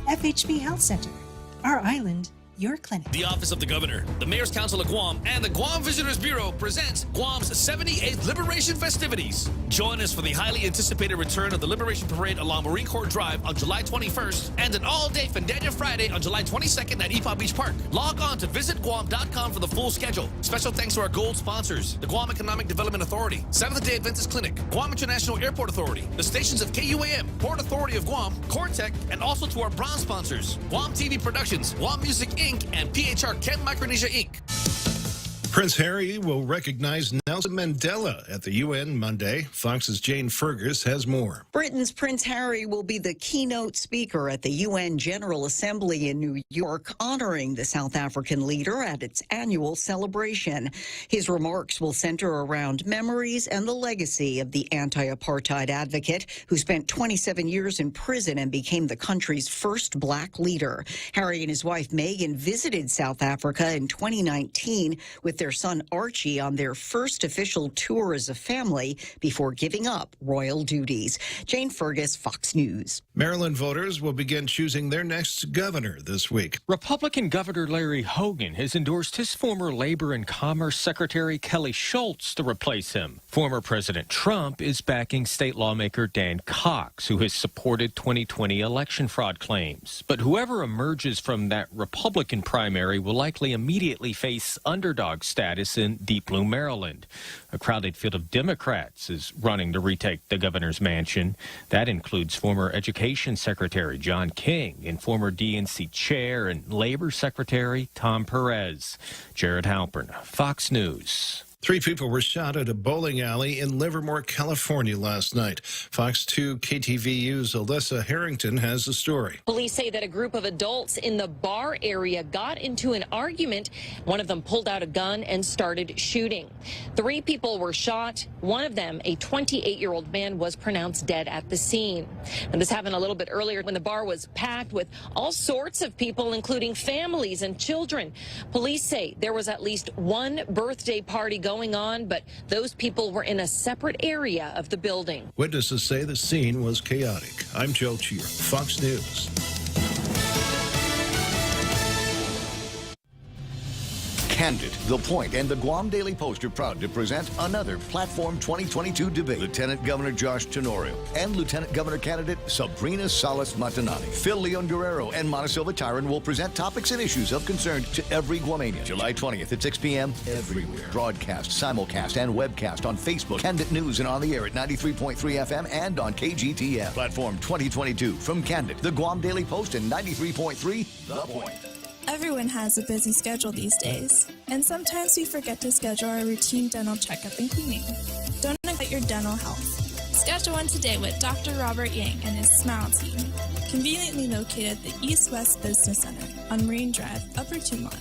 FHB Health Center. Our island, your clinic. The Office of the Governor, the Mayor's Council of Guam, and the Guam Visitors Bureau presents Guam's 78th Liberation festivities. Join us for the highly anticipated return of the Liberation Parade along Marine Corps Drive on July 21st and an all-day Fandango Friday on July 22nd at Ipa Beach Park. Log on to visitguam.com for the full schedule. Special thanks to our gold sponsors, the Guam Economic Development Authority, Seventh-day Adventist Clinic, Guam International Airport Authority, the stations of KUAM, Port Authority of Guam, Cortec, and also to our bronze sponsors, Guam TV Productions, Guam Music Inc., and PHR Chem Micronesia Inc. Prince Harry will recognize Nelson Mandela at the UN Monday. Fox's Jane Fergus has more. Britain's Prince Harry will be the keynote speaker at the UN General Assembly in New York, honoring the South African leader at its annual celebration. His remarks will center around memories and the legacy of the anti-apartheid advocate who spent 27 years in prison and became the country's first black leader. Harry and his wife Meghan visited South Africa in 2019 with their son Archie on their first official tour as a family before giving up royal duties. Jane Fergus, Fox News. Maryland voters will begin choosing their next governor this week. Republican Governor Larry Hogan has endorsed his former Labor and Commerce Secretary Kelly Schultz to replace him. Former President Trump is backing state lawmaker Dan Cox, who has supported 2020 election fraud claims. But whoever emerges from that Republican primary will likely immediately face underdog status in Deep Blue, Maryland. A crowded field of Democrats is running to retake the governor's mansion. That includes former Education Secretary John King and former DNC Chair and Labor Secretary Tom Perez. Jared Halpern, Fox News. 3 people were shot at a bowling alley in Livermore, California last night. Fox 2 KTVU's Alyssa Harrington has the story. Police say that a group of adults in the bar area got into an argument. One of them pulled out a gun and started shooting. 3 people were shot. One of them, a 28-year-old man, was pronounced dead at the scene. And this happened a little bit earlier when the bar was packed with all sorts of people, including families and children. Police say there was at least one birthday party going on, but those people were in a separate area of the building. Witnesses say the scene was chaotic. I'm Joe Cheer, Fox News. Candid, The Point, and the Guam Daily Post are proud to present another Platform 2022 debate. Lieutenant Governor Josh Tenorio and Lieutenant Governor candidate Sabrina Salas Matanani. Phil Leon Guerrero and Montesilva Tyron will present topics and issues of concern to every Guamanian. July 20th at 6 p.m. everywhere. Broadcast, simulcast, and webcast on Facebook, Candid News, and on the air at 93.3 FM and on KGTF. Platform 2022 from Candid, the Guam Daily Post, and 93.3 The Point. Everyone has a busy schedule these days, and sometimes we forget to schedule our routine dental checkup and cleaning. Don't neglect your dental health. Schedule one today with Dr. Robert Yang and his Smile team, conveniently located at the East West Business Center on Marine Drive, Upper Tumon.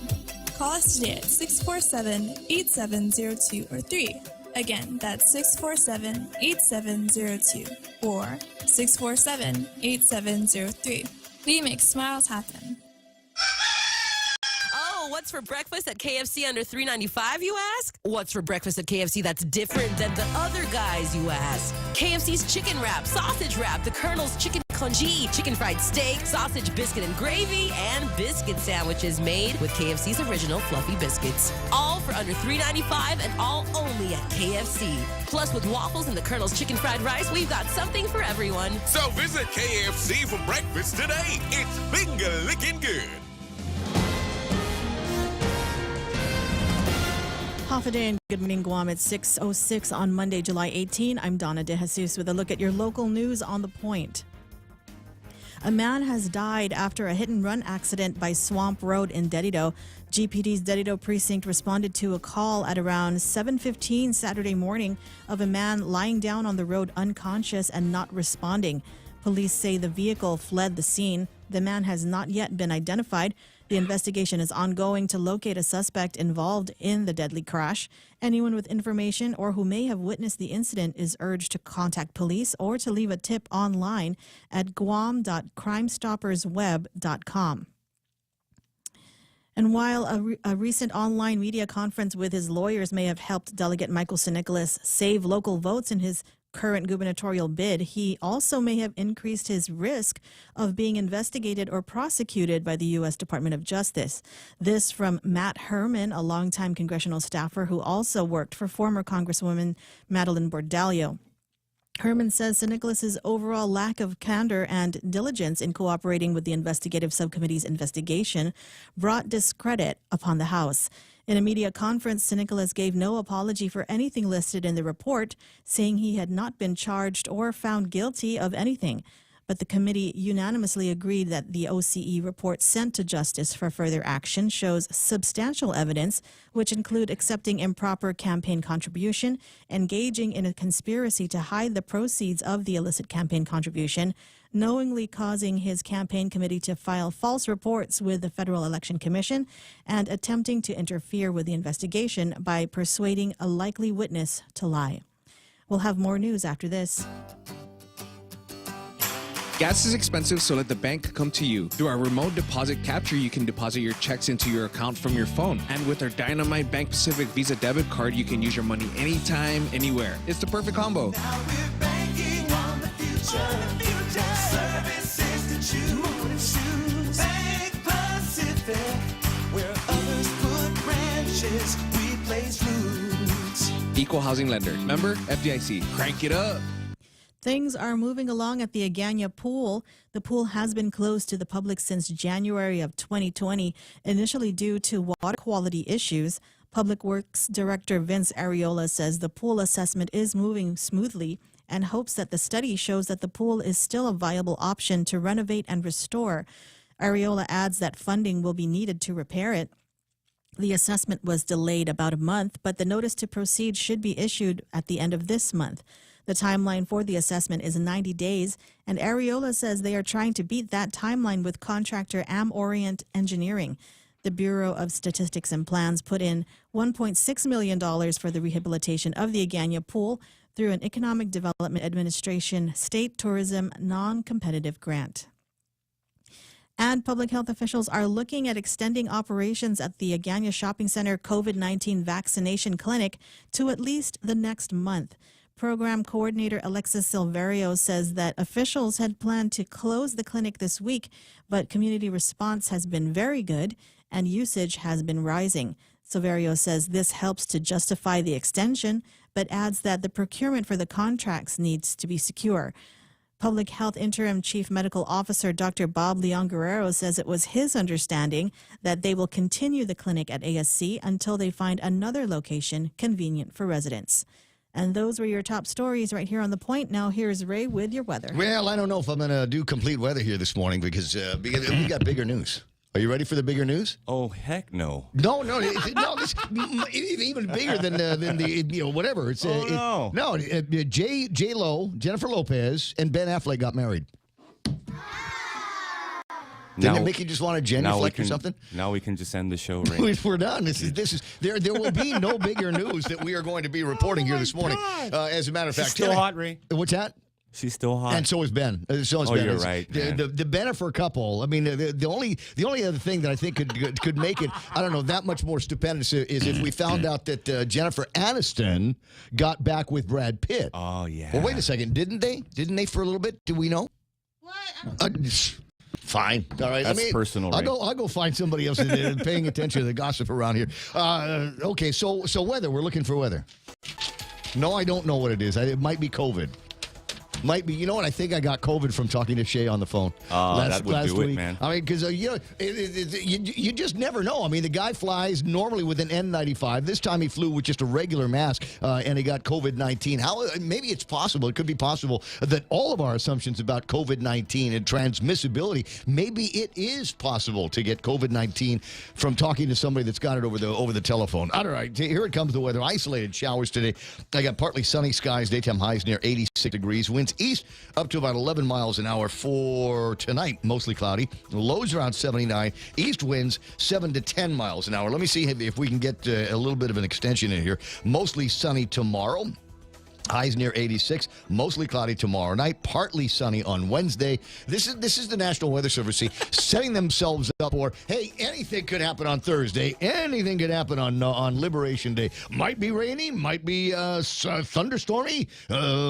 Call us today at 647-8702 or 3. Again, that's 647-8702 or 647-8703. We make smiles happen. What's for breakfast at KFC under $3.95, you ask? What's for breakfast at KFC that's different than the other guys, you ask? KFC's chicken wrap, sausage wrap, the Colonel's chicken congee, chicken fried steak, sausage biscuit and gravy, and biscuit sandwiches made with KFC's original fluffy biscuits. All for under $3.95 and all only at KFC. Plus, with waffles and the Colonel's chicken fried rice, we've got something for everyone. So visit KFC for breakfast today. It's finger licking good. Half a day and good morning, Guam. It's 6:06 on Monday, July 18. I'm Donna De Jesus with a look at your local news on The Point. A man has died after a hit-and-run accident by Swamp Road in Dedido. GPD's Dedido precinct responded to a call at around 7:15 Saturday morning of a man lying down on the road unconscious and not responding. Police say the vehicle fled the scene. The man has not yet been identified. The investigation is ongoing to locate a suspect involved in the deadly crash. Anyone with information or who may have witnessed the incident is urged to contact police or to leave a tip online at guam.crimestoppersweb.com. And while a recent online media conference with his lawyers may have helped Delegate Michael Senecalas save local votes in his current gubernatorial bid, he also may have increased his risk of being investigated or prosecuted by the U.S. Department of Justice. This from Matt Herman, a longtime congressional staffer who also worked for former Congresswoman Madeleine Bordallo. Herman says Senecalas' overall lack of candor and diligence in cooperating with the investigative subcommittee's investigation brought discredit upon the House. In a media conference, Senecalas gave no apology for anything listed in the report, saying he had not been charged or found guilty of anything. But the committee unanimously agreed that the OCE report sent to Justice for further action shows substantial evidence, which include accepting improper campaign contribution, engaging in a conspiracy to hide the proceeds of the illicit campaign contribution, knowingly causing his campaign committee to file false reports with the Federal Election Commission, and attempting to interfere with the investigation by persuading a likely witness to lie. We'll have more news after this. Gas is expensive, so let the bank come to you. Through our remote deposit capture, you can deposit your checks into your account from your phone. And with our Dynamite Bank Pacific Visa debit card, you can use your money anytime, anywhere. It's the perfect combo. Now we're banking on the future. Services to choose. Bank Pacific, where others put branches, we place roots. Equal housing lender. Member FDIC. Crank it up. Things are moving along at the Agana pool. The pool has been closed to the public since January of 2020, initially due to water quality issues. Public Works Director Vince Areola says the pool assessment is moving smoothly and hopes that the study shows that the pool is still a viable option to renovate and restore. Areola adds that funding will be needed to repair it. The assessment was delayed about a month, but the notice to proceed should be issued at the end of this month. The timeline for the assessment is 90 days, and Areola says they are trying to beat that timeline with contractor Am Orient Engineering. The Bureau of Statistics and Plans put in $1.6 million for the rehabilitation of the Agana pool through an Economic Development Administration State Tourism non-competitive grant. And public health officials are looking at extending operations at the Agana Shopping Center COVID-19 vaccination clinic to at least the next month. Program coordinator Alexis Silverio says that officials had planned to close the clinic this week, but community response has been very good and usage has been rising. Silverio says this helps to justify the extension, but adds that the procurement for the contracts needs to be secure. Public Health Interim Chief Medical Officer Dr. Bob Leon Guerrero says it was his understanding that they will continue the clinic at ASC until they find another location convenient for residents. And those were your top stories right here on The Point. Now here's Ray with your weather. Well, I don't know if I'm going to do complete weather here this morning because we got bigger news. Are you ready for the bigger news? Oh, heck no. No, this even bigger than the whatever. It's J-Lo, Jennifer Lopez, and Ben Affleck got married. Didn't it make you just want to genuflect or something? Now we can just end the show, Ray. We're done. There will be no bigger news that we are going to be reporting here this morning. As a matter of fact, she's still hot, Ray. What's that? She's still hot, and so is Ben. So is Ben. You're right. The Bennifer couple. I mean, the only other thing that I think could make it, I don't know, that much more stupendous is if we found out that Jennifer Aniston got back with Brad Pitt. Oh yeah. Well, wait a second. Didn't they? Didn't they for a little bit? Do we know? What? Fine. All right. That's personal. I'll go find somebody else paying attention to the gossip around here. Okay. So weather. We're looking for weather. No, I don't know what it is. It might be COVID. Might be. You know what? I think I got COVID from talking to Shay on the phone last week. It, man. I mean, because you just never know. I mean, the guy flies normally with an N95. This time he flew with just a regular mask, and he got COVID-19. How? Maybe it's possible. It could be possible that all of our assumptions about COVID-19 and transmissibility, maybe it is possible to get COVID-19 from talking to somebody that's got it over the telephone. All right, here it comes. The weather. Isolated showers today. I got partly sunny skies. Daytime highs near 86 degrees. Winds east up to about 11 miles an hour for tonight. Mostly cloudy. Lows around 79. East winds 7 to 10 miles an hour. Let me see if we can get a little bit of an extension in here. Mostly sunny tomorrow. Highs near 86. Mostly cloudy tomorrow night. Partly sunny on Wednesday. This is the National Weather Service setting themselves up for, hey, anything could happen on Thursday. Anything could happen on Liberation Day. Might be rainy. Might be thunderstormy.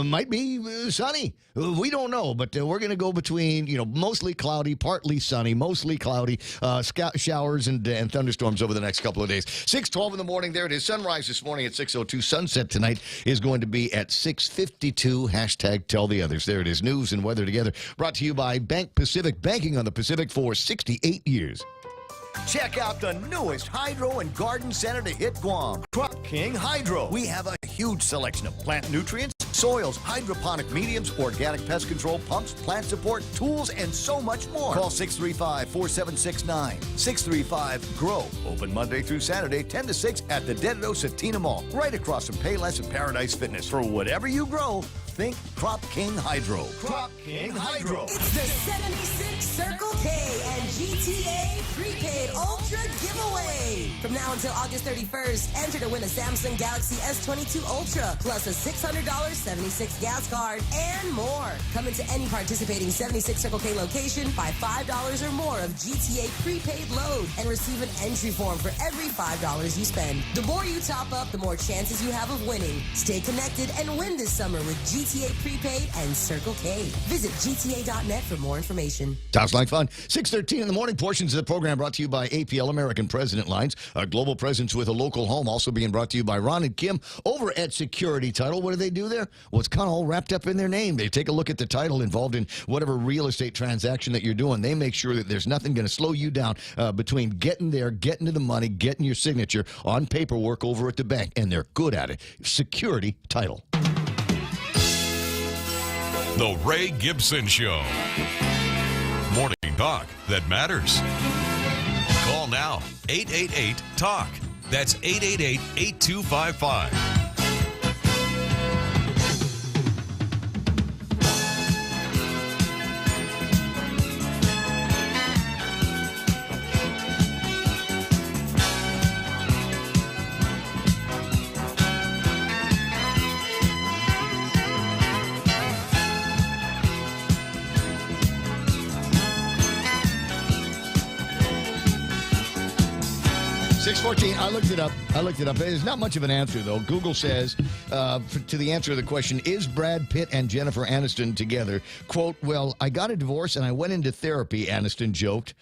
Might be sunny. We don't know, but we're going to go between, mostly cloudy, partly sunny, mostly cloudy, showers and thunderstorms over the next couple of days. 6:12 in the morning. There it is. Sunrise this morning at 6:02. Sunset tonight is going to be at 6:52. Hashtag tell the others. There it is. News and weather together. Brought to you by Bank Pacific. Banking on the Pacific for 68 years. Check out the newest hydro and garden center to hit Guam, Crop King Hydro. We have a huge selection of plant nutrients, soils, hydroponic mediums, organic pest control pumps, plant support, tools, and so much more. Call 635-4769. 635-GROW. Open Monday through Saturday, 10 to 6 at the Dedito Satina Mall, right across from Payless and Paradise Fitness. For whatever you grow, think Crop King Hydro. Crop King Hydro. It's the 76 Circle K and GTA Prepaid Ultra Giveaway. From now until August 31st, enter to win a Samsung Galaxy S22 Ultra, plus a $600 76 gas card, and more. Come into any participating 76 Circle K location, buy $5 or more of GTA Prepaid Load, and receive an entry form for every $5 you spend. The more you top up, the more chances you have of winning. Stay connected and win this summer with GTA Prepaid and Circle K. Visit GTA.net for more information. Sounds like fun. 6:13 in the morning. Portions of the program brought to you by APL American President Lines. A global presence with a local home. Also being brought to you by Ron and Kim over at Security Title. What do they do there? Well, it's kind of all wrapped up in their name. They take a look at the title involved in whatever real estate transaction that you're doing. They make sure that there's nothing going to slow you down between getting there, getting to the money, getting your signature on paperwork over at the bank. And they're good at it. Security Title. The Ray Gibson Show. Morning talk that matters. Call now. 888-TALK. That's 888-8255. 6:14. I looked it up. There's not much of an answer, though. Google says, to the answer to the question, is Brad Pitt and Jennifer Aniston together? Quote, well, I got a divorce and I went into therapy, Aniston joked.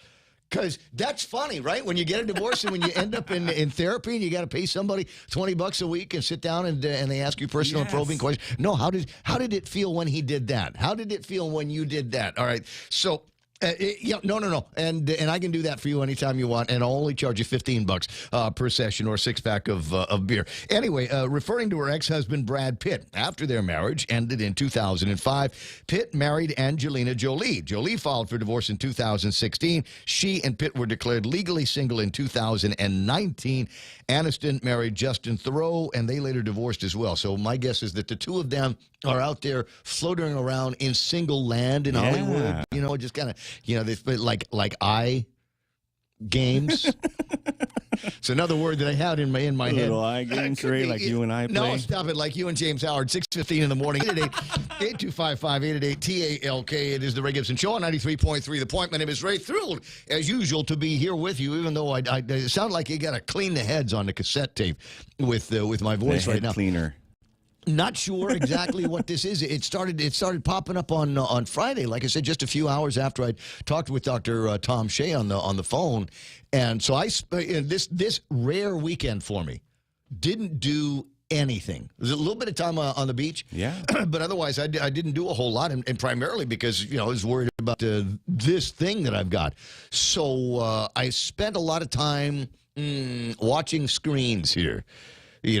Because that's funny, right? When you get a divorce and when you end up in therapy and you got to pay somebody $20 a week and sit down and they ask you personal and probing questions. No, how did it feel when he did that? How did it feel when you did that? All right. So, no. And I can do that for you anytime you want, and I'll only charge you $15 per session or a six-pack of beer. Anyway, referring to her ex-husband, Brad Pitt, after their marriage ended in 2005, Pitt married Angelina Jolie. Jolie filed for divorce in 2016. She and Pitt were declared legally single in 2019. Aniston married Justin Theroux, and they later divorced as well. So my guess is that the two of them are out there floating around in single land in Hollywood. Just kind of, they've been like eye games. It's another word that I had in my head. Little eye games, Ray, like you and I play. No, stop it. Like you and James Howard, 6:15 in the morning. 888-8255-888-TALK. It is the Ray Gibson Show on 93.3 The Point. My name is Ray. Thrilled, as usual, to be here with you, even though I sound like you got to clean the heads on the cassette tape with my voice right now. Cleaner. Not sure exactly what this is. It started popping up on Friday, like I said, just a few hours after I talked with Dr. Tom Shea on the phone, and so this rare weekend for me didn't do anything. There's a little bit of time on the beach, but otherwise I didn't do a whole lot, and primarily because I was worried about this thing that I've got. So I spent a lot of time watching screens here.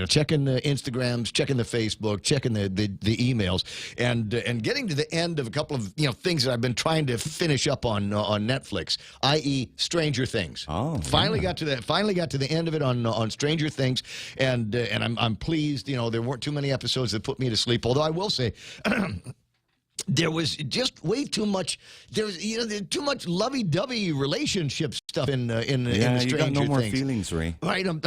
Checking the Instagrams, checking the Facebook, checking the emails, and getting to the end of a couple of things that I've been trying to finish up on Netflix, i.e., Stranger Things. Oh, finally got to the end of it on Stranger Things, and I'm pleased. There weren't too many episodes that put me to sleep. Although I will say. There was just way too much. There's too much lovey-dovey relationship stuff in the Stranger Things. You got no more feelings, Ray. Right, I'm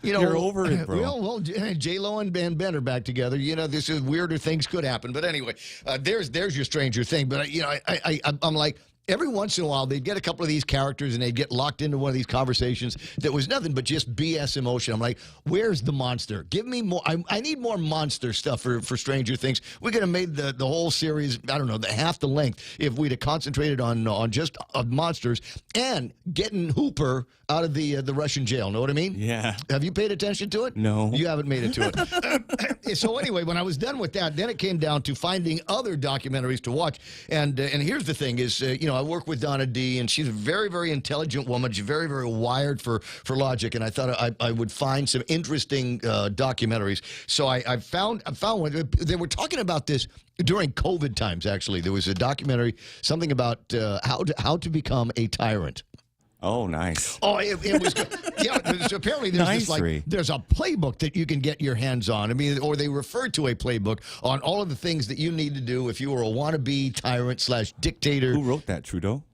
You're over it, bro. Well, J-Lo and Ben are back together. This is weirder things could happen. But anyway, there's your Stranger Thing. But, I'm like, every once in a while, they'd get a couple of these characters and they'd get locked into one of these conversations that was nothing but just BS emotion. I'm like, where's the monster? Give me more. I need more monster stuff for Stranger Things. We could have made the whole series, I don't know, half the length if we'd have concentrated on just monsters and getting Hooper out of the Russian jail. Know what I mean? Yeah. Have you paid attention to it? No. You haven't made it to it. So anyway, when I was done with that, then it came down to finding other documentaries to watch. And here's the thing is, I work with Donna D, and she's a very, very intelligent woman. She's very, very wired for logic, and I thought I would find some interesting documentaries. So I found one. They were talking about this during COVID times, actually. There was a documentary, something about how to become a tyrant. Oh, nice. Oh, it was good. Yeah, so apparently there's a playbook that you can get your hands on. I mean, or they refer to a playbook on all of the things that you need to do if you were a wannabe tyrant/dictator. Who wrote that, Trudeau?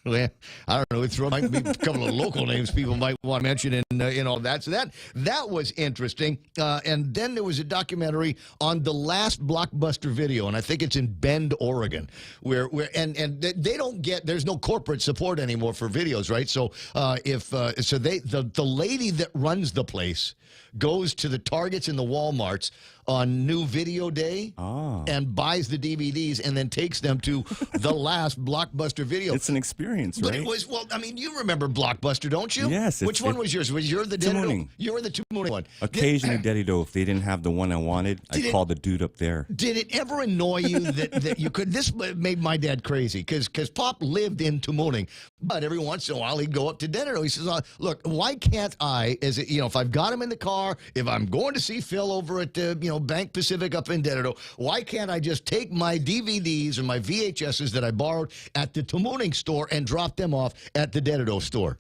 Well, I don't know. It might be a couple of local names people might want to mention in all that. So that was interesting. And then there was a documentary on the last Blockbuster video, and I think it's in Bend, Oregon, where they don't get, there's no corporate support anymore for videos, right? So the lady that runs the place goes to the Targets and the Walmarts on new video day and buys the DVDs and then takes them to the last Blockbuster video. It's an experience, right? But it was, you remember Blockbuster, don't you? Yes. Which one was yours? Was yours the Tenorio? You were the Tenorio one. Occasionally, Dedido, if they didn't have the one I wanted, I'd call the dude up there. Did it ever annoy you that you could? This made my dad crazy because Pop lived in Toomoning, but every once in a while he'd go up to Dedido. He says, look, why can't I, if I've got him in the car, if I'm going to see Phil over at, Bank Pacific up in Tenorio, why can't I just take my DVDs or my VHSs that I borrowed at the Toomoning store and drop them off at the Tenorio store?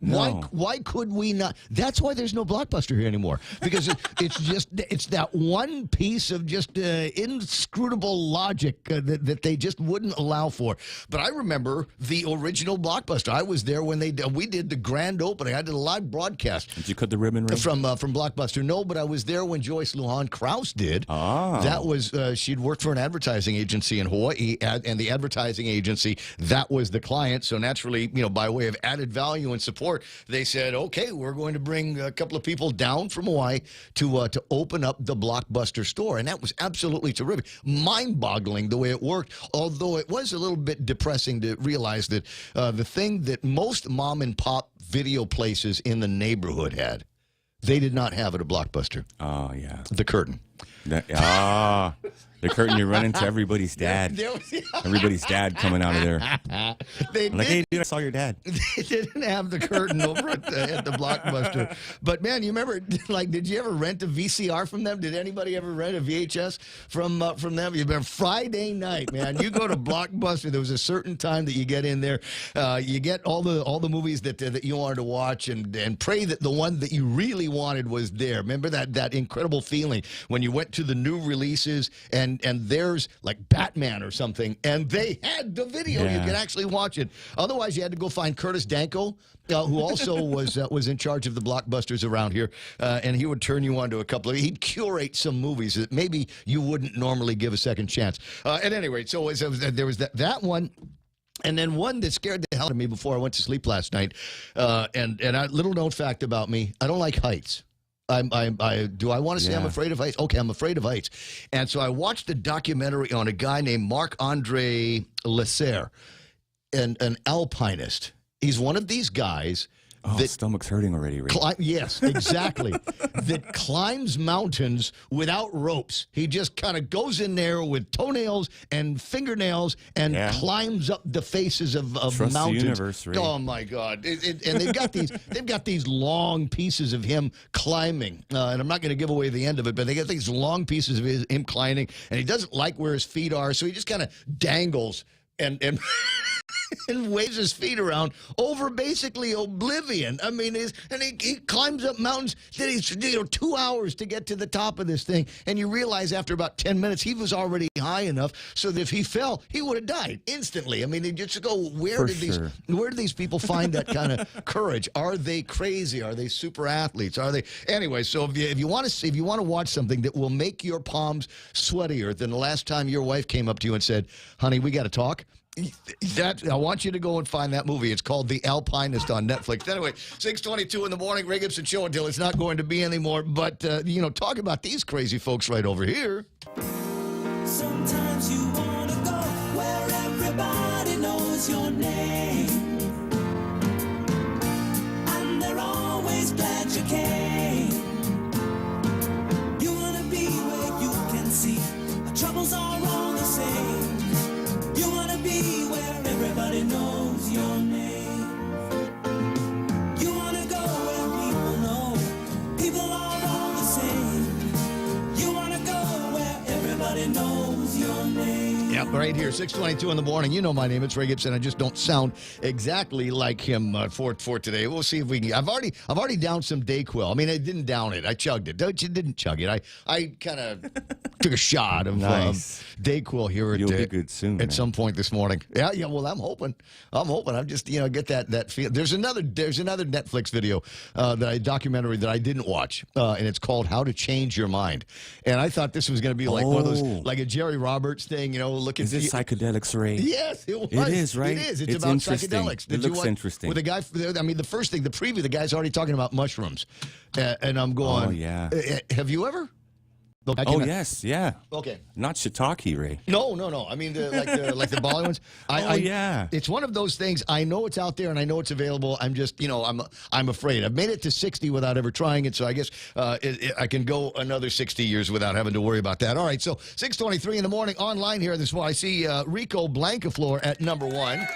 No. Why could we not? That's why there's no Blockbuster here anymore, because it's that one piece of just inscrutable logic that they just wouldn't allow for. But I remember the original Blockbuster. I was there when we did the grand opening. I did a live broadcast. Did you cut the ribbon ring? From Blockbuster? No, but I was there when Joyce Lujan Krause did. That was she'd worked for an advertising agency in Hawaii, and the advertising agency, that was the client. So naturally, by way of added value and support, they said, okay, we're going to bring a couple of people down from Hawaii to open up the Blockbuster store. And that was absolutely terrific. Mind-boggling the way it worked, although it was a little bit depressing to realize that the thing that most mom-and-pop video places in the neighborhood had, they did not have at a Blockbuster. Oh, yeah. The curtain. The curtain, you run into everybody's dad. Everybody's dad coming out of there. Hey, dude, I saw your dad. They didn't have the curtain over at the Blockbuster. But, man, you remember, did you ever rent a VCR from them? Did anybody ever rent a VHS from them? You remember Friday night, man. You go to Blockbuster. There was a certain time that you get in there. You get all the movies that you wanted to watch and pray that the one that you really wanted was there. Remember that incredible feeling when you went to the new releases and there's like Batman or something, and they had the video. Yeah. You could actually watch it. Otherwise, you had to go find Curtis Danko, who also was in charge of the Blockbusters around here, and he would turn you on to a couple of. He'd curate some movies that maybe you wouldn't normally give a second chance. At any rate, so there was that one. And then one that scared the hell out of me before I went to sleep last night. And a little known fact about me: I don't like heights. Do I want to say I'm afraid of heights? Okay, I'm afraid of heights. And so I watched a documentary on a guy named Marc-Andre Lasserre, an alpinist. He's one of these guys. That stomach's hurting already, Ray. Yes, exactly. That climbs mountains without ropes. He just kind of goes in there with toenails and fingernails and climbs up the faces of Trust mountains. The universe, Ray. Oh my God! And they've got these long pieces of him climbing. And I'm not going to give away the end of it, but they got these long pieces of him climbing, and he doesn't like where his feet are, so he just kind of dangles and and waves his feet around over basically oblivion. I mean, he climbs up mountains. Then he's 2 hours to get to the top of this thing, and you realize after about 10 minutes he was already high enough so that if he fell, he would have died instantly. I mean, you just go, where do these people find that kind of courage? Are they crazy? Are they super athletes? Are they anyway? So if you want to watch something that will make your palms sweatier than the last time your wife came up to you and said, "Honey, we got to talk." I want you to go and find that movie. It's called The Alpinist on Netflix. Anyway, 6:22 in the morning, Ray Gibson Show until it's not going to be anymore. But, talk about these crazy folks right over here. Sometimes you want to go where everybody knows your name. And they're always glad you came. You want to be where you can see our troubles are all the same. You want to be where everybody knows your name. You want to go where people know people are all the same. You want to go where everybody knows your name. Yep, right here, 6:22 in the morning. You know my name. It's Ray Gibson. I just don't sound exactly like him for today. We'll see if we can. I've already downed some Dayquil. I mean, I didn't down it. I chugged it. You didn't chug it. I kind of took a shot of Dayquil here. You'll be good soon. At some point this morning. Yeah. Well, I'm hoping. I'm just get that feel. There's another Netflix video, documentary that I didn't watch, and it's called How to Change Your Mind. And I thought this was going to be like one of those, like a Jerry Roberts thing, looking. Is it psychedelics, Ray? Yes, it was. It is, right? It is. It's about psychedelics. It looks interesting. With the guy, the first thing, the preview, the guy's already talking about mushrooms. And I'm going, oh, yeah. Have you ever? Look, yes, yeah. Okay. Not shiitake, Ray. No. I mean, like the Bali ones. Yeah. It's one of those things. I know it's out there and I know it's available. I'm just, I'm afraid. I've made it to 60 without ever trying it, so I guess I can go another 60 years without having to worry about that. All right, so 6:23 in the morning online here this morning. I see Rico Blancaflor at number 1.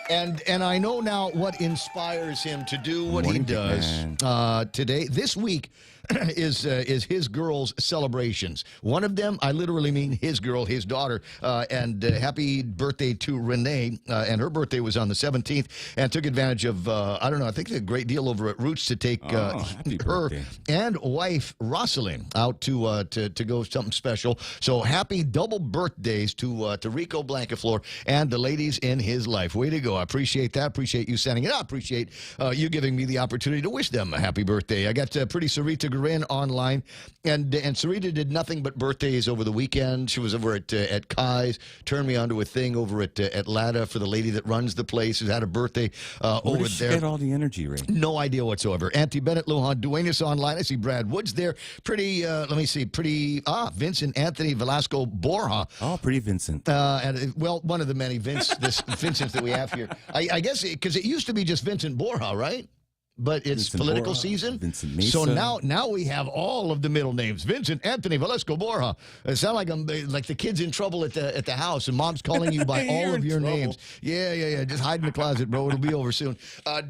And I know now what inspires him to do what he does today. This week is his girls' celebrations. One of them, I literally mean his girl, his daughter. And happy birthday to Renee. And her birthday was on the 17th. And took advantage of, I think a great deal over at Roots to take her and wife, Rosalind, out to go something special. So happy double birthdays to Rico Blancaflor and the ladies in his life. Way to go. I appreciate that. Appreciate you sending it. I appreciate you giving me the opportunity to wish them a happy birthday. I got pretty Sarita Gurin online, and Sarita did nothing but birthdays over the weekend. She was over at Kai's, turned me onto a thing over at Lada for the lady that runs the place, who had a birthday over Where does she get all the energy, Ray? No idea whatsoever. Auntie Bennett Lujan Duenas online. I see Brad Woods there. Pretty, Vincent Anthony Velasco Borja. Oh, pretty Vincent. And one of the many Vincents that we have here. I guess because it used to be just Vincent Borja, right? But it's Vincent political Borja, season. Vincent Mesa. So now we have all of the middle names. Vincent Anthony Velasco Borja. It sounds like I'm like the kids in trouble at the house, and mom's calling you by all of your names. Yeah. Just hide in the closet, bro. It'll be over soon.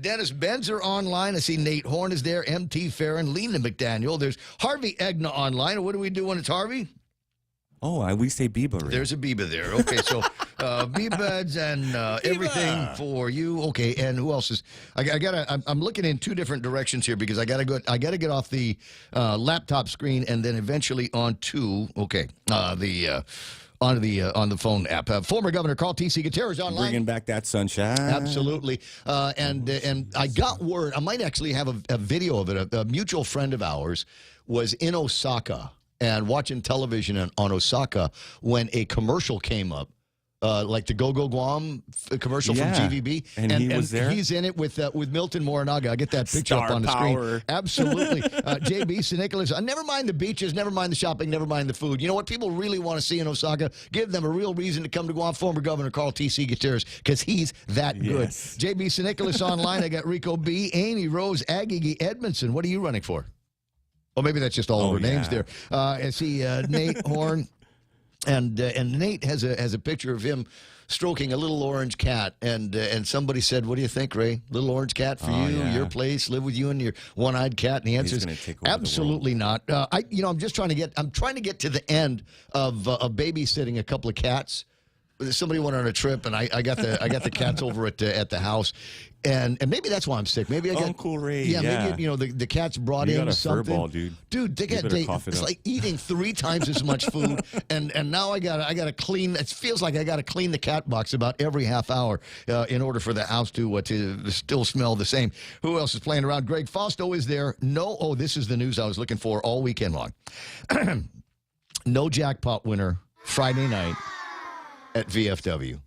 Dennis Benzer online. I see Nate Horn is there. MT Farron, Lena McDaniel. There's Harvey Egna online. What do we do when it's Harvey? Oh, we say Biba, Ray. There's a Biba there. Okay, so Biba and everything for you. Okay, and who else is? I'm looking in two different directions here because I gotta get off the laptop screen and then eventually onto on the phone app. Former Governor Carl T.C. Gutierrez online. Bringing back that sunshine. Absolutely. And I got word. I might actually have a video of it. A mutual friend of ours was in Osaka and watching television on Osaka when a commercial came up, like the Go Guam commercial from GVB. And he was there? He's in it with Milton Morinaga. I get that picture up on the screen. Absolutely. JB, Senecalas. Never mind the beaches, never mind the shopping, never mind the food. You know what people really want to see in Osaka? Give them a real reason to come to Guam. Former Governor Carl T.C. Gutierrez, because he's that good. JB Senecalas online. I got Rico B., Amy Rose, Aggie Edmondson. What are you running for? Well, maybe that's just all of her names there. I see Nate Horn, and Nate has a picture of him stroking a little orange cat, and somebody said, "What do you think, Ray? Little orange cat for you, your place, live with you and your one-eyed cat?" And the answer is absolutely not. I'm trying to get to the end of babysitting a couple of cats. somebody went on a trip, and I got the cats over at the house, and maybe that's why I'm sick. Maybe I got Uncle Ray. Yeah, maybe the cats brought in something. Furball, dude. Dude, it's like eating 3 times as much food, and now I gotta clean. It feels like I gotta clean the cat box about every half hour in order for the house to still smell the same. Who else is playing around? Greg Fausto is there. This is the news I was looking for all weekend long. No jackpot winner Friday night at VFW.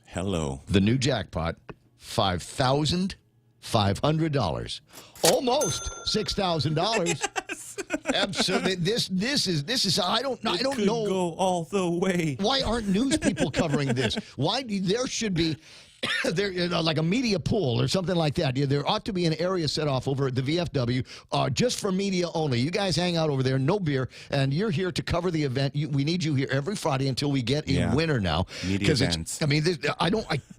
Hello. The new jackpot, $5,500. Almost $6,000. Yes. Absolutely. This is I don't know. Go all the way. Why aren't news people covering this? Why there should be there like a media pool or something like that. There ought to be an area set off over at the VFW just for media only. You guys hang out over there, no beer, and you're here to cover the event. We need you here every Friday until we get a winner now. Media events.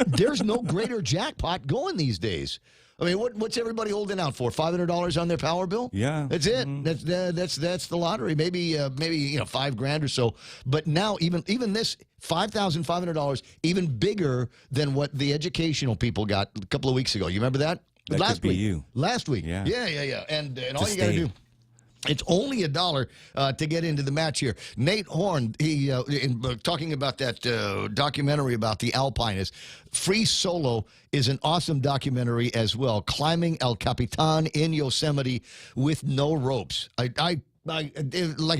There's no greater jackpot going these days. I mean, what's everybody holding out for? $500 on their power bill? Yeah, that's it. That's the lottery. Maybe $5,000 or so. But now even this $5,500, even bigger than what the educational people got a couple of weeks ago. You remember that? Last week. Last week. Yeah. And all you got to do. It's only $1 to get into the match here. Nate Horn, talking about that documentary about the Alpinists. Free Solo is an awesome documentary as well. Climbing El Capitan in Yosemite with no ropes. Like I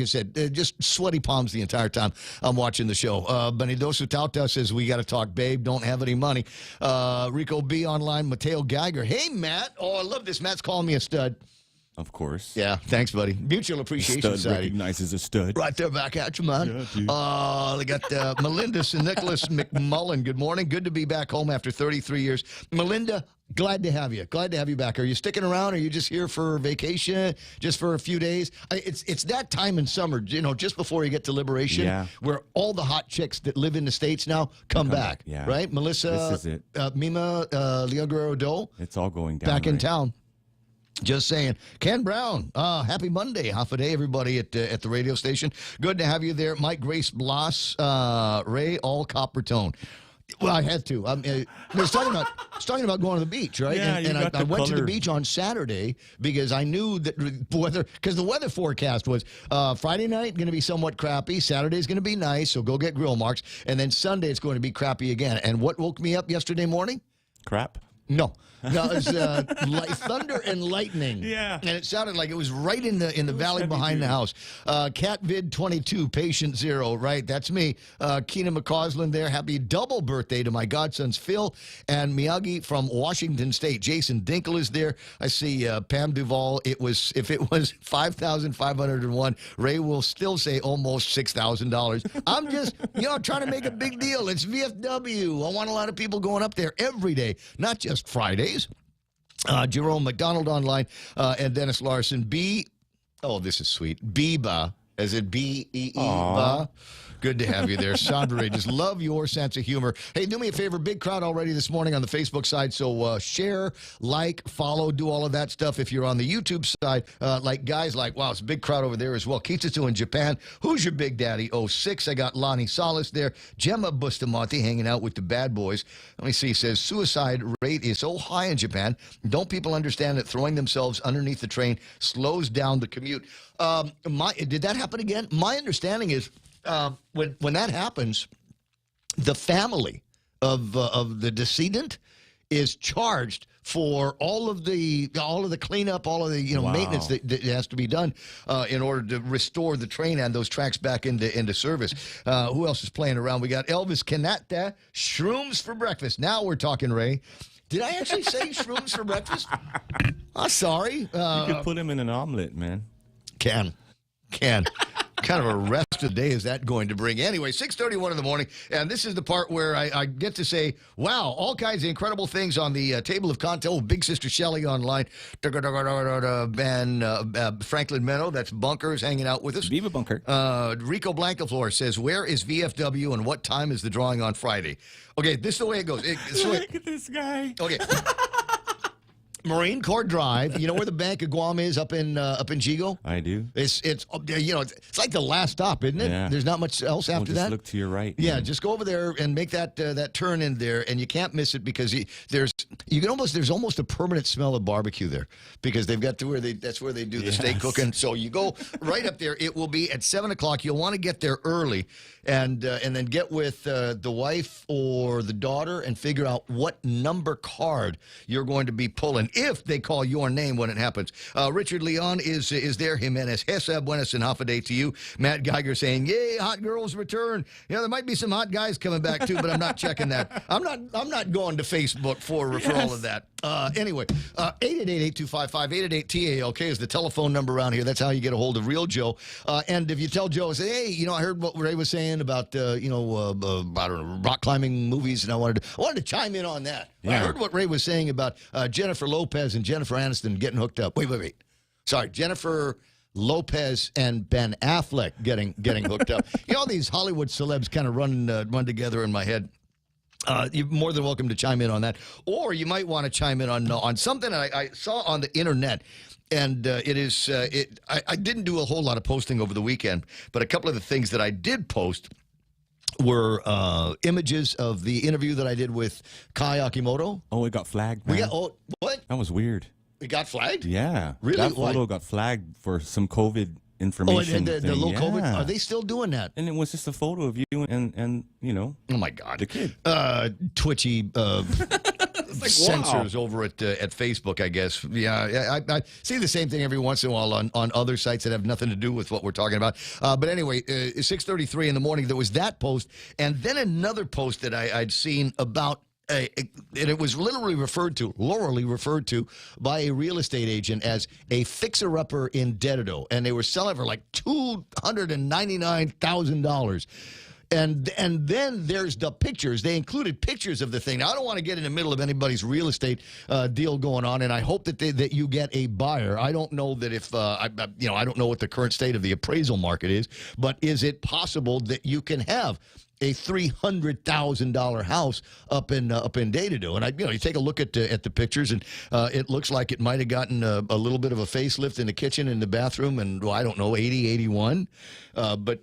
said, just sweaty palms the entire time I'm watching the show. Benidoso Tauta says, we got to talk, babe. Don't have any money. Rico B online. Mateo Geiger. Hey, Matt. Oh, I love this. Matt's calling me a stud. Of course. Yeah, thanks, buddy. Mutual Appreciation Stud Society. recognizes a stud. Right there back at you, man. Yeah, dude. They got Melinda Senecalas McMullen. Good morning. Good to be back home after 33 years. Melinda, glad to have you. Glad to have you back. Are you sticking around? Are you just here for vacation, just for a few days? It's that time in summer, just before you get to Liberation, where all the hot chicks that live in the States now come back. Yeah. Right? Melissa, this is it. Mima, Leon Guerrero-Dole. It's all going down. Back in town. Just saying. Ken Brown, happy Monday. Half a day, everybody at the radio station. Good to have you there. Mike Grace Blas, Ray, all copper tone. Well, I had to. I was talking about going to the beach, right? Yeah, and I went to the beach on Saturday because I knew that the weather forecast was Friday night going to be somewhat crappy. Saturday's going to be nice, so go get grill marks. And then Sunday it's going to be crappy again. And what woke me up yesterday morning? Crap. No, it's thunder and lightning. Yeah. And it sounded like it was right in the valley behind the house. Catvid 22, patient 0, right? That's me. Keena McCausland there. Happy double birthday to my godsons Phil and Miyagi from Washington State. Jason Dinkle is there. I see Pam Duvall. If it was 5,501, Ray will still say almost $6,000. I'm just, trying to make a big deal. It's VFW. I want a lot of people going up there every day, not just Fridays. Jerome McDonald online, and Dennis Larson. This is sweet. Biba, as in B-E-E-Ba. Good to have you there. Sandra, just love your sense of humor. Hey, do me a favor. Big crowd already this morning on the Facebook side, so share, like, follow, do all of that stuff. If you're on the YouTube side, wow, it's a big crowd over there as well. Kitsuto in Japan. Who's your big daddy? 06. I got Lonnie Salas there. Gemma Bustamante hanging out with the bad boys. Let me see. He says, suicide rate is so high in Japan. Don't people understand that throwing themselves underneath the train slows down the commute? Did that happen again? My understanding is, when that happens, the family of the decedent is charged for all of the cleanup, all of the maintenance that has to be done in order to restore the train and those tracks back into service. Who else is playing around? We got Elvis Kanata, shrooms for breakfast. Now we're talking, Ray. Did I actually say shrooms for breakfast? I'm sorry. You could put him in an omelet, man. Can. Kind of a rest of the day is that going to bring? Anyway, 6:31 in the morning, and this is the part where I get to say, wow, all kinds of incredible things on the table of content. Oh, Big Sister Shelley online. Franklin Meadow, that's Bunker, is hanging out with us. Viva Bunker. Rico Blancaflor says, where is VFW and what time is the drawing on Friday? Okay, this is the way it goes. Look at this guy. Okay. Marine Corps Drive. You know where the Bank of Guam is up in Chico? I do. It's it's like the last stop, isn't it? Yeah. There's not much else after just that. Look to your right. Yeah, just go over there and make that turn in there, and you can't miss it because there's almost a permanent smell of barbecue there because they've got that's where they do the steak cooking. So you go right up there. It will be at 7:00. You'll want to get there early, and then get with the wife or the daughter and figure out what number card you're going to be pulling if they call your name when it happens. Richard Leon is there. Jimenez Hesa, buenas and half a day to you. Matt Geiger saying, "Yay, hot girls return." You know, there might be some hot guys coming back too, but I'm not checking that. I'm not going to Facebook for all of that. Anyway, 888-8255-888-TALK is the telephone number around here. That's how you get a hold of Real Joe. And if you tell Joe, say, "Hey, you know, I heard what Ray was saying about I don't know, rock climbing movies, and I wanted to chime in on that." Yeah. I heard what Ray was saying about Jennifer Lopez and Jennifer Aniston getting hooked up. Wait. Sorry, Jennifer Lopez and Ben Affleck getting hooked up. You know, all these Hollywood celebs kind of run together in my head. You're more than welcome to chime in on that, or you might want to chime in on something I saw on the internet. And I didn't do a whole lot of posting over the weekend, but a couple of the things that I did post were images of the interview that I did with Kai Akimoto. Oh, it got flagged, man. What? That was weird. It got flagged? Yeah. Really? That photo got flagged for some COVID information. Oh, and the low COVID? Are they still doing that? And it was just a photo of you and you know. Oh, my God. The kid. Twitchy censors over at Facebook, I guess. Yeah, I see the same thing every once in a while on other sites that have nothing to do with what we're talking about. But anyway, 6:33 in the morning, there was that post, and then another post that I'd seen about and it was literally referred to by a real estate agent as a fixer-upper in Dedado, and they were selling for like $299,000. And then there's the pictures. They included pictures of the thing. Now, I don't want to get in the middle of anybody's real estate deal going on, and I hope that you get a buyer. I don't know that if I don't know what the current state of the appraisal market is, but is it possible that you can have a $300,000 house up in Dedado? And you take a look at the pictures, and it looks like it might have gotten a little bit of a facelift in the kitchen and the bathroom, and I don't know, 80, 81, but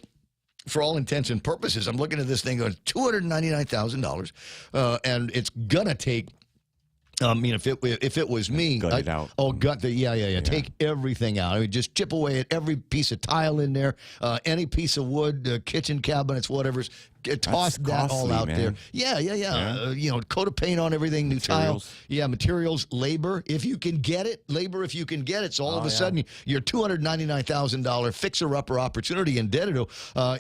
for all intents and purposes, I'm looking at this thing going $299,000, and it's gonna take. If it was me, gut it out. Oh, take everything out. I mean, just chip away at every piece of tile in there, any piece of wood, kitchen cabinets, whatever's. Toss that all out there. Yeah. Coat of paint on everything, new tile. Yeah, materials, labor, if you can get it. So all of a sudden, your $299,000 fixer-upper opportunity in Dedado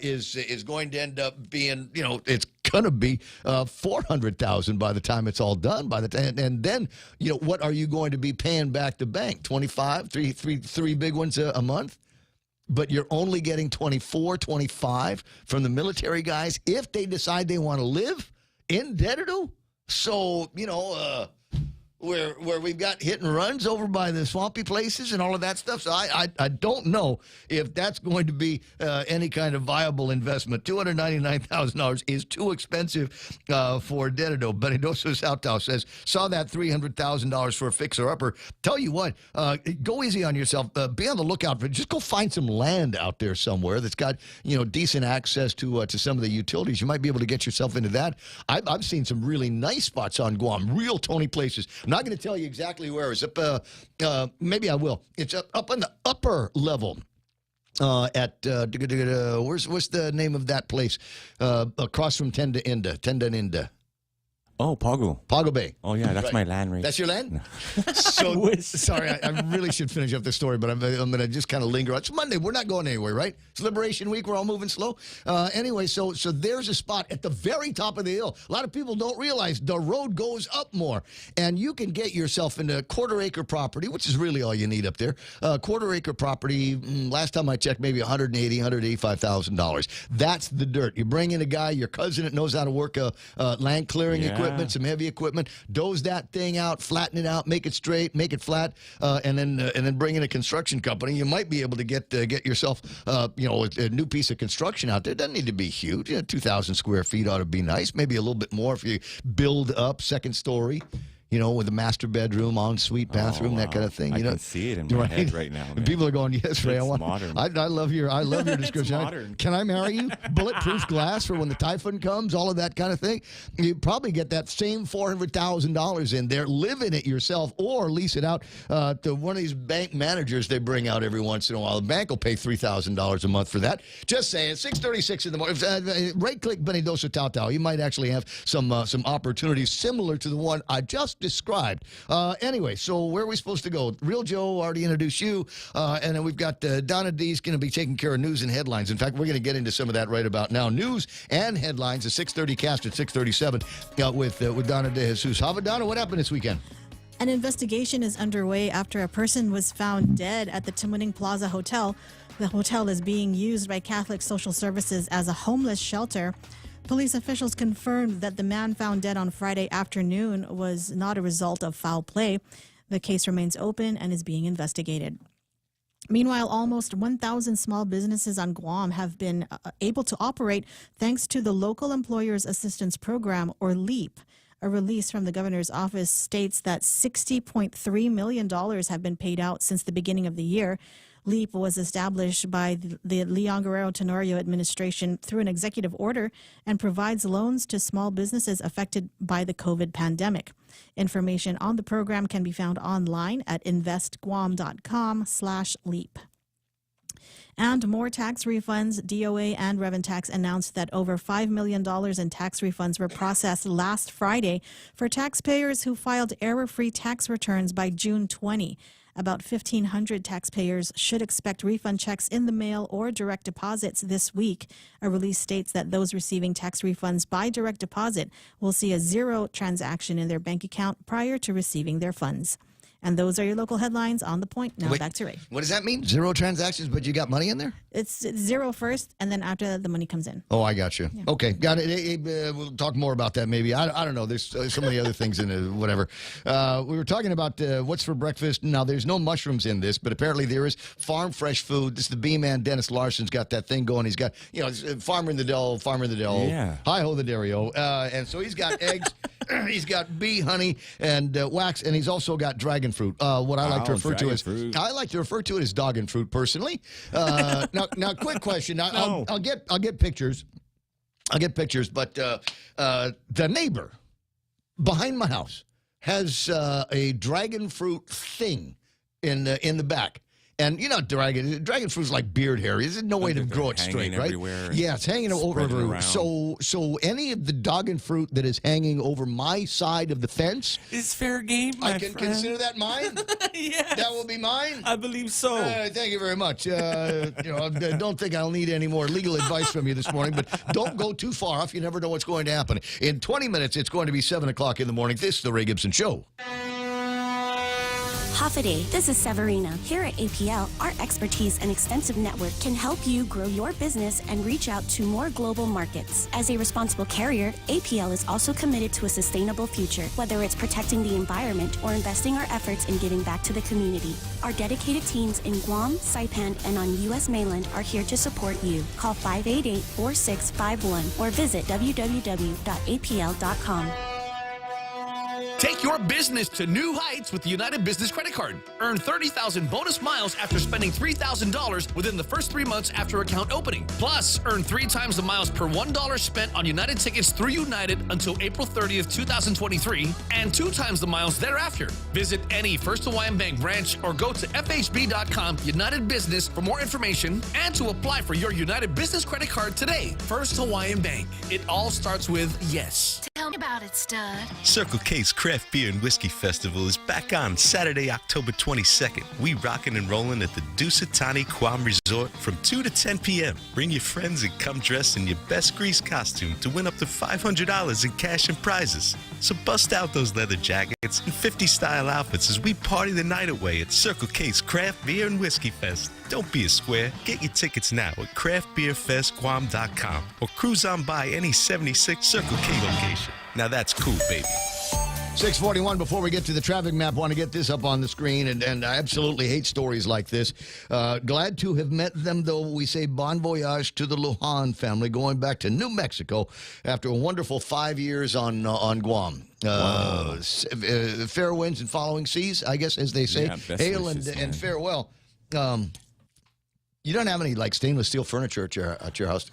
is going to end up being, it's going to be $400,000 by the time it's all done. And then, what are you going to be paying back the bank? 25, three big ones a month? But you're only getting 24, 25 from the military guys if they decide they want to live in Dedado. So, where we've got hit and runs over by the swampy places and all of that stuff. So I don't know if that's going to be any kind of viable investment. $299,000 is too expensive for Dedado. Benedoso Saltao says, saw that $300,000 for a fixer-upper. Tell you what, go easy on yourself. Be on the lookout for. Just go find some land out there somewhere that's got decent access to some of the utilities. You might be able to get yourself into that. I've seen some really nice spots on Guam, real Tony places. I'm not going to tell you exactly where. It's up. Maybe I will. It's up on the upper level. What's the name of that place? Across from Tenda Inda. Oh, Pago Bay. Oh, yeah, that's my land right. That's your land? So, sorry, I really should finish up the story, but I'm going to just kind of linger on. It's Monday. We're not going anywhere, right? It's Liberation Week. We're all moving slow. Anyway, so there's a spot at the very top of the hill. A lot of people don't realize the road goes up more, and you can get yourself into a quarter-acre property, which is really all you need up there. Quarter-acre property, last time I checked, maybe $180,000, $185,000. That's the dirt. You bring in a guy, your cousin that knows how to work land clearing equipment, some heavy equipment, doze that thing out, flatten it out, make it straight, make it flat, and then bring in a construction company. You might be able to get yourself a new piece of construction out there. It doesn't need to be huge. 2,000 square feet ought to be nice. Maybe a little bit more if you build up second story. you know, with a master bedroom, ensuite bathroom, that kind of thing. I can see it in my head right now. Man. People are going, yes, Ray. It's modern. I love your description. Modern. Can I marry you? Bulletproof glass for when the typhoon comes, all of that kind of thing. You probably get that same $400,000 in there. Live in it yourself or lease it out to one of these bank managers they bring out every once in a while. The bank will pay $3,000 a month for that. Just saying, 6:36 in the morning. Right-click Benidosa Tautau. You might actually have some opportunities similar to the one I just described. Anyway, so where are we supposed to go? Real Joe already introduced you, and then we've got Donna D's going to be taking care of news and headlines. In fact, we're going to get into some of that right about now. News and headlines at 6:30 cast at 6:37 with Donna De Jesus. Donna, what happened this weekend? An investigation is underway after a person was found dead at the Timoning Plaza Hotel. The hotel is being used by Catholic Social Services as a homeless shelter. Police officials confirmed that the man found dead on Friday afternoon was not a result of foul play. The case remains open and is being investigated. Meanwhile, almost 1,000 small businesses on Guam have been able to operate thanks to the Local Employers Assistance Program, or LEAP. A release from the governor's office states that $60.3 million have been paid out since the beginning of the year. LEAP was established by the Leon Guerrero Tenorio administration through an executive order and provides loans to small businesses affected by the COVID pandemic. Information on the program can be found online at investguam.com/LEAP. And more tax refunds. DOA and Reventax announced that over $5 million in tax refunds were processed last Friday for taxpayers who filed error-free tax returns by June 20. About 1,500 taxpayers should expect refund checks in the mail or direct deposits this week. A release states that those receiving tax refunds by direct deposit will see a zero transaction in their bank account prior to receiving their funds. And those are your local headlines on The Point. Now back to Ray. What does that mean? Zero transactions, but you got money in there? It's zero first, and then after that, the money comes in. Oh, I got you. Yeah. Okay, got it. We'll talk more about that maybe. I don't know. There's so many other things in it, whatever. We were talking about what's for breakfast. Now, there's no mushrooms in this, but apparently there is farm fresh food. This is the B-Man, Dennis Larson's got that thing going. He's got, Farmer in the Dell. Yeah. Hi-ho the Dario. And so he's got eggs. He's got bee honey and wax, and he's also got dragon fruit. What I like to refer to as fruit. I like to refer to it as doggen fruit personally. Now, quick question. I'll get pictures. I'll get pictures, but the neighbor behind my house has a dragon fruit thing in the back. And dragon fruit's like beard hair. There's no way to grow it straight, right? Everywhere. Yeah, it's hanging over everywhere. So any of the doggen fruit that is hanging over my side of the fence is fair game, my friend. Consider that mine? Yes. That will be mine? I believe so. Thank you very much. I don't think I'll need any more legal advice from you this morning, but don't go too far off. You never know what's going to happen. In 20 minutes, it's going to be 7 o'clock in the morning. This is The Ray Gibson Show. Hafaday, this is Severina. Here at APL, our expertise and extensive network can help you grow your business and reach out to more global markets. As a responsible carrier, APL is also committed to a sustainable future, whether it's protecting the environment or investing our efforts in giving back to the community. Our dedicated teams in Guam, Saipan, and on U.S. mainland are here to support you. Call 588-4651 or visit www.apl.com. Take your business to new heights with the United Business Credit Card. Earn 30,000 bonus miles after spending $3,000 within the first 3 months after account opening. Plus, earn 3 times the miles per $1 spent on United tickets through United until April 30th, 2023, and 2 times the miles thereafter. Visit any First Hawaiian Bank branch or go to FHB.com United Business for more information and to apply for your United Business Credit Card today. First Hawaiian Bank. It all starts with yes. Tell me about it, stud. Circle K's Craft Beer and Whiskey Festival is back on Saturday, October 22nd. We rockin' and rollin' at the Dusatani Guam Resort from 2 to 10 p.m. Bring your friends and come dressed in your best grease costume to win up to $500 in cash and prizes. So bust out those leather jackets and 50-style outfits as we party the night away at Circle K's Craft Beer and Whiskey Fest. Don't be a square. Get your tickets now at craftbeerfestguam.com or cruise on by any 76 Circle K location. Now that's cool, baby. 6:41. Before we get to the traffic map, want to get this up on the screen, and I absolutely hate stories like this. Glad to have met them, though. We say bon voyage to the Lujan family, going back to New Mexico after a wonderful 5 years on Guam. Wow. Fair winds and following seas, I guess, as they say. Yeah, best Hail wishes, and man. farewell. You don't have any like stainless steel furniture at your house.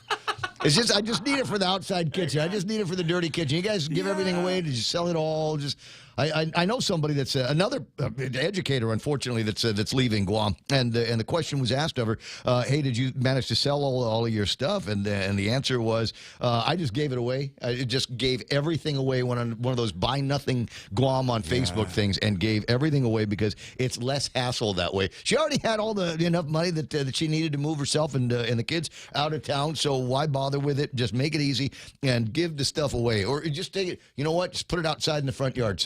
It's just I just need it for the outside kitchen. I just need it for the dirty kitchen. You guys give everything away. Did you sell it all? Just I know somebody that's another educator, unfortunately, that's leaving Guam, and the question was asked of her, hey, did you manage to sell all of your stuff? And the answer was, I just gave it away. I just gave everything away. Went on one of those buy nothing Guam on Facebook things and gave everything away because it's less hassle that way. She already had all the enough money that she needed to move herself and the kids out of town. So why bother with it? Just make it easy and give the stuff away, or just take it. You know what? Just put it outside in the front yard.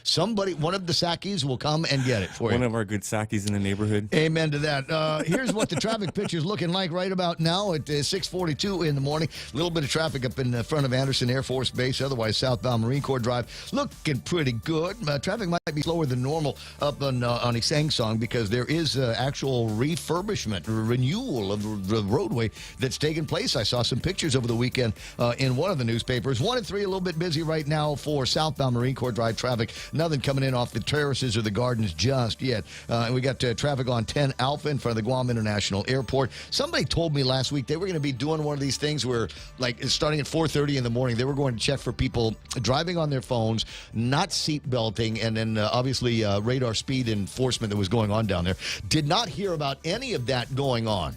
Somebody, one of the Sakis will come and get it for you. One of our good Sakis in the neighborhood. Amen to that. Here's what the traffic picture is looking like right about now at 6:42 in the morning. A little bit of traffic up in front of Anderson Air Force Base, otherwise southbound Marine Corps Drive. Looking pretty good. Traffic might be slower than normal up on Isangsong because there is actual refurbishment, renewal of the roadway that's taking place. I saw some pictures over the weekend in one of the newspapers. 1 and 3 a little bit busy right now for southbound Marine Corps Drive traffic. Nothing coming in off the terraces or the gardens just yet. And we got traffic on 10 Alpha in front of the Guam International Airport. Somebody told me last week they were going to be doing one of these things where, like, starting at 4:30 in the morning, they were going to check for people driving on their phones, not seat belting, and then obviously radar speed enforcement that was going on down there. Did not hear about any of that going on,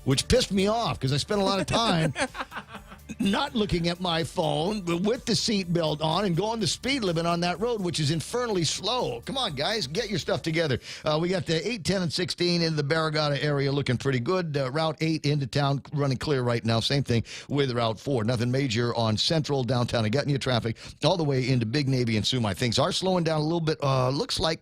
which pissed me off because I spent a lot of time not looking at my phone, but with the seatbelt on and going the speed limit on that road, which is infernally slow. Come on, guys, get your stuff together. We got the 8, 10, and 16 in the Barragata area looking pretty good. Route 8 into town running clear right now. Same thing with Route 4. Nothing major on Central, downtown, and getting you traffic all the way into Big Navy and Sumai. Things are slowing down a little bit. Looks like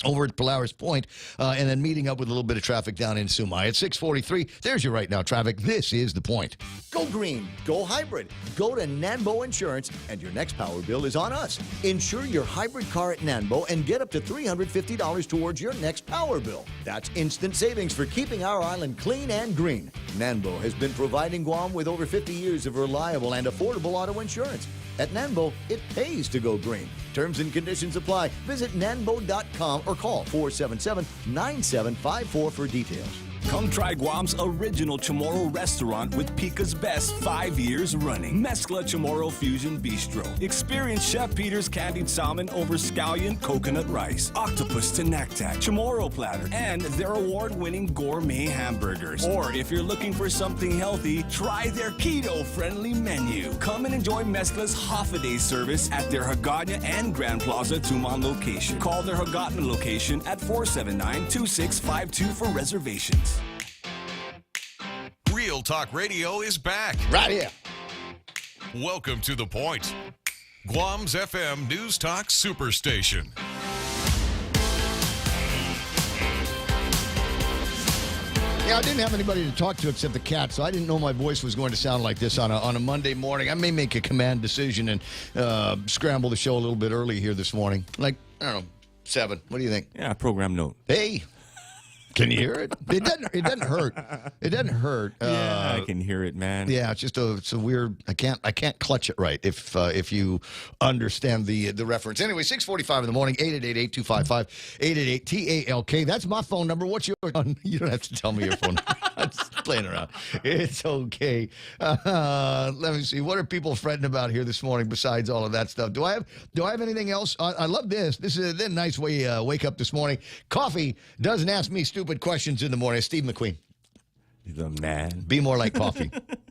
over at Polaris Point, and then meeting up with a little bit of traffic down in Sumai. At 6:43, there's your right now traffic. This is The Point. Go green, go hybrid. Go to Nanbo Insurance, and your next power bill is on us. Insure your hybrid car at Nanbo and get up to $350 towards your next power bill. That's instant savings for keeping our island clean and green. Nanbo has been providing Guam with over 50 years of reliable and affordable auto insurance. At Nanbo, it pays to go green. Terms and conditions apply. Visit nanbo.com or call 477-9754 for details. Come try Guam's original Chamorro restaurant with Pica's best 5 years running. Mesla Chamorro Fusion Bistro. Experience Chef Peter's candied salmon over scallion coconut rice, octopus to naktak, Chamorro platter, and their award-winning gourmet hamburgers. Or if you're looking for something healthy, try their keto-friendly menu. Come and enjoy Mesla's half-a-day service at their Agana and Grand Plaza Tuman location. Call their Hagatan location at 479-2652 for reservations. Real Talk Radio is back. Right here. Welcome to The Point, Guam's FM News Talk Superstation. Yeah, I didn't have anybody to talk to except the cat, so I didn't know my voice was going to sound like this on a Monday morning. I may make a command decision and scramble the show a little bit early here this morning. Like, I don't know, 7. What do you think? Yeah, program note. Hey. Can you hear it? It doesn't hurt. It doesn't hurt. Yeah, I can hear it, man. Yeah, it's just it's a weird. I can't clutch it right if you understand the reference. Anyway, 6:45 in the morning. 888-255-888-TALK. That's my phone number. What's your? You don't have to tell me your phone. I'm just playing around. It's okay. Let me see. What are people fretting about here this morning besides all of that stuff? Do I have anything else? I love this. This is a nice way wake up this morning. Coffee doesn't ask me stupid questions in the morning. Steve McQueen. He's a man. Be more like coffee,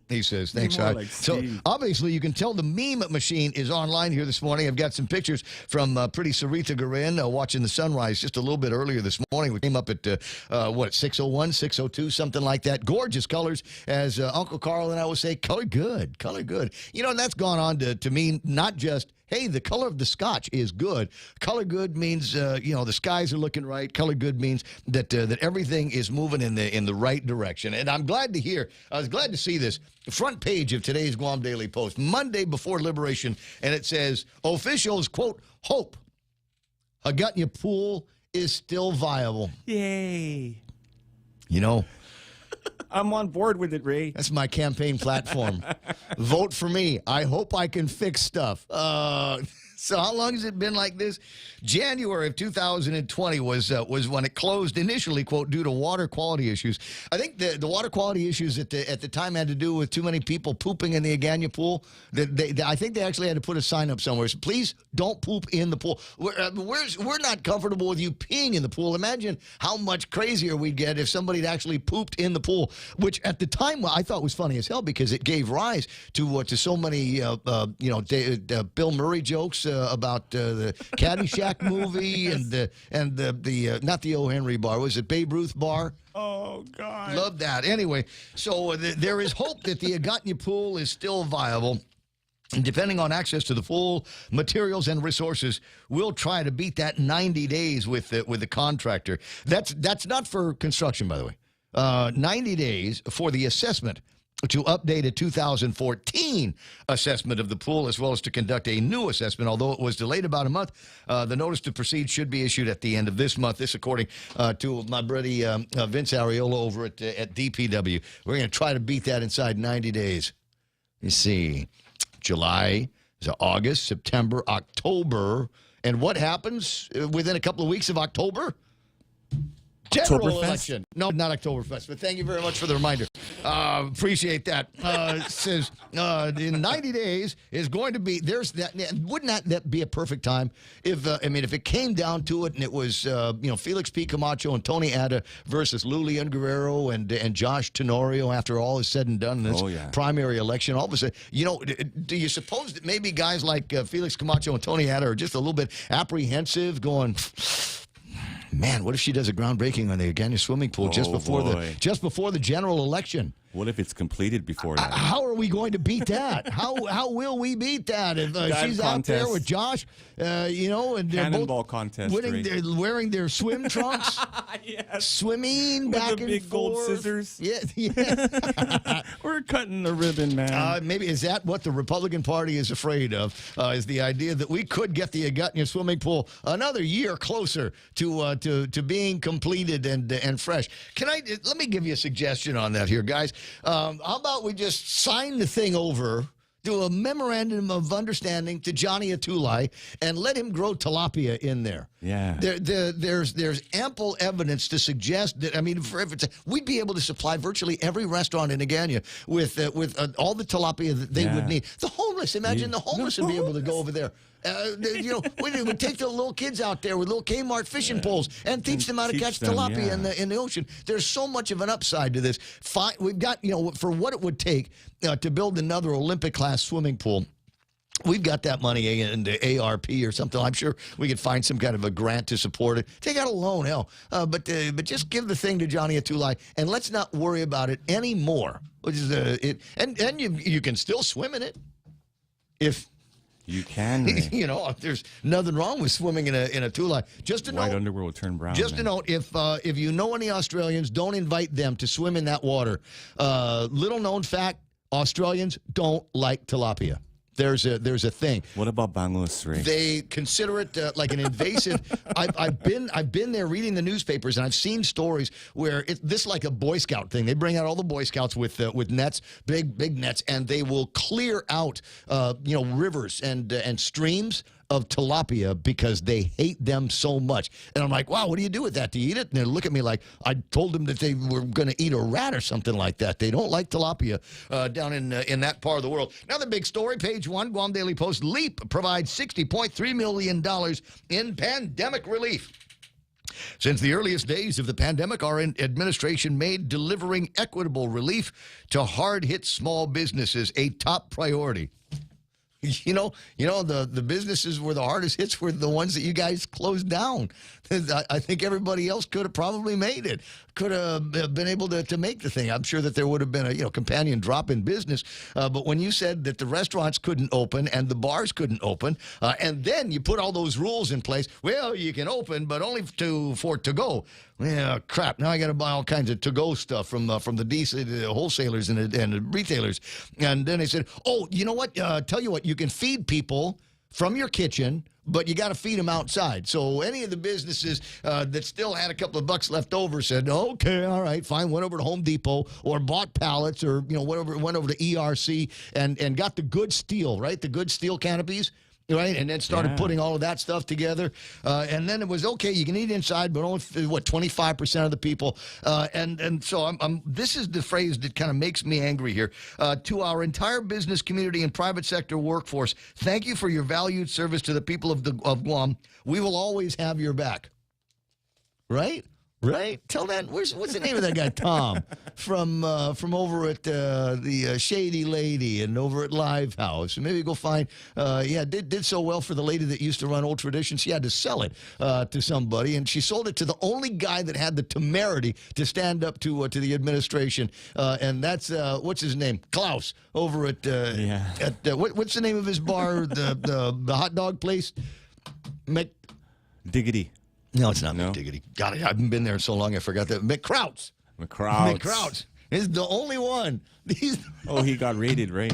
he says. Thanks, like So obviously you can tell the meme machine is online here this morning. I've got some pictures from pretty Sarita Garin watching the sunrise just a little bit earlier this morning. We came up at 6:01, 6:02, something like that. Gorgeous colors, as Uncle Carl and I would say. Color good. You know, and that's gone on to mean not just, hey, the color of the scotch is good. Color good means, the skies are looking right. Color good means that everything is moving in the right direction. And I'm glad to hear, I was glad to see this. Front page of today's Guam Daily Post, Monday before Liberation, and it says, officials, quote, hope Agana pool is still viable. Yay. You know, I'm on board with it, Ray. that's my campaign platform. Vote for me. I hope I can fix stuff. So how long has it been like this? January of 2020 was when it closed initially, quote, due to water quality issues. I think the water quality issues at the time had to do with too many people pooping in the Agana pool. I think they actually had to put a sign up somewhere. So please don't poop in the pool. We're not comfortable with you peeing in the pool. Imagine how much crazier we'd get if somebody had actually pooped in the pool, which at the time I thought was funny as hell because it gave rise to so many Bill Murray jokes about the Caddyshack movie and the not the O. Henry bar, was it Babe Ruth bar? Oh, God. Love that. Anyway, so there is hope that the Agana pool is still viable. And depending on access to the pool, materials and resources, we'll try to beat that 90 days with the contractor. That's not for construction, by the way. 90 days for the assessment to update a 2014 assessment of the pool, as well as to conduct a new assessment. Although it was delayed about a month, the notice to proceed should be issued at the end of this month. This, according to my buddy Vince Ariola over at DPW. We're going to try to beat that inside 90 days. You see, July, August, September, October. And what happens within a couple of weeks of October? General election. No, not Oktoberfest, but thank you very much for the reminder. Appreciate that. It says in 90 days is going to be, there's that. Wouldn't that be a perfect time if it came down to it and it was, Felix P. Camacho and Tony Ada versus Lulian Guerrero and Josh Tenorio after all is said and done in this primary election. All of a sudden, do you suppose that maybe guys like Felix Camacho and Tony Ada are just a little bit apprehensive going, man, what if she does a groundbreaking on the Agana swimming pool just before the general election? What if it's completed before that? How are we going to beat that? How will we beat that if she's out there with Josh, and they're Cannonball contest, wearing their swim trunks, swimming back with the and big forth. gold scissors. Yeah. We're cutting the ribbon, man. Maybe is that what the Republican Party is afraid of? Is the idea that we could get the Agana swimming pool another year closer to being completed and fresh? Let me give you a suggestion on that here, guys. How about we just sign the thing over, do a memorandum of understanding to Johnny Atulai, and let him grow tilapia in there. Yeah. There's ample evidence to suggest that, we'd be able to supply virtually every restaurant in Agana with all the tilapia that they would need. The homeless, imagine the homeless would be able to go over there. We would take the little kids out there with little Kmart fishing poles and teach them how to catch tilapia in the ocean. There's so much of an upside to this. We've got, for what it would take to build another Olympic-class swimming pool, we've got that money in the ARP or something. I'm sure we could find some kind of a grant to support it. Take out a loan, hell. But just give the thing to Johnny Atulai, and let's not worry about it anymore. Which is and you can still swim in it if you can. There's nothing wrong with swimming in a Tulai. Just to White note, underwear will turn brown. Just to note, if you know any Australians, don't invite them to swim in that water. Little known fact: Australians don't like tilapia. There's a thing. What about Bangladesh, Ray? They consider it like an invasive. I've been there reading the newspapers, and I've seen stories where this is like a Boy Scout thing. They bring out all the Boy Scouts with nets, big nets, and they will clear out rivers and streams of tilapia because they hate them so much. And I'm like, wow, what do you do with that? Do you eat it? And they look at me like I told them that they were going to eat a rat or something like that. They don't like tilapia down in that part of the world. Another big story, page 1, Guam Daily Post. LEAP provides $60.3 million in pandemic relief. Since the earliest days of the pandemic, our administration made delivering equitable relief to hard-hit small businesses a top priority. The businesses were the hardest hits were the ones that you guys closed down. I think everybody else could have probably made it, could have been able to make the thing. I'm sure that there would have been a companion drop in business. But when you said that the restaurants couldn't open and the bars couldn't open, and then you put all those rules in place, well, you can open, but only for to-go. Yeah, crap. Now I got to buy all kinds of to-go stuff from the DC wholesalers and the retailers. And then they said, oh, you know what? Tell you what, you can feed people from your kitchen, but you got to feed them outside. So any of the businesses that still had a couple of bucks left over said, okay, all right, fine, went over to Home Depot or bought pallets or, went over to ERC and got the good steel, right? The good steel canopies. Right, and then started putting all of that stuff together, and then it was okay. You can eat inside, but only 25% of the people. And so this is the phrase that kind of makes me angry here. To our entire business community and private sector workforce, thank you for your valued service to the people of Guam. We will always have your back. Right. Tell that. What's the name of that guy? Tom from over at the Shady Lady and over at Live House. Maybe go find. Did so well for the lady that used to run Old Tradition. She had to sell it to somebody, and she sold it to the only guy that had the temerity to stand up to the administration, and that's what's his name? Klaus over at what's the name of his bar? the hot dog place? Diggity. No, it's not McDiggity. God, I haven't been there so long, I forgot that. McCrouts. Is the only one. He got raided, right?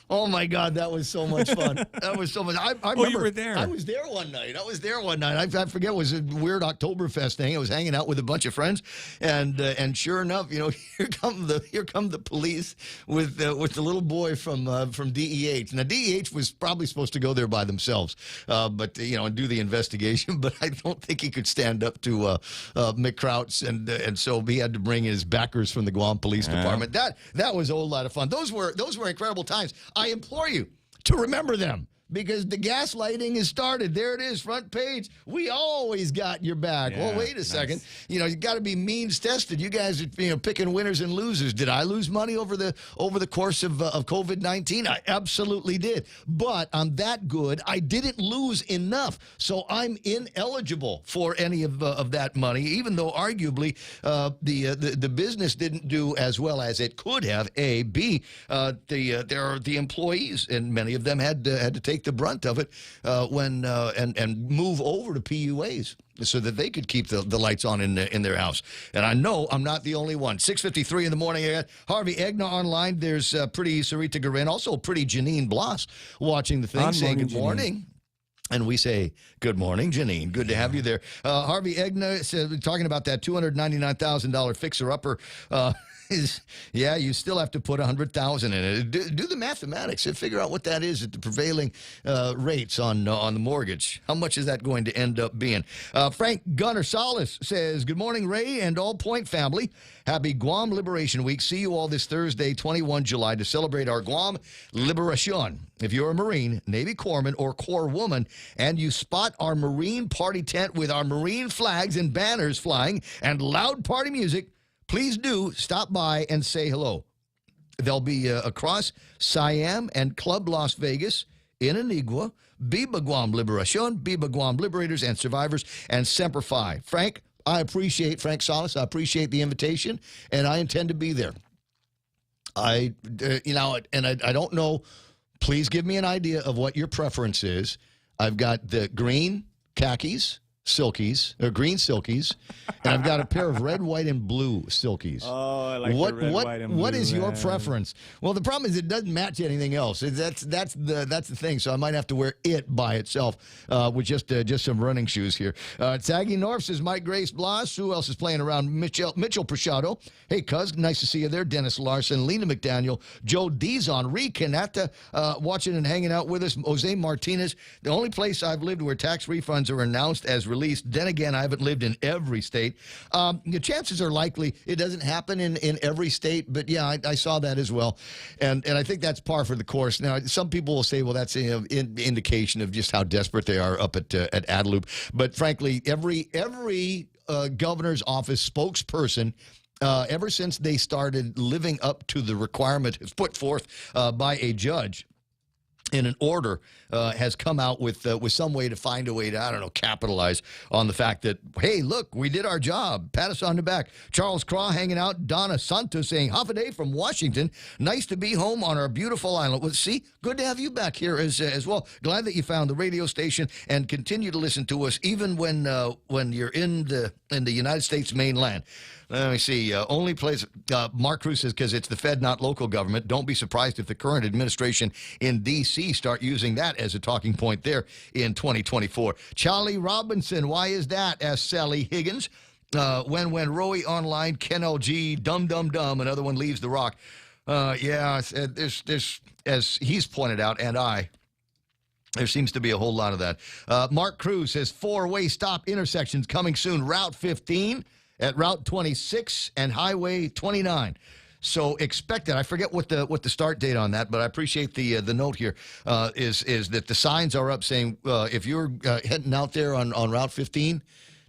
Oh, my God, that was so much fun. That was so much. I remember, you were there. I was there one night. I forget, it was a weird Oktoberfest thing. I was hanging out with a bunch of friends, and sure enough, here come the police with the little boy from DEH. Now, DEH was probably supposed to go there by themselves, but and do the investigation. But I don't think he could stand up to McCrouts, and so he had to bring his backers from the Guam Police Department. That was a whole lot of fun. Those were incredible times. I implore you to remember them because the gaslighting has started. There it is, front page. We always got your back. Yeah, well, wait a second. You got to be means tested. You guys are picking winners and losers. Did I lose money over the course of COVID-19? I absolutely did. But I'm that good. I didn't lose enough, so I'm ineligible for any of that money. Even though arguably the business didn't do as well as it could have. A, B, there are the employees, and many of them had to take the brunt of it and move over to PUAs so that they could keep the lights on in their house. And I know I'm not the only one. 6:53 in the morning. Harvey Agana online. There's pretty Sarita Garin, also pretty Janine Bloss watching the thing, saying good morning. And we say, good morning, Janine. Good to have you there. Harvey Agana said, talking about that $299,000 fixer-upper. You still have to put $100,000 in it. Do the mathematics and figure out what that is at the prevailing rates on the mortgage. How much is that going to end up being? Frank Gunnar Salas says, good morning, Ray and all Point family. Happy Guam Liberation Week. See you all this Thursday, 21 July, to celebrate our Guam Liberation. If you're a Marine, Navy Corpsman, or Corps woman, and you spot our Marine party tent with our Marine flags and banners flying and loud party music, please do stop by and say hello. They'll be across Siam and Club Las Vegas, in Anigua, Biba Guam Liberation, Biba Guam Liberators and Survivors, and Semper Fi. Frank Salas, I appreciate the invitation, and I intend to be there. I don't know. Please give me an idea of what your preference is. I've got the green khakis, silkies, or green silkies, and I've got a pair of red, white, and blue silkies. Oh, I like the red, white, and blue. What is your preference? Well, the problem is it doesn't match anything else. That's the thing. So I might have to wear it by itself with just some running shoes here. Saggy North says Mike Grace Blas. Who else is playing around? Mitchell Prashado. Hey, cuz, nice to see you there. Dennis Larson, Lena McDaniel, Joe Dizon, Recanata, watching and hanging out with us. Jose Martinez. The only place I've lived where tax refunds are announced as released. Then again, I haven't lived in every state. The chances are likely it doesn't happen in every state, but yeah, I saw that as well, and I think that's par for the course. Now, some people will say, well, that's an indication of just how desperate they are up at Adelup. But frankly, every governor's office spokesperson, ever since they started living up to the requirement put forth by a judge, in an order, has come out with some way to find a way to, I don't know, capitalize on the fact that, hey, look, we did our job. Pat us on the back. Charles Craw hanging out. Donna Santos saying, half a day from Washington. Nice to be home on our beautiful island. Well, see, good to have you back here as well. Glad that you found the radio station and continue to listen to us even when you're in the United States mainland. Let me see. Only place, Mark Cruz says, because it's the Fed, not local government. Don't be surprised if the current administration in D.C. start using that as a talking point there in 2024. Charlie Robinson, why is that? Asked Sally Higgins. When Roey online, Ken LG, dumb, another one leaves the rock. Yeah, there's, as he's pointed out, and there seems to be a whole lot of that. Mark Cruz says 4-way stop intersections coming soon. Route 15 at Route 26 and Highway 29. So expect that. I forget what the start date on that, but I appreciate the note here. Is that the signs are up saying if you're heading out there on Route 15,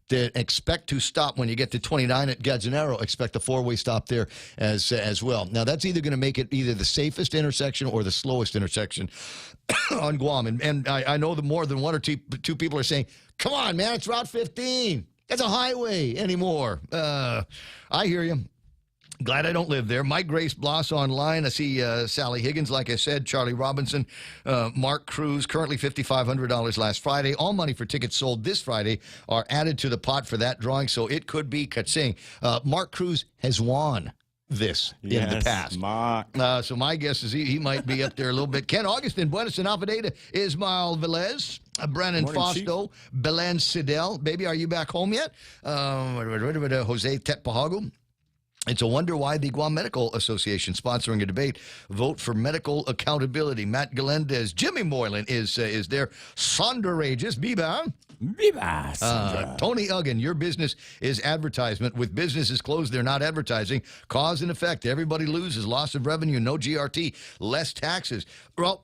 to expect to stop when you get to 29 at Gadzanero. Expect a 4-way stop there as well. Now, that's either going to make it either the safest intersection or the slowest intersection on Guam. And I know that more than one or two people are saying, come on, man, it's Route 15. That's a highway anymore. I hear you. Glad I don't live there. Mike Grace Bloss online. I see Sally Higgins, like I said, Charlie Robinson, Mark Cruz, currently $5,500 last Friday. All money for tickets sold this Friday are added to the pot for that drawing, so it could be Katsing. Mark Cruz has won this in the past. Mark. So my guess is he might be up there a little bit. Ken Augustin, Buenos and Alfadeda, Ismael Velez, Brennan Fausto, Belen Sidel. Baby, are you back home yet? Jose Tetpahagu. It's a wonder why the Guam Medical Association sponsoring a debate. Vote for medical accountability. Matt Galendez, Jimmy Moylan is there. Sandra Regis, Biba. Tony Uggan, your business is advertisement. With businesses closed, they're not advertising. Cause and effect. Everybody loses. Loss of revenue, no GRT, less taxes. Well,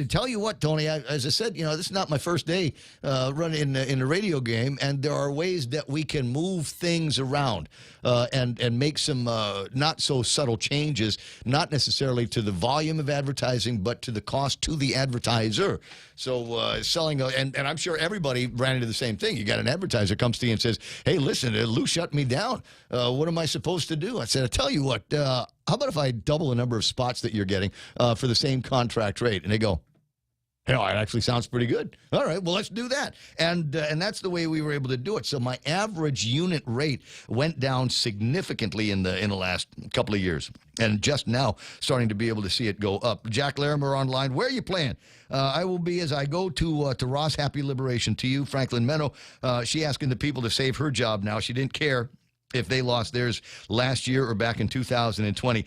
tell you what, Tony, as I said, this is not my first day running in a radio game, and there are ways that we can move things around and make some not so subtle changes, not necessarily to the volume of advertising, but to the cost to the advertiser. So selling, and I'm sure everybody ran into the same thing. You got an advertiser comes to you and says, hey, listen, Lou shut me down. What am I supposed to do? I said, I tell you what, how about if I double the number of spots that you're getting for the same contract rate? And they go, it actually sounds pretty good. All right, well, let's do that. And that's the way we were able to do it. So my average unit rate went down significantly in the last couple of years. And just now starting to be able to see it go up. Jack Larimer online. Where are you playing? I will be as I go to Ross. Happy Liberation to you. Franklin Meno. She asking the people to save her job now. She didn't care if they lost theirs last year or back in 2020.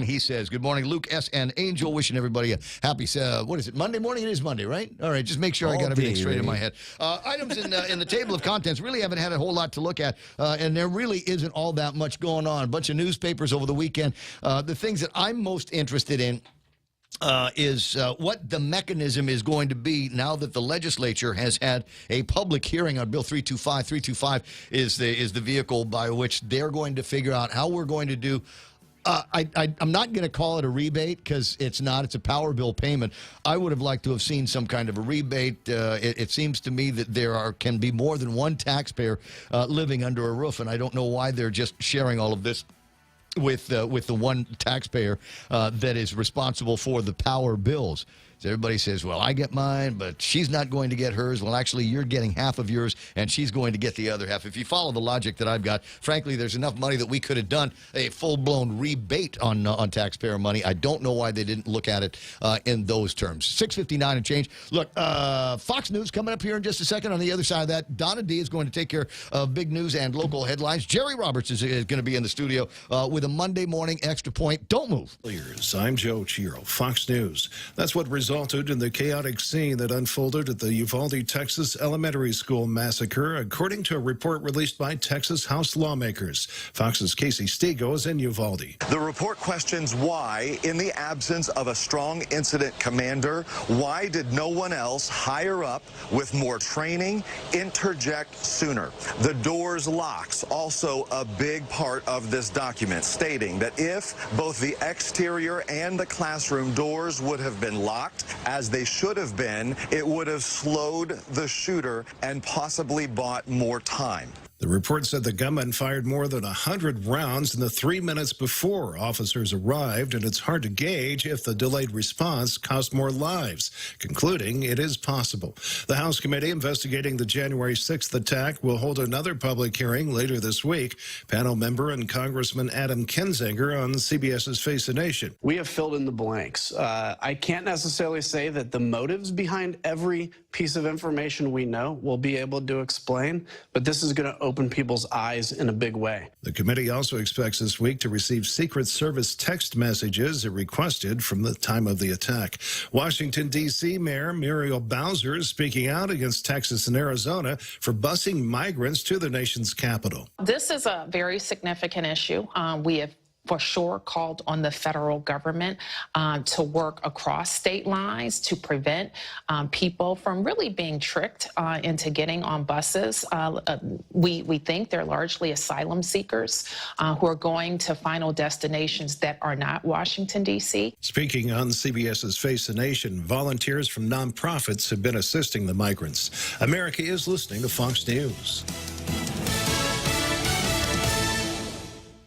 He says, good morning, Luke S. and Angel. Wishing everybody a happy, what is it, Monday morning? It is Monday, right? All right, just make sure I got everything straight in my head. Items in the table of contents really haven't had a whole lot to look at, and there really isn't all that much going on. A bunch of newspapers over the weekend. The things that I'm most interested in is what the mechanism is going to be now that the legislature has had a public hearing on Bill 325. 325 is the vehicle by which they're going to figure out how we're going to do. I'm not going to call it a rebate because it's not. It's a power bill payment. I would have liked to have seen some kind of a rebate. It seems to me that can be more than one taxpayer living under a roof, and I don't know why they're just sharing all of this with the one taxpayer that is responsible for the power bills. So everybody says, well, I get mine, but she's not going to get hers. Well, actually, you're getting half of yours, and she's going to get the other half. If you follow the logic that I've got, frankly, there's enough money that we could have done a full-blown rebate on taxpayer money. I don't know why they didn't look at it in those terms. 6:59 and change. Look, Fox News coming up here in just a second. On the other side of that, Donna D is going to take care of big news and local headlines. Jerry Roberts is going to be in the studio with a Monday morning extra point. Don't move. I'm Joe Chiro, Fox News. That's what resulted in the chaotic scene that unfolded at the Uvalde, Texas elementary school massacre, according to a report released by Texas House lawmakers. Fox's Casey Stego is in Uvalde. The report questions why, in the absence of a strong incident commander, why did no one else higher up with more training interject sooner? The doors locks, also a big part of this document, stating that if both the exterior and the classroom doors would have been locked, as they should have been, it would have slowed the shooter and possibly bought more time. The report said the gunman fired more than 100 rounds in the 3 minutes before officers arrived, and it's hard to gauge if the delayed response cost more lives, concluding it is possible. The House committee investigating the January 6th attack will hold another public hearing later this week. Panel member and Congressman Adam Kinzinger on CBS's Face the Nation. We have filled in the blanks. I can't necessarily say that the motives behind every piece of information we know we'll be able to explain, but this is going to open people's eyes in a big way. The committee also expects this week to receive Secret Service text messages it requested from the time of the attack. Washington, D.C. Mayor Muriel Bowser is speaking out against Texas and Arizona for busing migrants to the nation's capital. This is a very significant issue. We have for sure called on the federal government to work across state lines to prevent people from really being tricked into getting on buses. We think they're largely asylum seekers who are going to final destinations that are not Washington, D.C. Speaking on CBS's Face the Nation, volunteers from nonprofits have been assisting the migrants. America is listening to Fox News.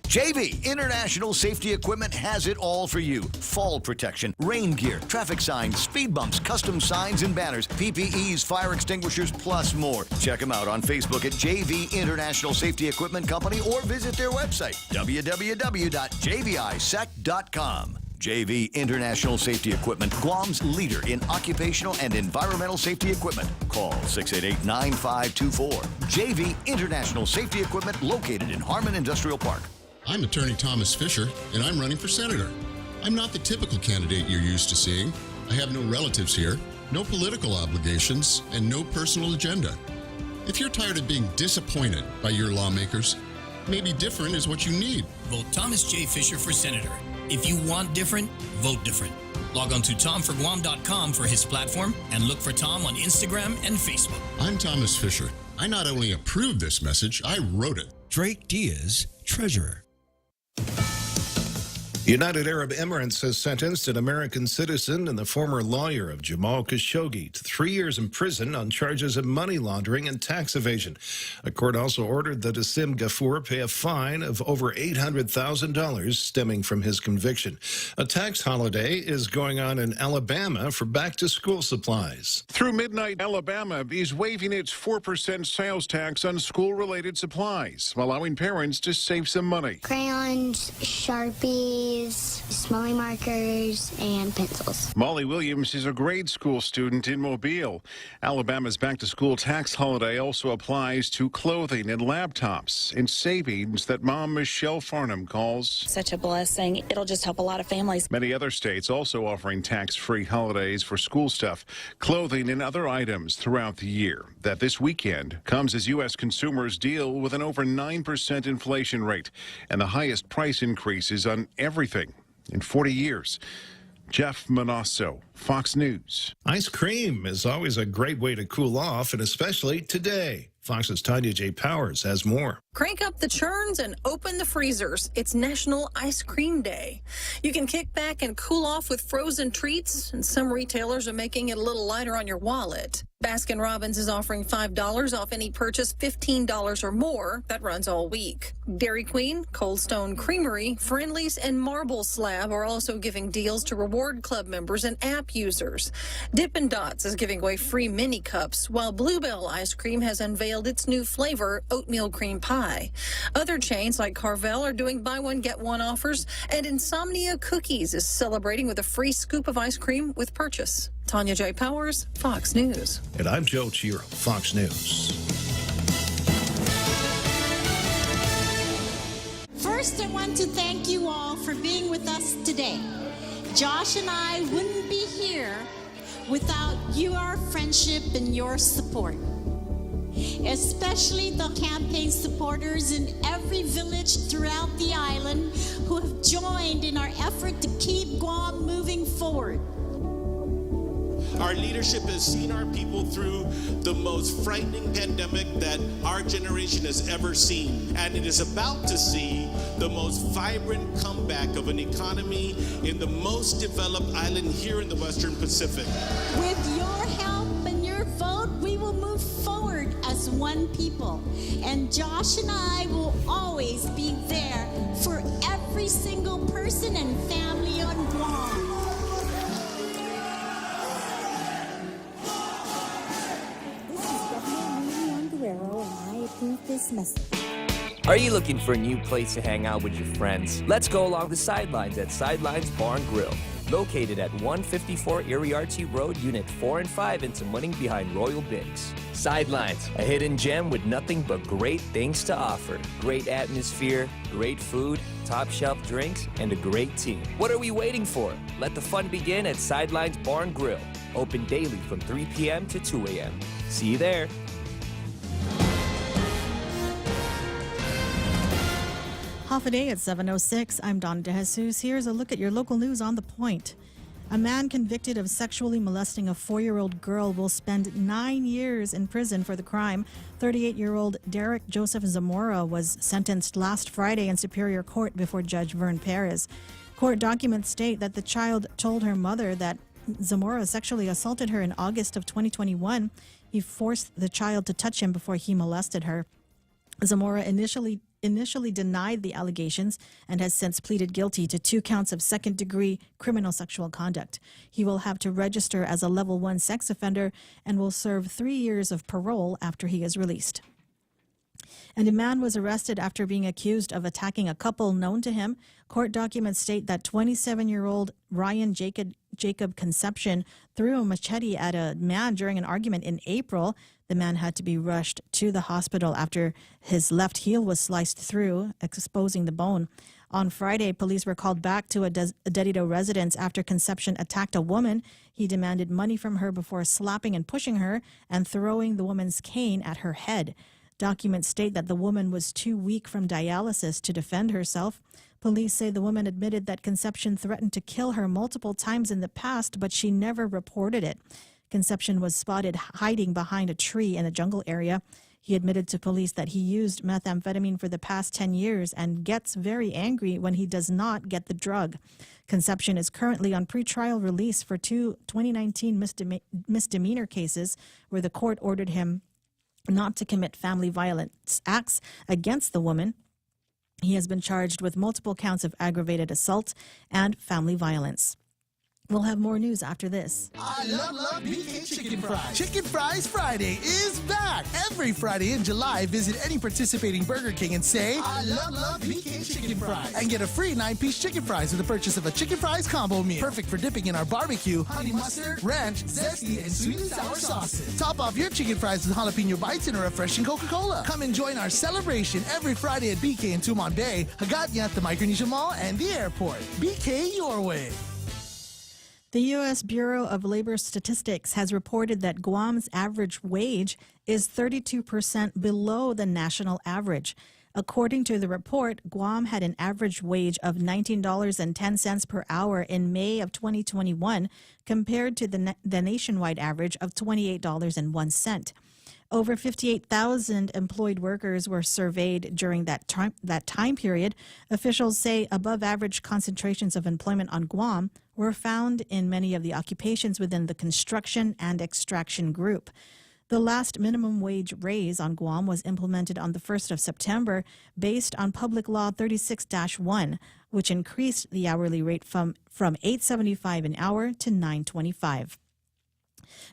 JV International Safety Equipment has it all for you. Fall protection, rain gear, traffic signs, speed bumps, custom signs and banners, PPEs, fire extinguishers, plus more. Check them out on Facebook at JV International Safety Equipment Company or visit their website, www.jvisec.com. JV International Safety Equipment, Guam's leader in occupational and environmental safety equipment. Call 688-9524. JV International Safety Equipment, located in Harmon Industrial Park. I'm Attorney Thomas Fisher, and I'm running for senator. I'm not the typical candidate you're used to seeing. I have no relatives here, no political obligations, and no personal agenda. If you're tired of being disappointed by your lawmakers, maybe different is what you need. Vote Thomas J. Fisher for senator. If you want different, vote different. Log on to TomForGuam.com for his platform and look for Tom on Instagram and Facebook. I'm Thomas Fisher. I not only approved this message, I wrote it. Drake Diaz, Treasurer. United Arab Emirates has sentenced an American citizen and the former lawyer of Jamal Khashoggi to 3 years in prison on charges of money laundering and tax evasion. A court also ordered that Asim Ghafoor pay a fine of over $800,000 stemming from his conviction. A tax holiday is going on in Alabama for back-to-school supplies. Through midnight, Alabama is waiving its 4% sales tax on school-related supplies, allowing parents to save some money. Crayons, Sharpies, smelling markers, and pencils. Molly Williams is a grade school student in Mobile. Alabama's back-to-school tax holiday also applies to clothing and laptops and savings that Mom Michelle Farnham calls such a blessing. It'll just help a lot of families. Many other states also offering tax-free holidays for school stuff, clothing, and other items throughout the year. That this weekend comes as U.S. consumers deal with an over 9% inflation rate and the highest price increases on everything in 40 years. Jeff Manasso, Fox News. Ice cream is always a great way to cool off, and especially today. Fox's Tanya J. Powers has more. Crank up the churns and open the freezers. It's National Ice Cream Day. You can kick back and cool off with frozen treats, and some retailers are making it a little lighter on your wallet. Baskin-Robbins is offering $5 off any purchase $15 or more. That runs all week. Dairy Queen, Cold Stone Creamery, Friendly's, and Marble Slab are also giving deals to Reward Club members and app users. Dippin' Dots is giving away free mini cups, while Bluebell Ice Cream has unveiled its new flavor, oatmeal cream pie. Other chains like Carvel are doing buy one, get one offers, and Insomnia Cookies is celebrating with a free scoop of ice cream with purchase. Tanya J. Powers, Fox News. And I'm Joe Chiro, Fox News. First, I want to thank you all for being with us today. Josh and I wouldn't be here without your friendship and your support. Especially the campaign supporters in every village throughout the island who have joined in our effort to keep Guam moving forward. Our leadership has seen our people through the most frightening pandemic that our generation has ever seen. And it is about to see the most vibrant comeback of an economy in the most developed island here in the Western Pacific. With your help and your vote, we will move forward as one people. And Josh and I will always be there for every single person and family on Guam. And I approve this message. Are you looking for a new place to hang out with your friends? Let's go along the sidelines at Sidelines Bar and Grill. Located at 154 Iriarte Road, Unit 4 and 5 in Tamuning behind Royal Bigs. Sidelines, a hidden gem with nothing but great things to offer. Great atmosphere, great food, top shelf drinks, and a great team. What are we waiting for? Let the fun begin at Sidelines Bar and Grill. Open daily from 3 p.m. to 2 a.m. See you there. Half a day at 7:06. I'm Donna DeJesus. Here's a look at your local news on The Point. A man convicted of sexually molesting a 4-year-old girl will spend 9 years in prison for the crime. 38-year-old Derek Joseph Chamorro was sentenced last Friday in Superior Court before Judge Vern Perez. Court documents state that the child told her mother that Chamorro sexually assaulted her in August of 2021. He forced the child to touch him before he molested her. Chamorro initially denied the allegations and has since pleaded guilty to 2 counts of second-degree criminal sexual conduct. He will have to register as a Level 1 sex offender and will serve 3 years of parole after he is released. And a man was arrested after being accused of attacking a couple known to him. Court documents state that 27-year-old Ryan Jacob Conception threw a machete at a man during an argument in April. The man had to be rushed to the hospital after his left heel was sliced through, exposing the bone. On Friday, police were called back to a Dedito residence after Conception attacked a woman. He demanded money from her before slapping and pushing her and throwing the woman's cane at her head. Documents state that the woman was too weak from dialysis to defend herself. Police say the woman admitted that Conception threatened to kill her multiple times in the past, but she never reported it. Conception was spotted hiding behind a tree in a jungle area. He admitted to police that he used methamphetamine for the past 10 years and gets very angry when he does not get the drug. Conception is currently on pretrial release for 2 2019 misdemeanor cases where the court ordered him not to commit family violence acts against the woman. He has been charged with multiple counts of aggravated assault and family violence. We'll have more news after this. I love BK Chicken Fries. Chicken Fries Friday is back. Every Friday in July, visit any participating Burger King and say, I love BK Chicken Fries. And get a free 9-piece chicken fries with the purchase of a chicken fries combo meal. Perfect for dipping in our barbecue, honey mustard, ranch, zesty, and sweet and sour sauces. Top off your chicken fries with jalapeno bites and a refreshing Coca-Cola. Come and join our celebration every Friday at BK in Tumon Bay, Hagatan at the Micronesia Mall, and the airport. BK your way. The U.S. Bureau of Labor Statistics has reported that Guam's average wage is 32% below the national average. According to the report, Guam had an average wage of $19.10 per hour in May of 2021 compared to the nationwide average of $28.01. Over 58,000 employed workers were surveyed during that time period. Officials say above-average concentrations of employment on Guam were found in many of the occupations within the construction and extraction group. The last minimum wage raise on Guam was implemented on the 1st of September based on Public Law 36-1, which increased the hourly rate from $8.75 an hour to $9.25.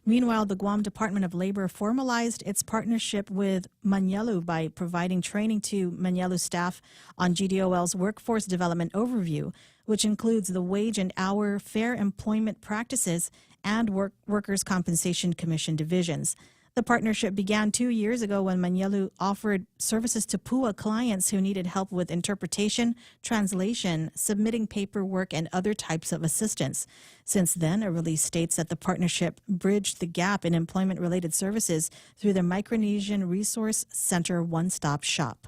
Meanwhile, the Guam Department of Labor formalized its partnership with Manyalu by providing training to Manyalu staff on GDOL's Workforce Development Overview, which includes the Wage and Hour, Fair Employment Practices, and Workers' Compensation Commission divisions. The partnership began 2 years ago when Manyalu offered services to PUA clients who needed help with interpretation, translation, submitting paperwork, and other types of assistance. Since then, a release states that the partnership bridged the gap in employment-related services through the Micronesian Resource Center one-stop shop.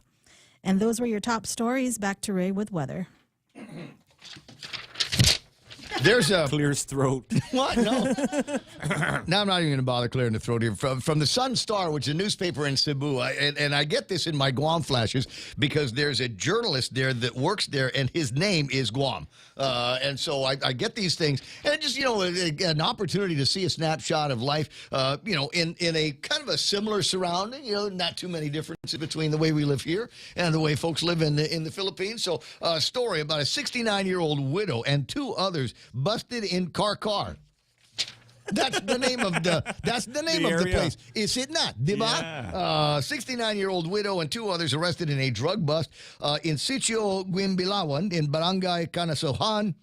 And those were your top stories. Back to Ray with weather. There's a clears throat. What? No. Now I'm not even going to bother clearing the throat here. From the Sun Star, which is a newspaper in Cebu, and I get this in my Guam flashes because there's a journalist there that works there, and his name is Guam. And so I get these things, and it just, an opportunity to see a snapshot of life, in a kind of a similar surrounding, not too many differences between the way we live here and the way folks live in the Philippines. So a story about a 69-year-old widow and two others busted in car. That's the name of the place. Is it not? Diba? Yeah. 69-year-old widow and two others arrested in a drug bust in Sitio Guimbilawan in Barangay Canasohan.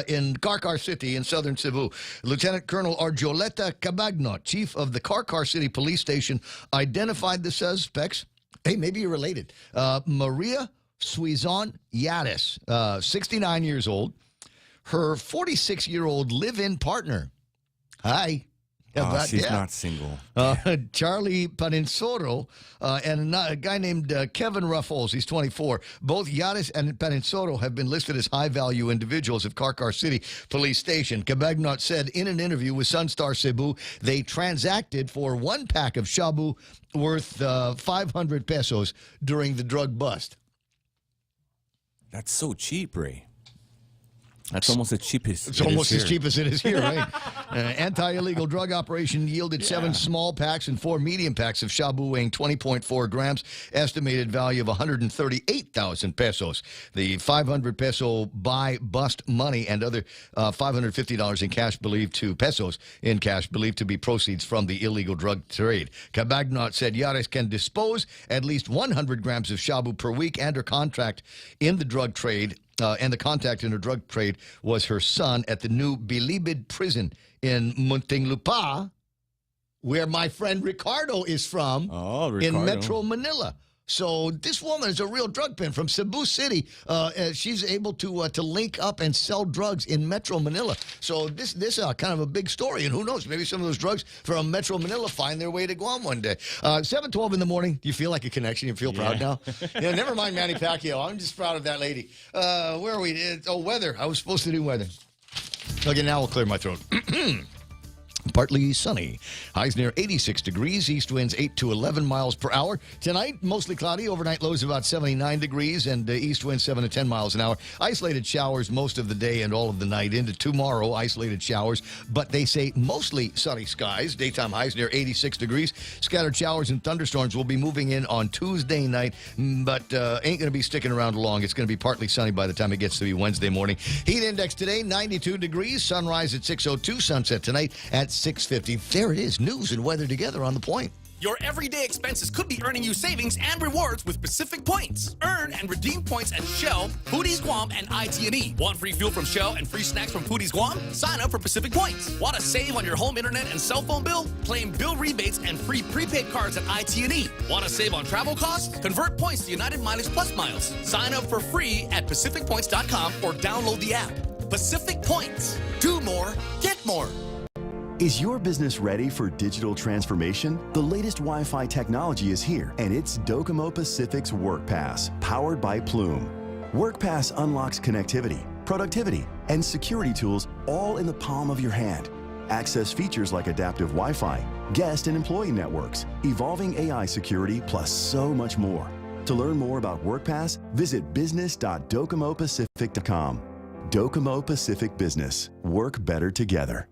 In Carcar City in southern Cebu. Lieutenant Colonel Arjoleta Cabagnot, chief of the Carcar City Police Station, identified the suspects. Hey, maybe you're related. Maria Suizon Yaris, 69 years old. Her 46-year-old live-in partner. Hi. She's not single. Charlie Paninsoro and a guy named Kevin Ruffles. He's 24. Both Yaris and Paninsoro have been listed as high-value individuals at Carcar City Police Station. Cabagnot said in an interview with Sunstar Cebu, they transacted for one pack of shabu worth 500 pesos during the drug bust. That's so cheap, Ray. That's almost the cheapest. It's almost as cheap as it is here, right? Anti-illegal drug operation yielded 7 small packs and 4 medium packs of shabu weighing 20.4 grams, estimated value of 138,000 pesos. The 500 peso buy bust money and other $550 in cash believed to be proceeds from the illegal drug trade. Cabagnot said Yaris can dispose at least 100 grams of shabu per week and her contract in the drug trade. And the contact in her drug trade was her son at the new Bilibid prison in Muntinlupa, where my friend Ricardo is from, in Metro Manila. So this woman is a real drug pen from Cebu City. She's able to link up and sell drugs in Metro Manila. So this is kind of a big story. And who knows, maybe some of those drugs from Metro Manila find their way to Guam one day. 7:12 in the morning. Do you feel like a connection? You feel proud now? Never mind Manny Pacquiao. I'm just proud of that lady. Where are we? Weather. I was supposed to do weather. Okay, now I'll clear my throat. Partly sunny. Highs near 86 degrees. East winds 8 to 11 miles per hour. Tonight, mostly cloudy. Overnight lows about 79 degrees and east winds 7 to 10 miles an hour. Isolated showers most of the day and all of the night. Into tomorrow, isolated showers. But they say mostly sunny skies. Daytime highs near 86 degrees. Scattered showers and thunderstorms will be moving in on Tuesday night, but ain't going to be sticking around long. It's going to be partly sunny by the time it gets to be Wednesday morning. Heat index today, 92 degrees. Sunrise at 6:02. Sunset tonight at 6:50. There it is. News and weather together on The Point. Your everyday expenses could be earning you savings and rewards with Pacific Points. Earn and redeem points at Shell, Pooties Guam, and IT&E. Want free fuel from Shell and free snacks from Pooties Guam? Sign up for Pacific Points. Want to save on your home internet and cell phone bill? Claim bill rebates and free prepaid cards at IT&E. Want to save on travel costs? Convert points to United Mileage Plus miles. Sign up for free at PacificPoints.com or download the app. Pacific Points. Do more, get more. Is your business ready for digital transformation? The latest Wi-Fi technology is here, and it's Docomo Pacific's WorkPass, powered by Plume. WorkPass unlocks connectivity, productivity, and security tools all in the palm of your hand. Access features like adaptive Wi-Fi, guest and employee networks, evolving AI security, plus so much more. To learn more about WorkPass, visit business.docomopacific.com. Docomo Pacific Business. Work better together.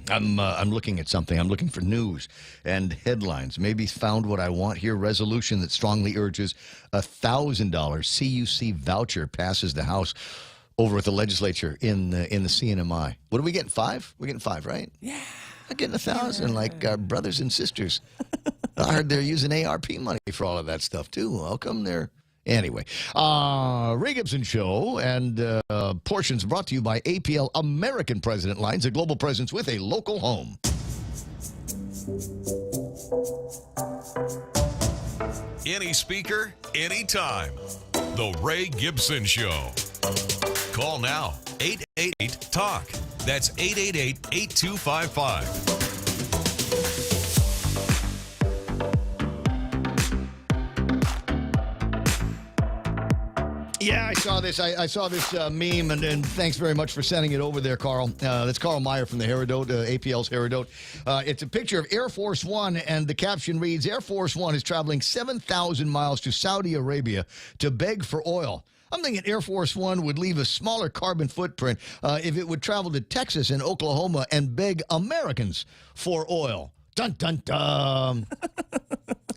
I'm looking at something. I'm looking for news and headlines. Maybe found what I want here. Resolution that strongly urges $1,000 CUC voucher passes the House over at the legislature in the CNMI. What are we getting? 5? We're getting 5, right? Yeah. I'm getting 1,000 like our brothers and sisters. I heard they're using ARP money for all of that stuff too. How come they're... Anyway, Ray Gibson Show and portions brought to you by APL American President Lines, a global presence with a local home. Any speaker, anytime. The Ray Gibson Show. Call now, 888-TALK. That's 888-8255. Yeah, I saw this. I saw this meme, and thanks very much for sending it over there, Carl. That's Carl Meyer from the Herodot, APL's Herodot. It's a picture of Air Force One, and the caption reads, Air Force One is traveling 7,000 miles to Saudi Arabia to beg for oil. I'm thinking Air Force One would leave a smaller carbon footprint if it would travel to Texas and Oklahoma and beg Americans for oil. Dun, dun, dun.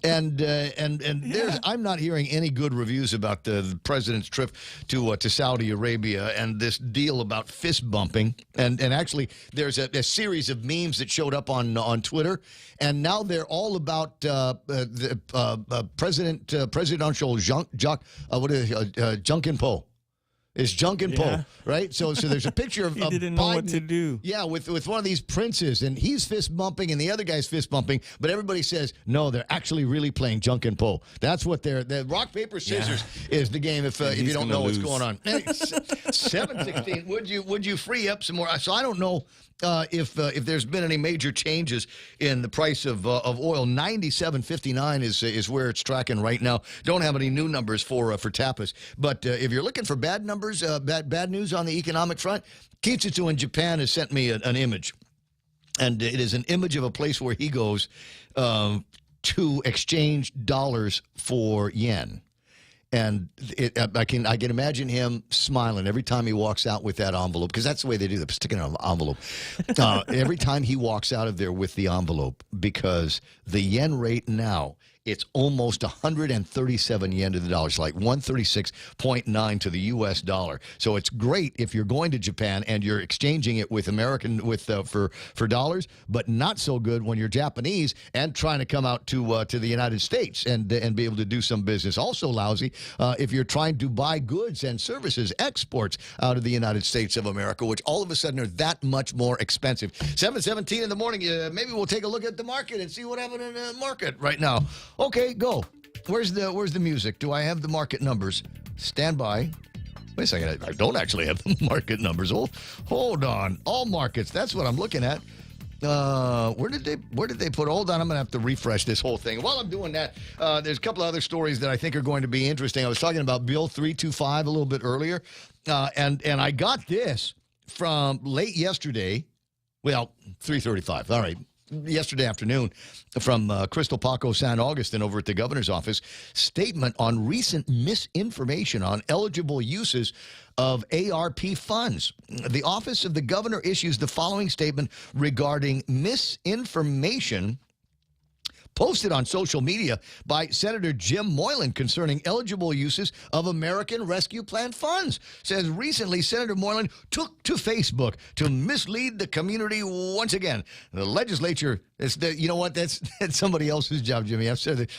And there's, I'm not hearing any good reviews about the president's trip to Saudi Arabia and this deal about fist bumping. And actually, there's a series of memes that showed up on Twitter, and now they're all about the presidential Junkin Po. It's Junkin Po, right? So there's a picture of he didn't know Biden, what to do. Yeah, with one of these princes, and he's fist bumping, and the other guy's fist bumping, but everybody says no, they're actually really playing Junkin Po. That's what the rock paper scissors is the game. If you don't know what's going on, 7-16. Would you free up some more? So I don't know. If there's been any major changes in the price of oil, 97.59 is where it's tracking right now. Don't have any new numbers for tapas, but if you're looking for bad numbers, bad news on the economic front, Kitsutsu in Japan has sent me an image, and it is an image of a place where he goes to exchange dollars for yen. And I can imagine him smiling every time he walks out with that envelope, because that's the way they do. They're sticking an envelope every time he walks out of there with the envelope, because the yen rate now, it's almost 137 yen to the dollar. It's like 136.9 to the U.S. dollar. So it's great if you're going to Japan and you're exchanging it with for dollars, but not so good when you're Japanese and trying to come out to the United States and be able to do some business. Also lousy if you're trying to buy goods and services, exports out of the United States of America, which all of a sudden are that much more expensive. 7:17 in the morning. Maybe we'll take a look at the market and see what happened in the market right now. Okay, go. Where's the music? Do I have the market numbers? Stand by. Wait a second. I don't actually have the market numbers. Hold on. All markets. That's what I'm looking at. Where did they put? Hold on. I'm gonna have to refresh this whole thing. While I'm doing that, there's a couple of other stories that I think are going to be interesting. I was talking about Bill 325 a little bit earlier, and I got this from late yesterday. Well, 3:35. All right. Yesterday afternoon from Crystal Paco San Augustine over at the governor's office, statement on recent misinformation on eligible uses of ARP funds. The office of the governor issues the following statement regarding misinformation posted on social media by Senator Jim Moylan concerning eligible uses of American Rescue Plan funds. Says recently Senator Moylan took to Facebook to mislead the community once again. The legislature, you know what, that's somebody else's job, Jimmy. I've said it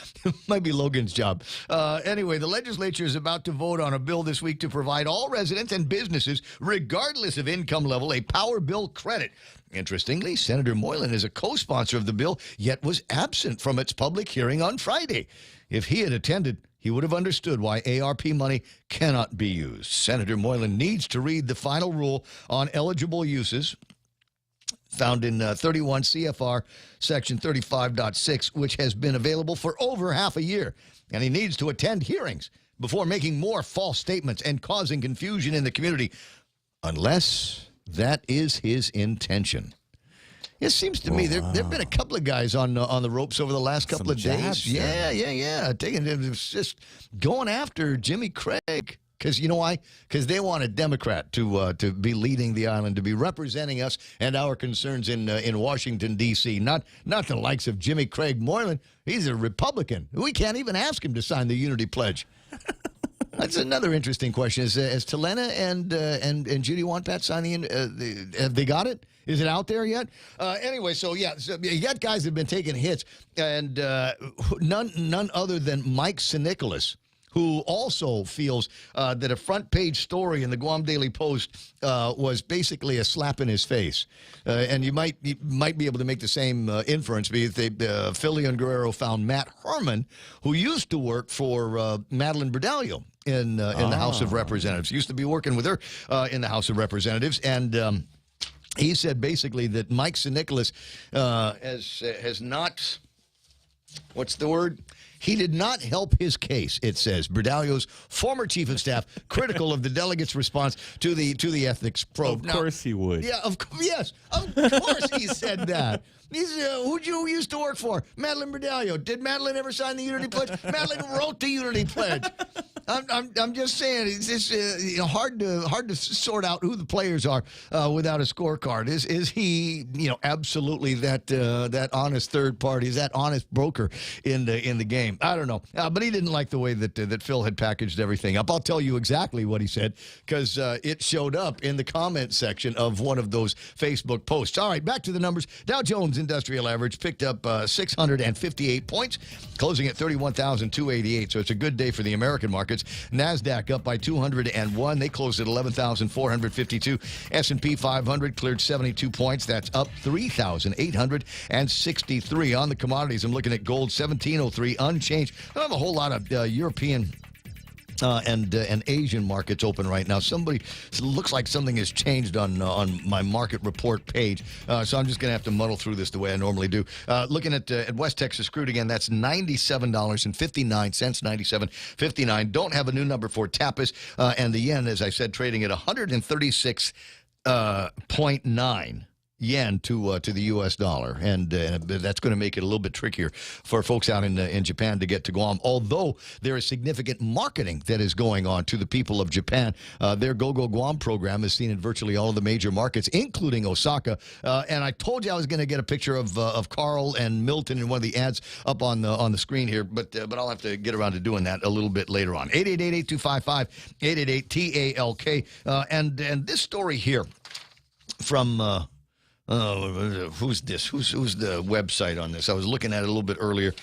might be Logan's job. Anyway, the legislature is about to vote on a bill this week to provide all residents and businesses, regardless of income level, a power bill credit. Interestingly, Senator Moylan is a co-sponsor of the bill, yet was absent from its public hearing on Friday. If he had attended, he would have understood why ARP money cannot be used. Senator Moylan needs to read the final rule on eligible uses found in 31 CFR Section 35.6, which has been available for over half a year. And he needs to attend hearings before making more false statements and causing confusion in the community, unless that is his intention. It seems to me there have been a couple of guys on the ropes over the last couple of days. Yeah. It's just going after Jimmy Craig. Because you know why? Because they want a Democrat to be leading the island, to be representing us and our concerns in Washington, D.C., not the likes of Jimmy Craig Moylan. He's a Republican. We can't even ask him to sign the Unity Pledge. That's another interesting question. Has Telena and Judy Wonpat signed have they got it? Is it out there yet? Anyway, so you got guys that have been taking hits, and none other than Mike Senecalas, who also feels that a front page story in the Guam Daily Post was basically a slap in his face. And you might be able to make the same inference. Philly and Guerrero found Matt Herman, who used to work for Madeline Berdalio in the House of Representatives. Used to be working with her in the House of Representatives. And he said basically that Mike Senecalas has not, what's the word? He did not help his case, it says. Berdalio's former chief of staff critical of the delegates' response to the ethics probe. Of course he would. Yeah, of course he said that. He's, who used to work for? Madeline Berdalio. Did Madeline ever sign the Unity Pledge? Madeline wrote the Unity Pledge. I'm just saying, it's just hard to sort out who the players are without a scorecard. Is he absolutely that honest third party? Is that honest broker in the game? I don't know, but he didn't like the way that Phil had packaged everything up. I'll tell you exactly what he said because it showed up in the comment section of one of those Facebook posts. All right, back to the numbers. Dow Jones Industrial Average picked up 658 points, closing at 31,288. So it's a good day for the American markets. NASDAQ up by 201. They closed at 11,452. S&P 500 cleared 72 points. That's up 3,863. On the commodities, I'm looking at gold, 1703, unchanged. I don't have a whole lot of European and Asian markets open right now. It looks like something has changed on my market report page, so I'm just going to have to muddle through this the way I normally do. Looking at West Texas crude again, that's $97.59, 97.59. Don't have a new number for Tapas, and the yen, as I said, trading at 136.9 yen to the U.S. dollar, and that's going to make it a little bit trickier for folks out in Japan to get to Guam, although there is significant marketing that is going on to the people of Japan. Their Go Guam program is seen in virtually all of the major markets, including Osaka, and I told you I was going to get a picture of Carl and Milton in one of the ads up on the screen here, but I'll have to get around to doing that a little bit later on. 888-825-5888-TALK, and this story here from who's this? Who's the website on this? I was looking at it a little bit earlier.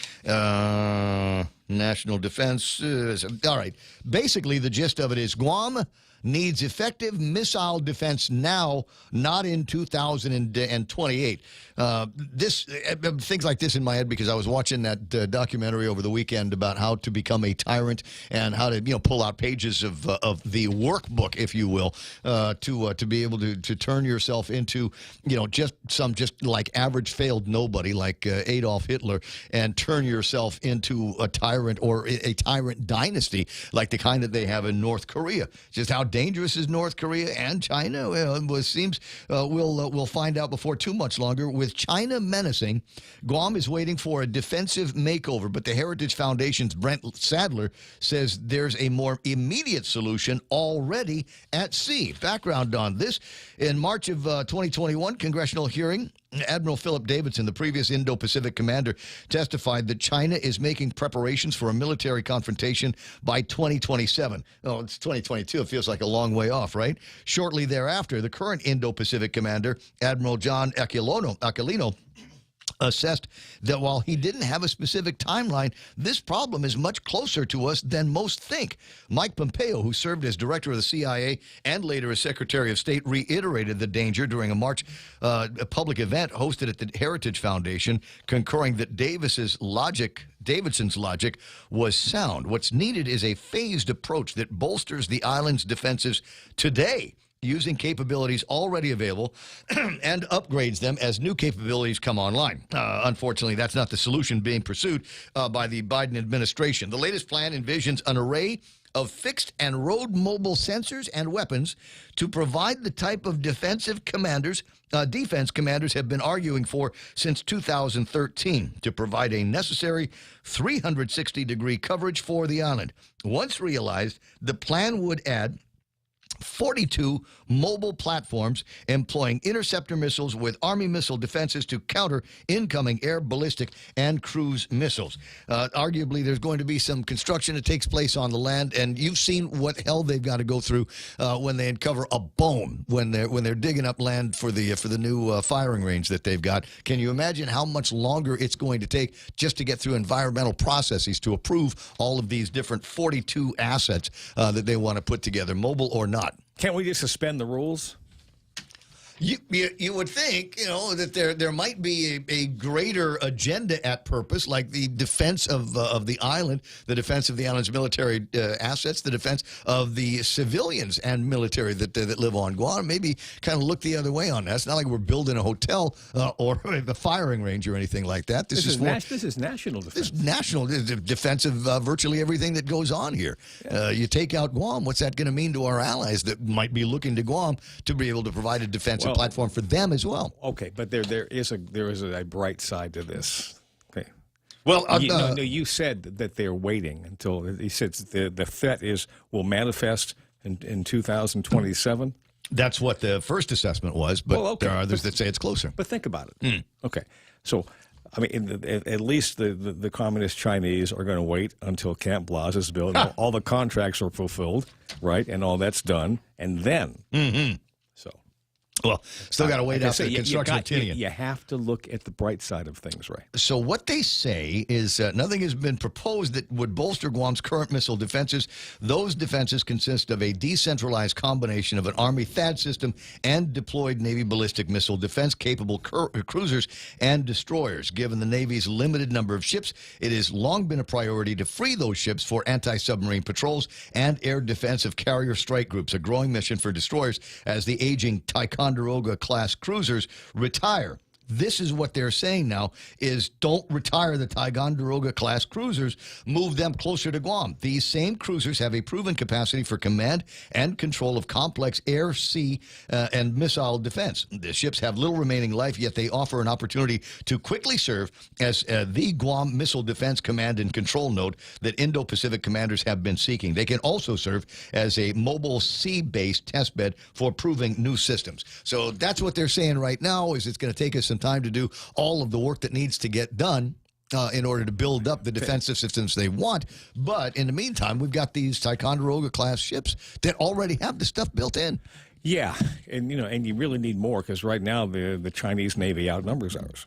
National Defense. All right. Basically, the gist of it is Guam needs effective missile defense now, not in 2028. Things like this in my head because I was watching that documentary over the weekend about how to become a tyrant and how to pull out pages of the workbook, if you will, to be able to turn yourself into just like average failed nobody like Adolf Hitler and turn yourself into a tyrant or a tyrant dynasty like the kind that they have in North Korea. Just how dangerous is North Korea and China? Well, it seems we'll find out before too much longer. With China menacing, Guam is waiting for a defensive makeover, but the Heritage Foundation's Brent Sadler says there's a more immediate solution already at sea. Background on this: in March of 2021, congressional hearing, Admiral Philip Davidson, the previous Indo-Pacific commander, testified that China is making preparations for a military confrontation by 2027. Oh, it's 2022. It feels like a long way off, right? Shortly thereafter, the current Indo-Pacific commander, Admiral John Aquilino, assessed that while he didn't have a specific timeline, this problem is much closer to us than most think. Mike Pompeo, who served as director of the CIA and later as Secretary of State, reiterated the danger during a March public event hosted at the Heritage Foundation, concurring that Davidson's logic was sound. What's needed is a phased approach that bolsters the island's defenses today, using capabilities already available and upgrades them as new capabilities come online. Unfortunately, that's not the solution being pursued by the Biden administration. The latest plan envisions an array of fixed and road mobile sensors and weapons to provide the type of defense commanders have been arguing for since 2013, to provide a necessary 360-degree coverage for the island. Once realized, the plan would add 42 mobile platforms employing interceptor missiles with Army missile defenses to counter incoming air, ballistic, and cruise missiles. Arguably, there's going to be some construction that takes place on the land, and you've seen what hell they've got to go through when they uncover a bone when they're digging up land for the new firing range that they've got. Can you imagine how much longer it's going to take just to get through environmental processes to approve all of these different 42 assets that they want to put together, mobile or not? Can't we just suspend the rules? You would think, that there might be a greater agenda at purpose, like the defense of the island, the defense of the island's military assets, the defense of the civilians and military that live on Guam. Maybe kind of look the other way on that. It's not like we're building a hotel or the firing range or anything like that. This is national defense. This is national defense of virtually everything that goes on here. Yeah. You take out Guam, what's that going to mean to our allies that might be looking to Guam to be able to provide a defensive platform for them as well? Okay, but there is a bright side to this. Okay. Well, you said that they're waiting until he said the threat will manifest in 2027. That's what the first assessment was, but there are others that say it's closer. But think about it. Okay, so I mean, at least the communist Chinese are going to wait until Camp Blas is built, and all the contracts are fulfilled, right, and all that's done, and then. So. Well, still got to wait out the construction of Tinian. You have to look at the bright side of things, right? So what they say is nothing has been proposed that would bolster Guam's current missile defenses. Those defenses consist of a decentralized combination of an Army THAAD system and deployed Navy ballistic missile defense-capable cruisers and destroyers. Given the Navy's limited number of ships, it has long been a priority to free those ships for anti-submarine patrols and air defensive carrier strike groups, a growing mission for destroyers as the aging Ticonderoga-class cruisers retire. This is what they're saying now is don't retire the Ticonderoga-class cruisers, move them closer to Guam. These same cruisers have a proven capacity for command and control of complex air, sea, and missile defense. The ships have little remaining life, yet they offer an opportunity to quickly serve as the Guam Missile Defense Command and Control node that Indo-Pacific commanders have been seeking. They can also serve as a mobile sea-based testbed for proving new systems. So that's what they're saying right now is it's going to take us some time to do all of the work that needs to get done in order to build up the defensive systems they want. But in the meantime, we've got these Ticonderoga-class ships that already have the stuff built in. Yeah, and you really need more because right now the Chinese Navy outnumbers ours.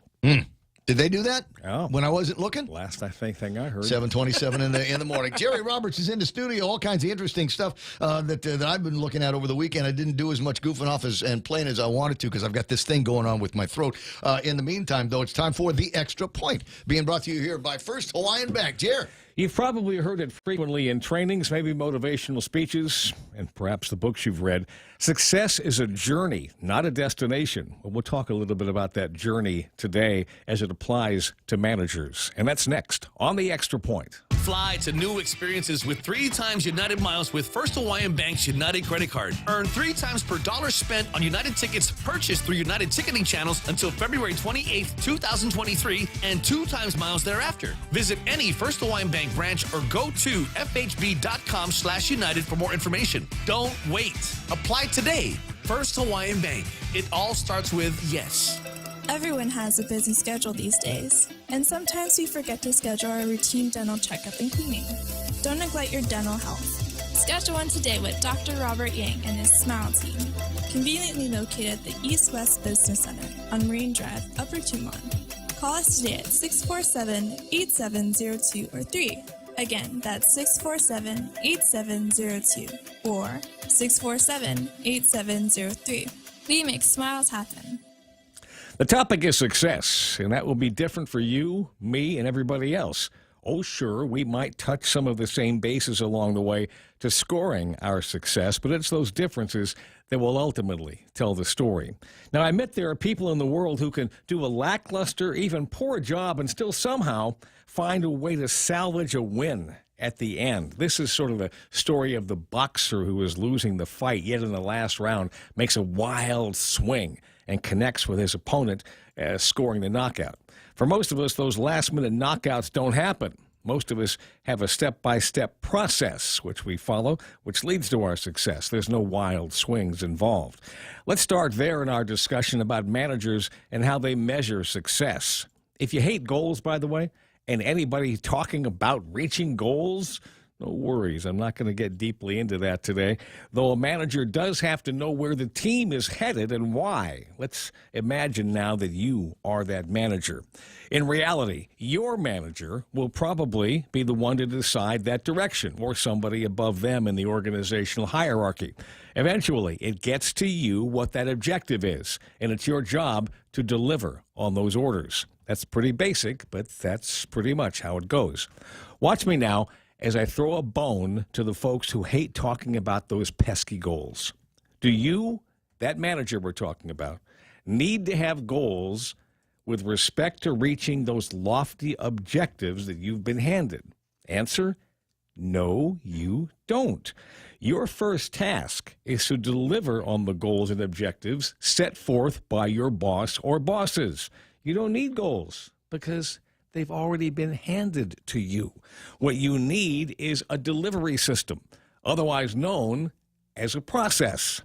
Did they do that? Oh. When I wasn't looking? Last thing I heard. 7:27 in the morning. Jerry Roberts is in the studio. All kinds of interesting stuff that I've been looking at over the weekend. I didn't do as much goofing off and playing as I wanted to because I've got this thing going on with my throat. In the meantime, though, it's time for The Extra Point, being brought to you here by First Hawaiian Bank. Jerry. You've probably heard it frequently in trainings, maybe motivational speeches, and perhaps the books you've read. Success is a journey, not a destination. Well, we'll talk a little bit about that journey today as it applies to managers. And that's next on The Extra Point. Fly to new experiences with 3 times United miles with First Hawaiian Bank's United credit card. Earn 3 times per dollar spent on United tickets purchased through United ticketing channels until February 28th, 2023, and 2 times miles thereafter. Visit any First Hawaiian Bank branch or go to FHB.com/United for more information. Don't wait. Apply today. First Hawaiian Bank. It all starts with yes. Everyone has a busy schedule these days, and sometimes we forget to schedule our routine dental checkup and cleaning. Don't neglect your dental health. Schedule one today with Dr. Robert Yang and his Smile team, conveniently located at the East West Business Center on Marine Drive, Upper Tumon. Call us today at 647-8702 or 3. Again, that's 647-8702 or 647-8703. We make smiles happen. The topic is success, and that will be different for you, me, and everybody else. Oh, sure, we might touch some of the same bases along the way to scoring our success, but it's those differences that will ultimately tell the story. Now, I admit there are people in the world who can do a lackluster, even poor job and still somehow find a way to salvage a win at the end. This is sort of the story of the boxer who is losing the fight, yet in the last round makes a wild swing and connects with his opponent, scoring the knockout. For most of us, those last-minute knockouts don't happen. Most of us have a step-by-step process, which we follow, which leads to our success. There's no wild swings involved. Let's start there in our discussion about managers and how they measure success. If you hate goals, by the way, and anybody talking about reaching goals, No worries. I'm not going to get deeply into that today, though a manager does have to know where the team is headed and why. Let's imagine now that you are that manager. In reality, your manager will probably be the one to decide that direction, or somebody above them in the organizational hierarchy. Eventually, it gets to you what that objective is, and it's your job to deliver on those orders. That's pretty basic, but that's pretty much how it goes. Watch me now as I throw a bone to the folks who hate talking about those pesky goals. Do you, that manager we're talking about, need to have goals with respect to reaching those lofty objectives that you've been handed? Answer, no, you don't. Your first task is to deliver on the goals and objectives set forth by your boss or bosses. You don't need goals because they've already been handed to you. What you need is a delivery system, otherwise known as a process.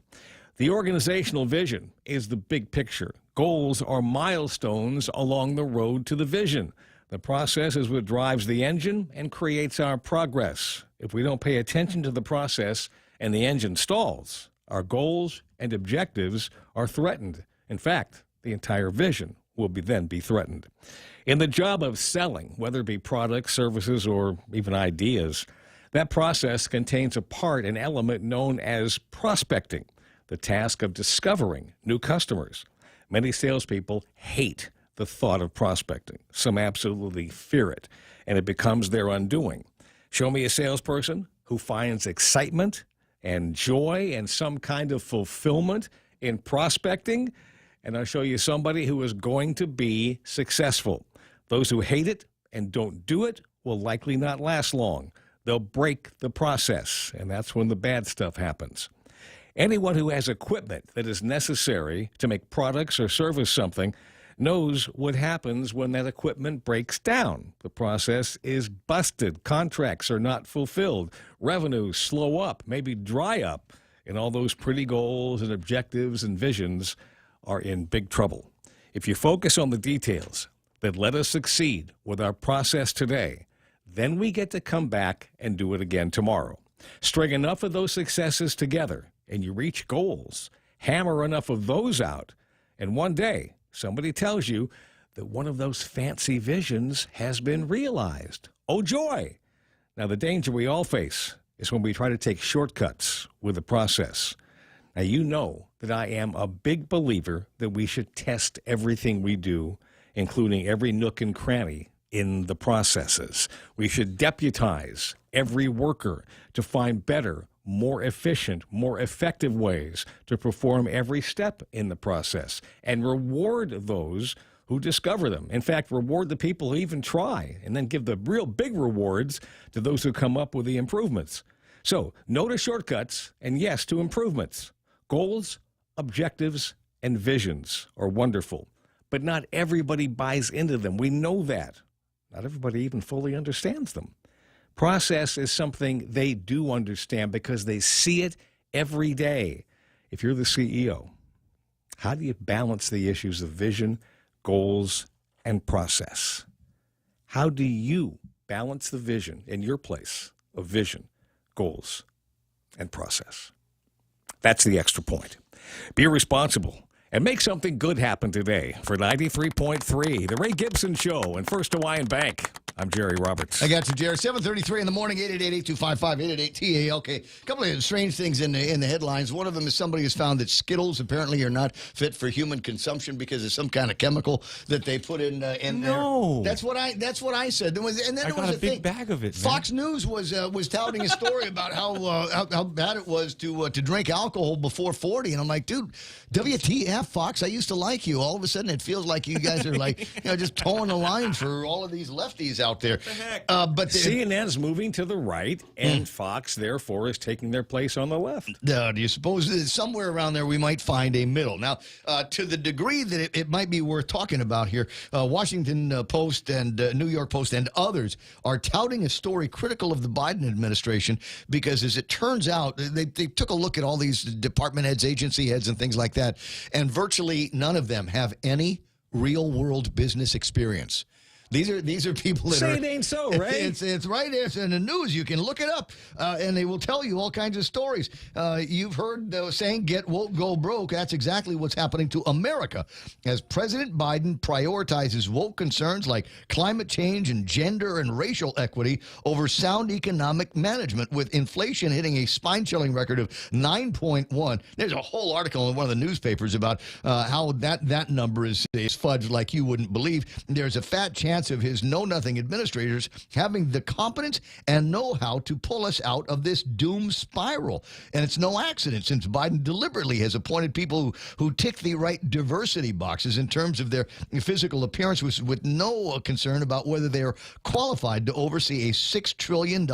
The organizational vision is the big picture. Goals are milestones along the road to the vision. The process is what drives the engine and creates our progress. If we don't pay attention to the process and the engine stalls, our goals and objectives are threatened. In fact, the entire vision will then be threatened. In the job of selling, whether it be products, services, or even ideas, that process contains a part, an element known as prospecting, the task of discovering new customers. Many salespeople hate the thought of prospecting. Some absolutely fear it, and it becomes their undoing. Show me a salesperson who finds excitement and joy and some kind of fulfillment in prospecting, and I'll show you somebody who is going to be successful. Those who hate it and don't do it will likely not last long. They'll break the process, and that's when the bad stuff happens. Anyone who has equipment that is necessary to make products or service something knows what happens when that equipment breaks down. The process is busted. Contracts are not fulfilled. Revenues slow up, maybe dry up, and all those pretty goals and objectives and visions are in big trouble. If you focus on the details that let us succeed with our process today, then we get to come back and do it again tomorrow. String enough of those successes together, and you reach goals. Hammer enough of those out, and one day somebody tells you that one of those fancy visions has been realized. Oh, joy! Now, the danger we all face is when we try to take shortcuts with the process. Now, you know that I am a big believer that we should test everything we do, including every nook and cranny in the processes. We should deputize every worker to find better, more efficient, more effective ways to perform every step in the process and reward those who discover them. In fact, reward the people who even try, and then give the real big rewards to those who come up with the improvements. So, no to shortcuts, and yes to improvements. Goals, objectives, and visions are wonderful, but not everybody buys into them. We know that. Not everybody even fully understands them. Process is something they do understand because they see it every day. If you're the CEO, how do you balance the issues of vision, goals, and process? How do you balance the vision in your place of vision, goals, and process? That's the extra point. Be responsible and make something good happen today. For 93.3, The Ray Gibson Show and First Hawaiian Bank, I'm Jerry Roberts. I got you, Jerry. 7:33 in the morning, 888-8255, 888-TALK. A couple of strange things in the headlines. One of them is somebody has found that Skittles apparently are not fit for human consumption because of some kind of chemical that they put in there. That's what I said. And then I got a big bag of it. Fox News was touting a story about how bad it was to drink alcohol before 40, and I'm like, dude, WTF, Fox? I used to like you. All of a sudden, it feels like you guys are like, just towing the line for all of these lefties out there. But CNN's moving to the right, and Fox, therefore, is taking their place on the left. Do you suppose that somewhere around there we might find a middle? Now, to the degree that it might be worth talking about here, Washington Post and New York Post and others are touting a story critical of the Biden administration because, as it turns out, they took a look at all these department heads, agency heads, and things like that, and virtually none of them have any real-world business experience. These are people that Say are. it ain't so, Ray. It's right. It's in the news. You can look it up, and they will tell you all kinds of stories. You've heard the saying, "Get woke, go broke." That's exactly what's happening to America as President Biden prioritizes woke concerns like climate change and gender and racial equity over sound economic management, with inflation hitting a spine-chilling record of 9.1. There's a whole article in one of the newspapers about how that number is fudged like you wouldn't believe. There's a fat chance of his know-nothing administrators having the competence and know-how to pull us out of this doom spiral. And it's no accident, since Biden deliberately has appointed people who tick the right diversity boxes in terms of their physical appearance, with no concern about whether they are qualified to oversee a $6 trillion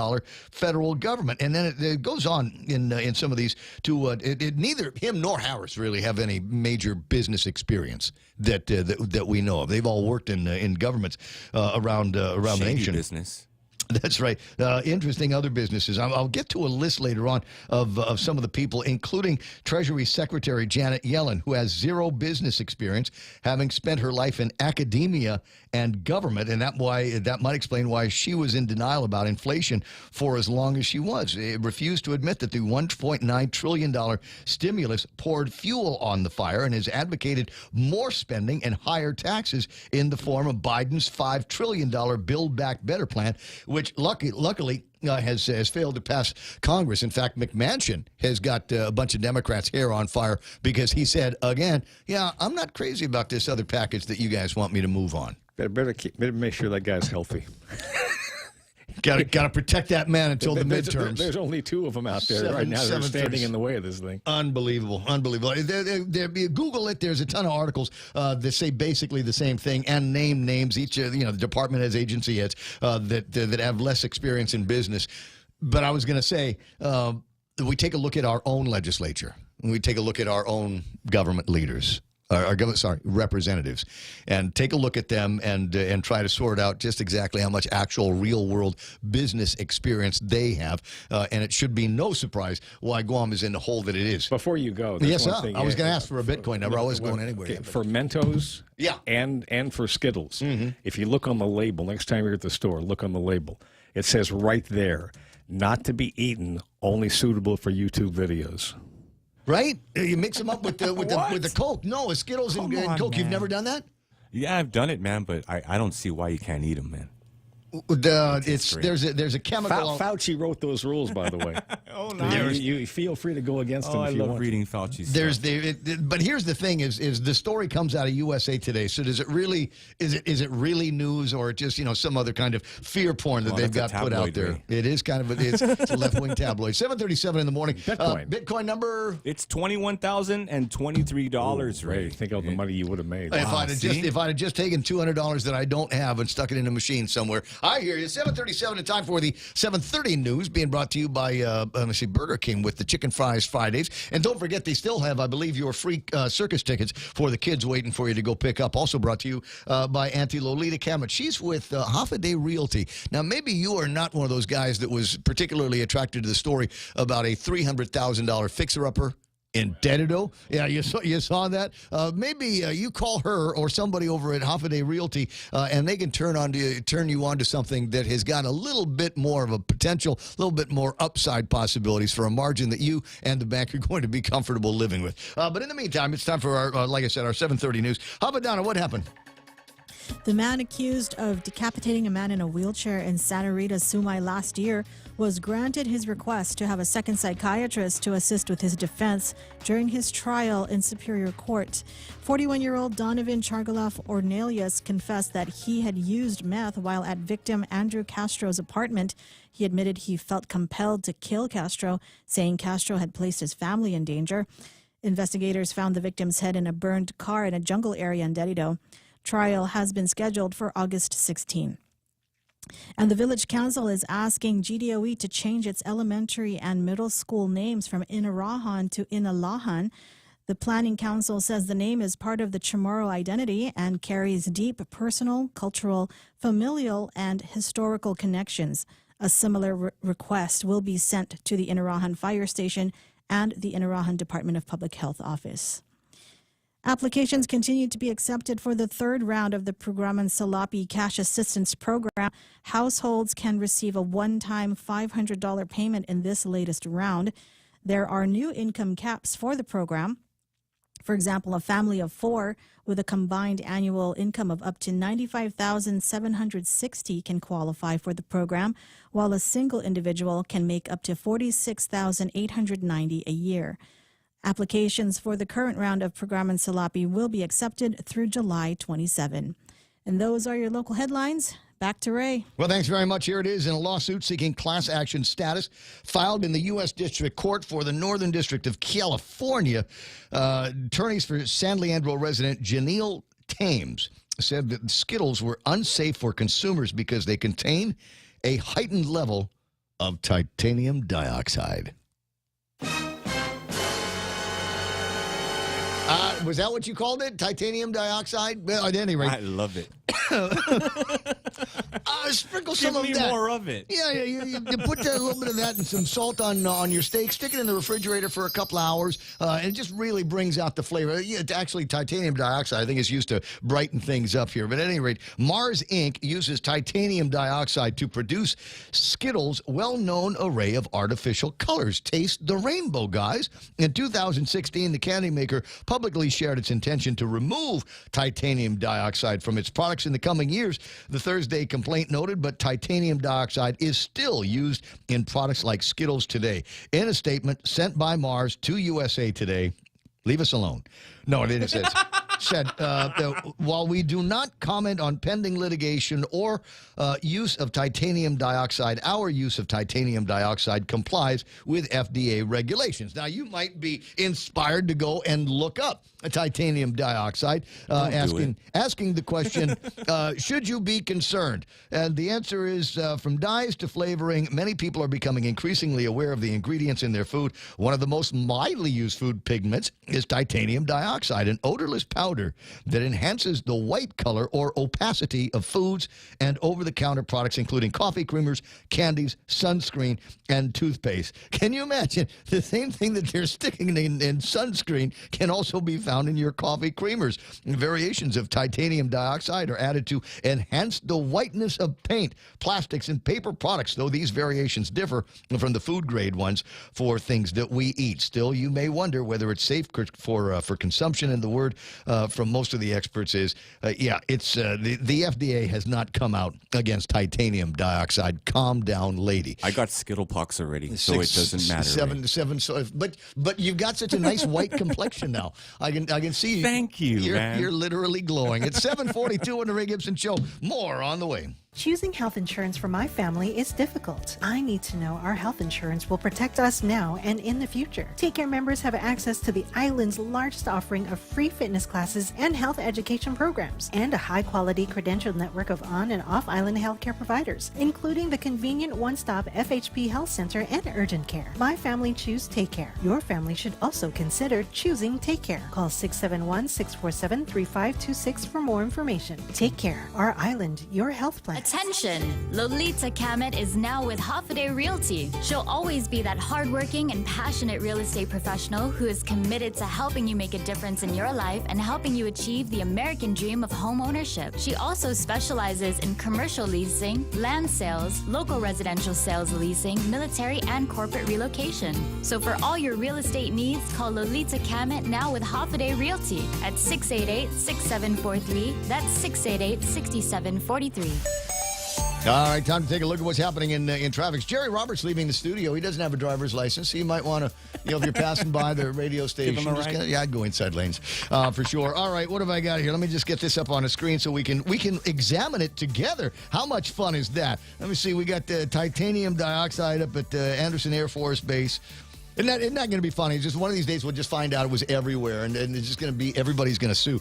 federal government. And then it goes on in some of these to neither him nor Harris really have any major business experience that we know of. They've all worked in governments around the nation. Business. That's right. Interesting other businesses. I'll get to a list later on of some of the people, including Treasury Secretary Janet Yellen, who has zero business experience, having spent her life in academia and government, and that might explain why she was in denial about inflation for as long as she was. It refused to admit that the $1.9 trillion stimulus poured fuel on the fire, and has advocated more spending and higher taxes in the form of Biden's $5 trillion Build Back Better plan, which luckily has failed to pass Congress. In fact, McMansion has got a bunch of Democrats' hair on fire because he said again, "Yeah, I'm not crazy about this other package that you guys want me to move on." Better make sure that guy's healthy. Got to protect that man until the midterms. There's only two of them out there right now. They're standing in the way of this thing. Unbelievable. Google it. There's a ton of articles that say basically the same thing and name names. Each the department has agency heads that have less experience in business. But I was going to say, we take a look at our own legislature. We take a look at our own government leaders. Representatives, and take a look at them and try to sort out just exactly how much actual real world business experience they have. And it should be no surprise why Guam is in the hole that it is. Before you go, yes, sir. I was going to ask for a Bitcoin number. I wasn't going anywhere. Okay, for Mentos, and for Skittles, if you look on the label next time you're at the store, look on the label. It says right there, "Not to be eaten, only suitable for YouTube videos." Right? You mix them up with the Coke. No, Skittles and Coke. Man. You've never done that? Yeah, I've done it, man, but I don't see why you can't eat them, man. There's a chemical. Fauci wrote those rules, by the way. Oh, nice. You feel free to go against them if you want. I love reading Fauci's stuff. But here's the thing: is the story comes out of USA Today. So does it really? Is it really news, or just some other kind of feer porn that they've got put out there? Ray. It is kind of it's a left wing tabloid. 7:37 in the morning. Bitcoin number. It's $21,023. Ray, think of the money you would have made. If I'd have just taken $200 that I don't have and stuck it in a machine somewhere. I hear you. 7:37 in time for the 7:30 news, being brought to you by Burger King with the Chicken Fries Fridays. And don't forget, they still have, I believe, your free circus tickets for the kids waiting for you to go pick up. Also brought to you by Auntie Lolita Kammet. She's with Half a Day Realty. Now, maybe you are not one of those guys that was particularly attracted to the story about a $300,000 fixer-upper in Tenorio. Yeah, you saw that. Maybe you call her or somebody over at Half a Day Realty, and they can turn you on to something that has got a little bit more of a potential, a little bit more upside possibilities for a margin that you and the bank are going to be comfortable living with. But in the meantime, it's time for our, like I said, our 7:30 news. Donna, what happened? The man accused of decapitating a man in a wheelchair in Santa Rita, Sumai last year was granted his request to have a second psychiatrist to assist with his defense during his trial in Superior Court. 41-year-old Donovan Chargaloff Ornelius confessed that he had used meth while at victim Andrew Castro's apartment. He admitted he felt compelled to kill Castro, saying Castro had placed his family in danger. Investigators found the victim's head in a burned car in a jungle area in Tenorio. Trial has been scheduled for August 16. And the Village Council is asking GDOE to change its elementary and middle school names from Inarahan to Inalahan. The Planning Council says the name is part of the Chamorro identity and carries deep personal, cultural, familial, and historical connections. A similar request will be sent to the Inarahan Fire Station and the Inarahan Department of Public Health Office. Applications continue to be accepted for the third round of the Programan Salapi Cash Assistance Program. Households can receive a one-time $500 payment in this latest round. There are new income caps for the program. For example, a family of 4 with a combined annual income of up to $95,760 can qualify for the program, while a single individual can make up to $46,890 a year. Applications for the current round of Programan Salapi will be accepted through July 27. And those are your local headlines. Back to Ray. Well, thanks very much. Here it is in a lawsuit seeking class action status filed in the U.S. District Court for the Northern District of California. Attorneys for San Leandro resident Janelle Thames said that Skittles were unsafe for consumers because they contain a heightened level of titanium dioxide. Was that what you called it? Titanium dioxide? Well, at any rate. I love it. Sprinkle some of that. Give me more of it. Yeah, you put a little bit of that and some salt on your steak. Stick it in the refrigerator for a couple hours, and it just really brings out the flavor. Actually, titanium dioxide, I think, is used to brighten things up here. But at any rate, Mars Inc. uses titanium dioxide to produce Skittles' well-known array of artificial colors. Taste the rainbow, guys. In 2016, the candy maker publicly shared its intention to remove titanium dioxide from its products in the coming years. The Thursday complaint noted, but titanium dioxide is still used in products like Skittles today. In a statement sent by Mars to USA Today, leave us alone. No, it didn't say. Said, while we do not comment on pending litigation or use of titanium dioxide, our use of titanium dioxide complies with FDA regulations. Now, you might be inspired to go and look up titanium dioxide, asking the question, should you be concerned? And the answer is, from dyes to flavoring, many people are becoming increasingly aware of the ingredients in their food. One of the most widely used food pigments is titanium dioxide, an odorless powder that enhances the white color or opacity of foods and over-the-counter products, including coffee creamers, candies, sunscreen, and toothpaste. Can you imagine? The same thing that they're sticking in sunscreen can also be found in your coffee creamers. Variations of titanium dioxide are added to enhance the whiteness of paint, plastics, and paper products, though these variations differ from the food-grade ones for things that we eat. Still, you may wonder whether it's safe for consumption, and the word from most of the experts is, it's the FDA has not come out against titanium dioxide. Calm down, lady. I got Skittle pox already, so it doesn't matter. Seven. So, but you've got such a nice white complexion now. I can see you. Thank you, man. You're literally glowing. It's 7:42 on the Ray Gibson Show. More on the way. Choosing health insurance for my family is difficult. I need to know our health insurance will protect us now and in the future. Take Care members have access to the island's largest offering of free fitness classes and health education programs, and a high-quality credentialed network of on- and off-island healthcare providers, including the convenient one-stop FHB Health Center and urgent care. My family choose Take Care. Your family should also consider choosing Take Care. Call 671-647-3526 for more information. Take Care. Our island, your health plan. Attention! Lolita Kammet is now with Hoffaday Realty. She'll always be that hardworking and passionate real estate professional who is committed to helping you make a difference in your life and helping you achieve the American dream of home ownership. She also specializes in commercial leasing, land sales, local residential sales leasing, military and corporate relocation. So for all your real estate needs, call Lolita Kammet now with Hoffaday Realty at 688-6743. That's 688-6743. All right, time to take a look at what's happening in traffic. Jerry Roberts leaving the studio. He doesn't have a driver's license, so you might want to, if you're passing by the radio station, Give him a ride. I'd go inside lanes for sure. All right, what have I got here? Let me just get this up on the screen so we can examine it together. How much fun is that? Let me see. We got titanium dioxide up at Anderson Air Force Base. Isn't that going to be funny? It's just one of these days we'll just find out it was everywhere, and it's just going to be, everybody's going to sue.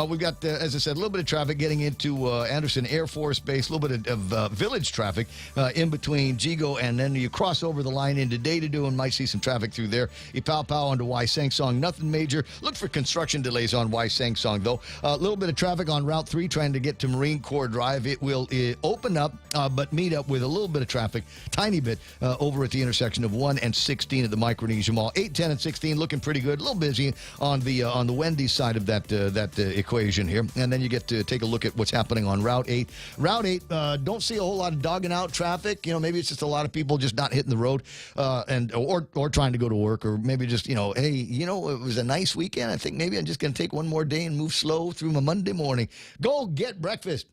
We've got, as I said, a little bit of traffic getting into Anderson Air Force Base, a little bit of village traffic in between Jigo, and then you cross over the line into Day-to-Do and might see some traffic through there. Ipao onto Waisangsong, nothing major. Look for construction delays on Waisangsong, though. A little bit of traffic on Route 3 trying to get to Marine Corps Drive. It will open up, but meet up with a little bit of traffic, tiny bit, over at the intersection of 1 and 16 at the Micronesia Mall. 8, 10, and 16 looking pretty good. A little busy on the Wendy's side of that equation here. And then you get to take a look at what's happening on Route 8. Route 8, don't see a whole lot of dogging out traffic. Maybe it's just a lot of people just not hitting the road or trying to go to work, or maybe just, hey, it was a nice weekend. I think maybe I'm just going to take one more day and move slow through my Monday morning. Go get breakfast.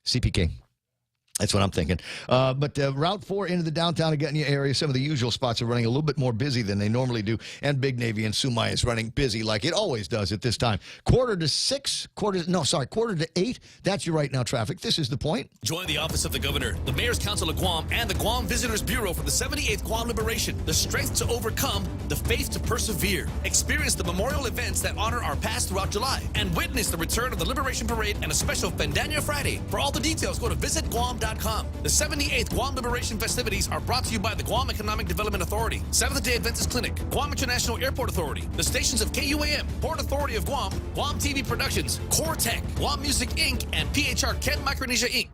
CPK. That's what I'm thinking. But Route 4 into the downtown Agana area, some of the usual spots are running a little bit more busy than they normally do. And Big Navy and Sumai is running busy like it always does at this time. Quarter to 8. That's your right now traffic. This is The Point. Join the Office of the Governor, the Mayor's Council of Guam, and the Guam Visitors Bureau for the 78th Guam Liberation. The strength to overcome, the faith to persevere. Experience the memorial events that honor our past throughout July. And witness the return of the Liberation Parade and a special Fendanya Friday. For all the details, go to visitguam.com. The 78th Guam Liberation festivities are brought to you by the Guam Economic Development Authority, Seventh-day Adventist Clinic, Guam International Airport Authority, the stations of KUAM, Port Authority of Guam, Guam TV Productions, Core Tech, Guam Music Inc., and PHR Ken Micronesia Inc.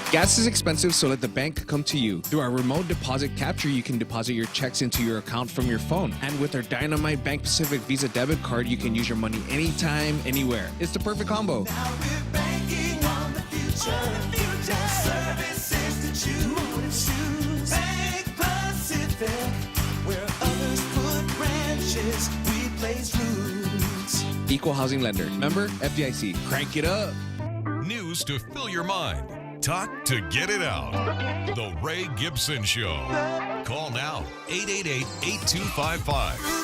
Gas is expensive, so let the bank come to you. Through our remote deposit capture, you can deposit your checks into your account from your phone. And with our Dynamite Bank Pacific Visa debit card, you can use your money anytime, anywhere. It's the perfect combo. Services to choose. Bank Pacific, where others put branches, we place roots. Equal housing lender. Member FDIC. Crank it up. News to fill your mind. Talk to get it out. The Ray Gibson Show. Call now, 888-8255.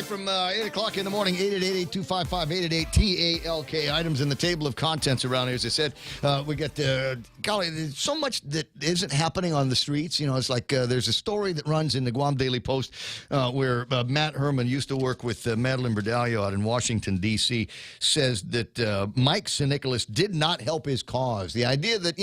From 8 o'clock in the morning, 888-255-888-TALK. Items in the table of contents around here. As I said, we get, golly, there's so much that isn't happening on the streets. It's like there's a story that runs in the Guam Daily Post where Matt Herman used to work with Madeline Berdallo out in Washington, D.C., says that Mike Senecalas did not help his cause. The idea that,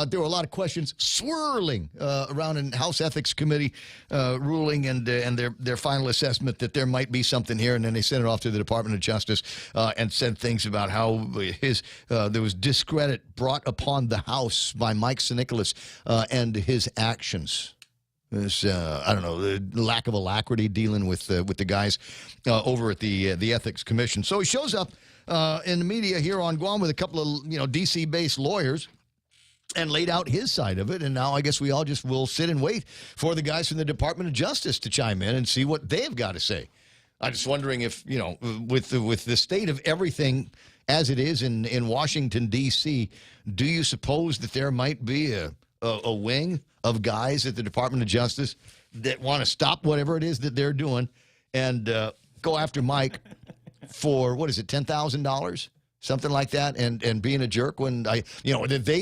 there were a lot of questions swirling around in House Ethics Committee ruling and their final assessment that there might be something here, and then they sent it off to the Department of Justice and said things about how there was discredit brought upon the House by Mike Senecalas and his actions. This, I don't know, the lack of alacrity dealing with the guys over at the Ethics Commission. So he shows up in the media here on Guam with a couple of D.C.-based lawyers and laid out his side of it, and now I guess we all just will sit and wait for the guys from the Department of Justice to chime in and see what they've got to say. I'm just wondering if, with the state of everything as it is in Washington, D.C., do you suppose that there might be a wing of guys at the Department of Justice that want to stop whatever it is that they're doing and go after Mike for, what is it, $10,000? Something like that, and being a jerk when they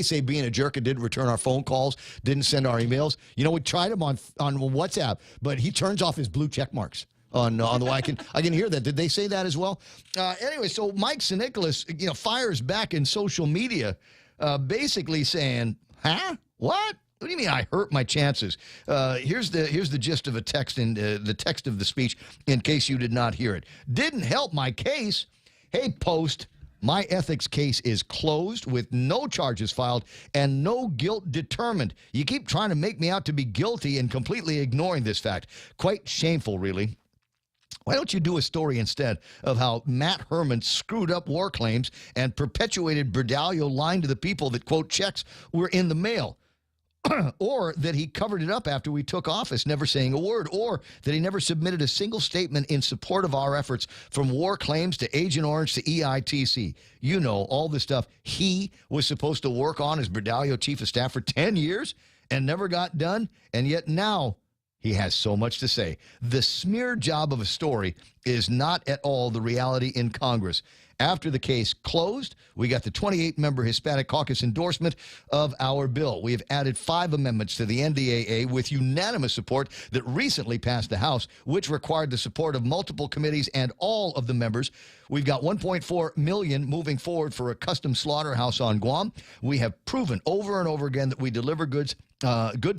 say being a jerk and didn't return our phone calls, didn't send our emails. We tried him on WhatsApp, but he turns off his blue check marks on the way. I can hear that. Did they say that as well? Anyway, so Mike Senecalas, fires back in social media, basically saying, "Huh? What? What do you mean I hurt my chances?" Here's the gist of a text in the text of the speech, in case you did not hear it. "Didn't help my case. Hey, Post. My ethics case is closed with no charges filed and no guilt determined. You keep trying to make me out to be guilty and completely ignoring this fact. Quite shameful, really. Why don't you do a story instead of how Matt Herman screwed up war claims and perpetuated Berdallo lying to the people that, quote, checks were in the mail? Or that he covered it up after we took office, never saying a word, or that he never submitted a single statement in support of our efforts, from war claims to Agent Orange to EITC. All the stuff he was supposed to work on as Berdallo chief of staff for 10 years and never got done, and yet now he has so much to say. The smear job of a story is not at all the reality in Congress. After the case closed, we got the 28-member Hispanic Caucus endorsement of our bill. We have added 5 amendments to the NDAA with unanimous support that recently passed the House, which required the support of multiple committees and all of the members. We've got $1.4 million moving forward for a custom slaughterhouse on Guam. We have proven over and over again that we deliver good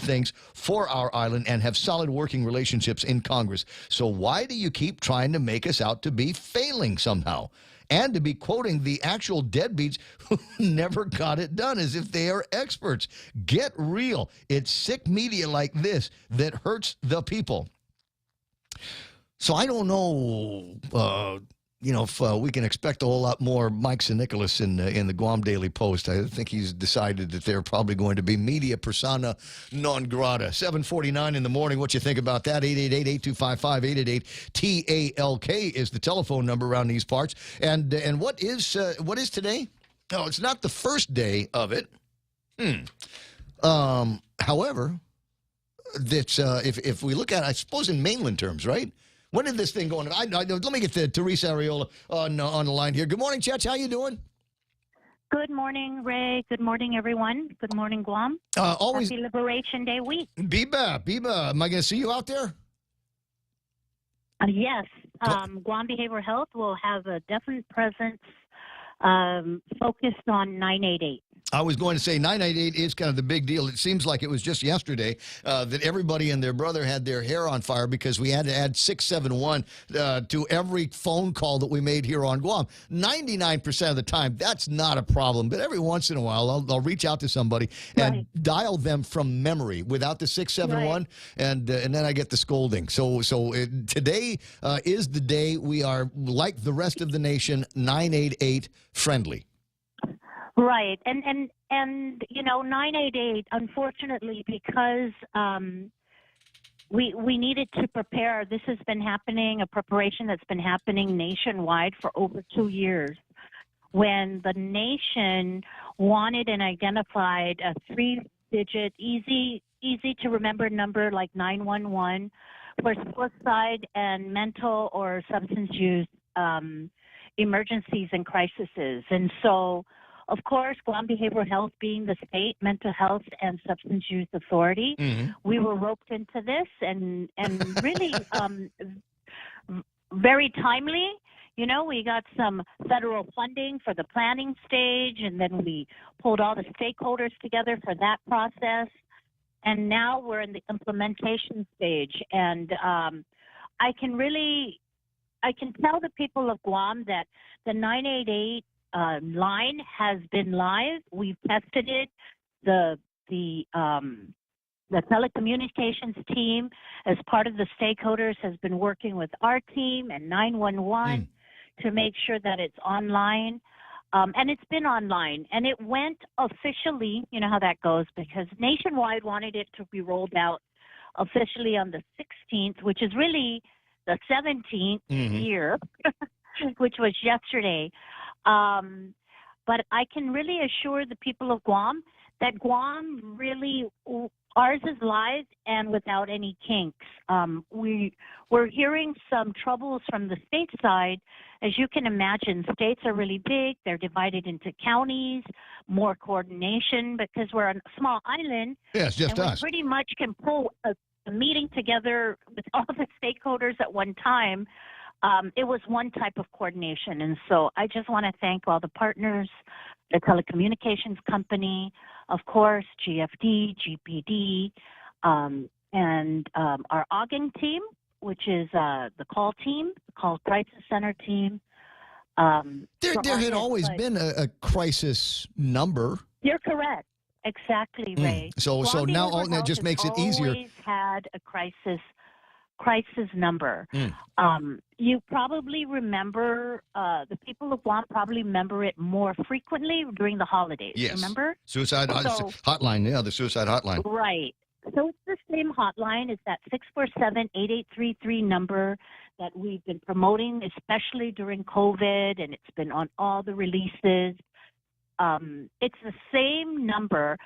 things for our island and have solid working relationships in Congress. So why do you keep trying to make us out to be failing somehow? And to be quoting the actual deadbeats who never got it done as if they are experts. Get real. It's sick media like this that hurts the people. So I don't know, if we can expect a whole lot more Mike Senecalas in the Guam Daily Post. I think he's decided that they're probably going to be media persona non grata. 7:49 in the morning. What you think about that? 888-8255, 888-TALK is the telephone number around these parts. And what is today? No, it's not the first day of it. However, that's if we look at it, I suppose in mainland terms, right? When did this thing go on? Let me get Teresa Ariola on the line here. Good morning, Chetch. How you doing? Good morning, Ray. Good morning, everyone. Good morning, Guam. Always Happy Liberation Day week. Biba, am I going to see you out there? Yes. Guam Behavioral Health will have a definite presence focused on 988. I was going to say 988 is kind of the big deal. It seems like it was just yesterday that everybody and their brother had their hair on fire because we had to add 671 to every phone call that we made here on Guam. 99% of the time, that's not a problem. But every once in a while, I'll reach out to somebody and dial them from memory without the 671, and then I get the scolding. So today is the day we are, like the rest of the nation, 988 friendly. Right. And 988, unfortunately, because we needed to prepare. This has been happening, a preparation that's been happening nationwide for over 2 years. When the nation wanted and identified a 3-digit, easy to remember number like 911 for suicide and mental or substance use emergencies and crises. And so, of course, Guam Behavioral Health being the state mental health and substance use authority, we were roped into this and really very timely. We got some federal funding for the planning stage, and then we pulled all the stakeholders together for that process. And now we're in the implementation stage. And I can tell the people of Guam that the 988 line has been live. We've tested it. The telecommunications team, as part of the stakeholders, has been working with our team and 911 to make sure that it's online. And it's been online. And it went officially, you know how that goes, because Nationwide wanted it to be rolled out officially on the 16th, which is really the 17th here, which was yesterday. But I can really assure the people of Guam that Guam really, ours is live and without any kinks. We're hearing some troubles from the state side. As you can imagine, states are really big. They're divided into counties, more coordination because we're a small island. Yeah, it's just us. We pretty much can pull a meeting together with all the stakeholders at one time. It was one type of coordination. And so I just want to thank all the partners, the telecommunications company, of course, GFD, GPD, and our Ogden team, which is the call team, the call crisis center team. There had always been a crisis number. You're correct. Exactly, Ray. So now all that just makes it easier. Always had a crisis number. You probably remember, the people of Guam probably remember it more frequently during the holidays. Yes. Remember? Suicide hotline. Yeah, the suicide hotline. Right. So it's the same hotline. It's that 647-8833 number that we've been promoting, especially during COVID, and it's been on all the releases. It's the same number,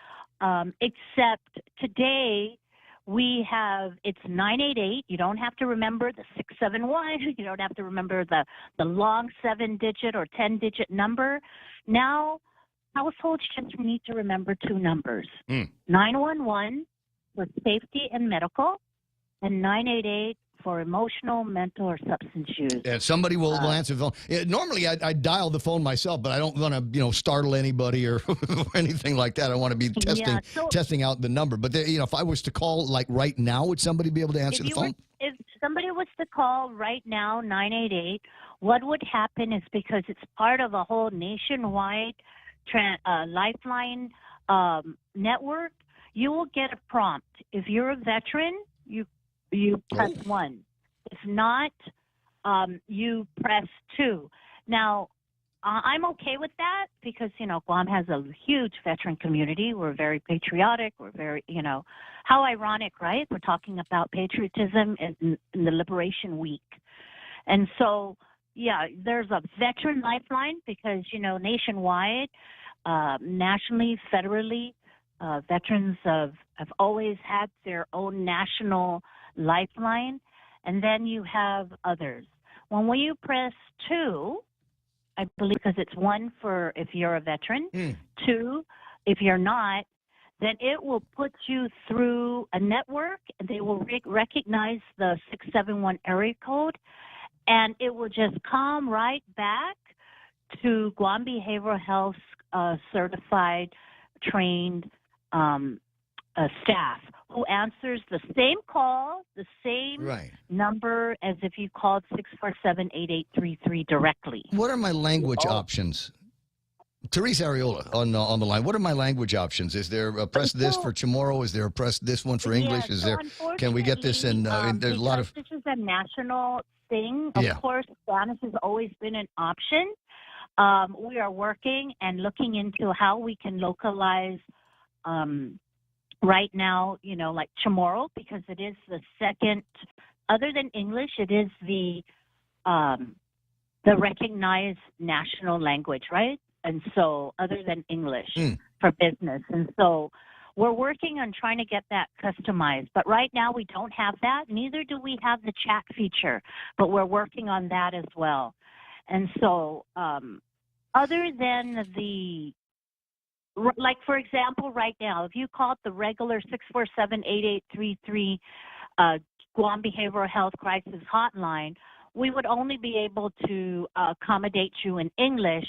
except today it's 988. You don't have to remember the 671. You don't have to remember the long 7-digit or 10-digit number. Now, households just need to remember 2 numbers. 911 for safety and medical, and 988 for emotional, mental, or substance use. Yeah, somebody will answer the phone. Normally, I dial the phone myself, but I don't want to, startle anybody or anything like that. I want to be testing out the number. But if I was to call like right now, would somebody be able to answer the phone? If somebody was to call right now, 988, what would happen is, because it's part of a whole nationwide lifeline network, you will get a prompt. If you're a veteran, you press 1. If not, you press 2. Now, I'm okay with that because, Guam has a huge veteran community. We're very patriotic. We're very, how ironic, right? We're talking about patriotism in the Liberation Week. And so, yeah, there's a veteran lifeline because, nationwide, nationally, federally, veterans have always had their own national lifeline, and then you have others. When you press 2, I believe, because it's 1 for if you're a veteran, 2 if you're not, then it will put you through a network, and they will recognize the 671 area code, and it will just come right back to Guam Behavioral Health certified, trained staff who answers the same call, the same number as if you called 647-8833 directly. What are my language options? Teresa Areola on the line. What are my language options? Is there a press this for Chamorro? Is there a press this one for English? Is there? Can we get this in? There's a lot of. This is a national thing. Of course, Spanish has always been an option. We are working and looking into how we can localize. Right now, like Chamorro, because it is the second, other than English, it is the recognized national language, right? And so, other than English for business, and so we're working on trying to get that customized. But right now, we don't have that. Neither do we have the chat feature, but we're working on that as well. And so, other than like, for example, right now, if you called the regular 647-8833 Guam Behavioral Health Crisis Hotline, we would only be able to accommodate you in English.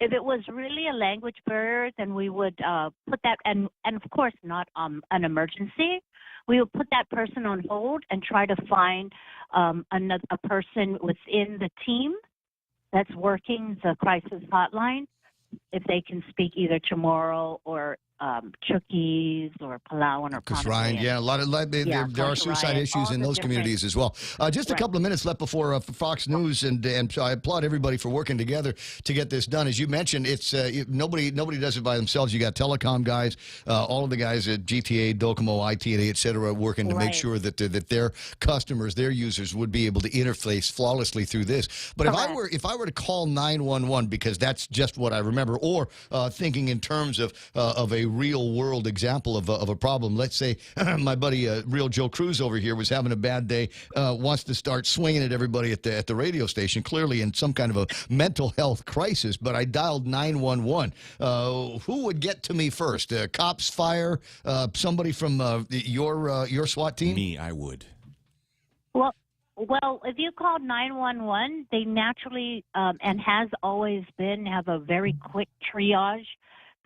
If it was really a language barrier, then we would put that, and of course not an emergency, we would put that person on hold and try to find a person within the team that's working the crisis hotline, if they can speak either Chamorro or Chuukese or Palauan or Kashrayan. Yeah, a lot of there are suicide issues in those communities as well. Just a couple of minutes left before Fox News, and so I applaud everybody for working together to get this done. As you mentioned, it's nobody does it by themselves. You got telecom guys, all of the guys at GTA, Docomo, ITA, et cetera, working to make sure that their customers, their users, would be able to interface flawlessly through this. But if I were to call 911, because that's just what I remember, or thinking in terms of a real world example of a problem. Let's say my buddy Real Joe Cruz over here was having a bad day, wants to start swinging at everybody at the radio station, clearly in some kind of a mental health crisis, but I dialed 911. Who would get to me first? Cops, fire, somebody from your SWAT team? Me, I would. Well, if you call 911, they naturally and has always been have a very quick triage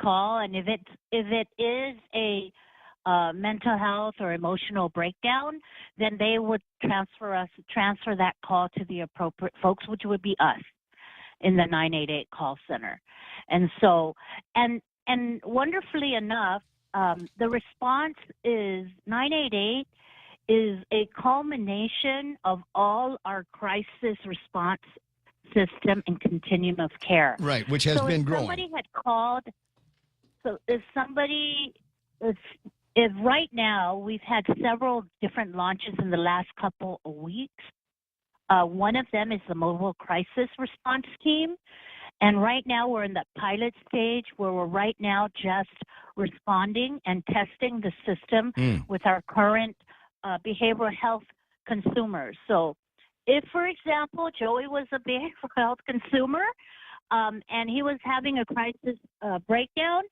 call, and if it is a mental health or emotional breakdown, then they would transfer that call to the appropriate folks, which would be us in the 988 call center. And so, and wonderfully enough, the response is 988 is a culmination of all our crisis response system and continuum of care. Right, which has been growing. Somebody had called. So if right now we've had several different launches in the last couple of weeks. One of them is the mobile crisis response team. And right now we're in the pilot stage where we're right now just responding and testing the system with our current behavioral health consumers. So if, for example, Joey was a behavioral health consumer and he was having a crisis breakdown,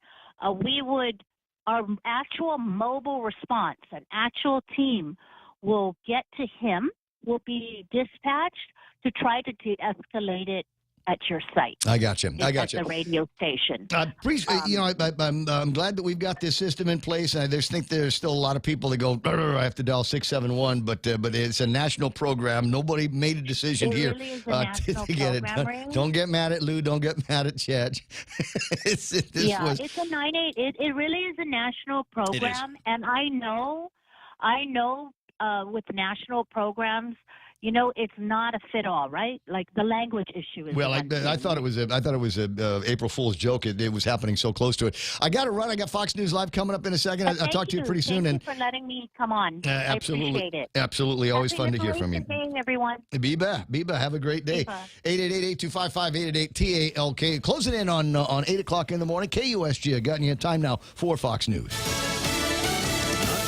our actual mobile response, an actual team will get to him, will be dispatched to try to de-escalate it at your site. I got you. At the radio station. I appreciate, I'm glad that we've got this system in place. I just think there's still a lot of people that go, I have to dial 671, but it's a national program. Nobody made a decision here really is a national to get it program, done. Ray. Don't get mad at Lou. Don't get mad at Chad. It's a 9-8. It really is a national program, and I know with national programs, it's not a fit-all, right? Like the language issue is. Well, I thought it was a April Fool's joke. It was happening so close to it. I got to run. I got Fox News Live coming up in a second. I'll talk to you pretty soon. Thank you for letting me come on. Absolutely, I appreciate it. Absolutely, always fun to hear from you. Day, everyone. Biba, have a great day. 888-8255-888-TALK. Closing in on 8 o'clock in the morning. KUSG, gotten you time now for Fox News.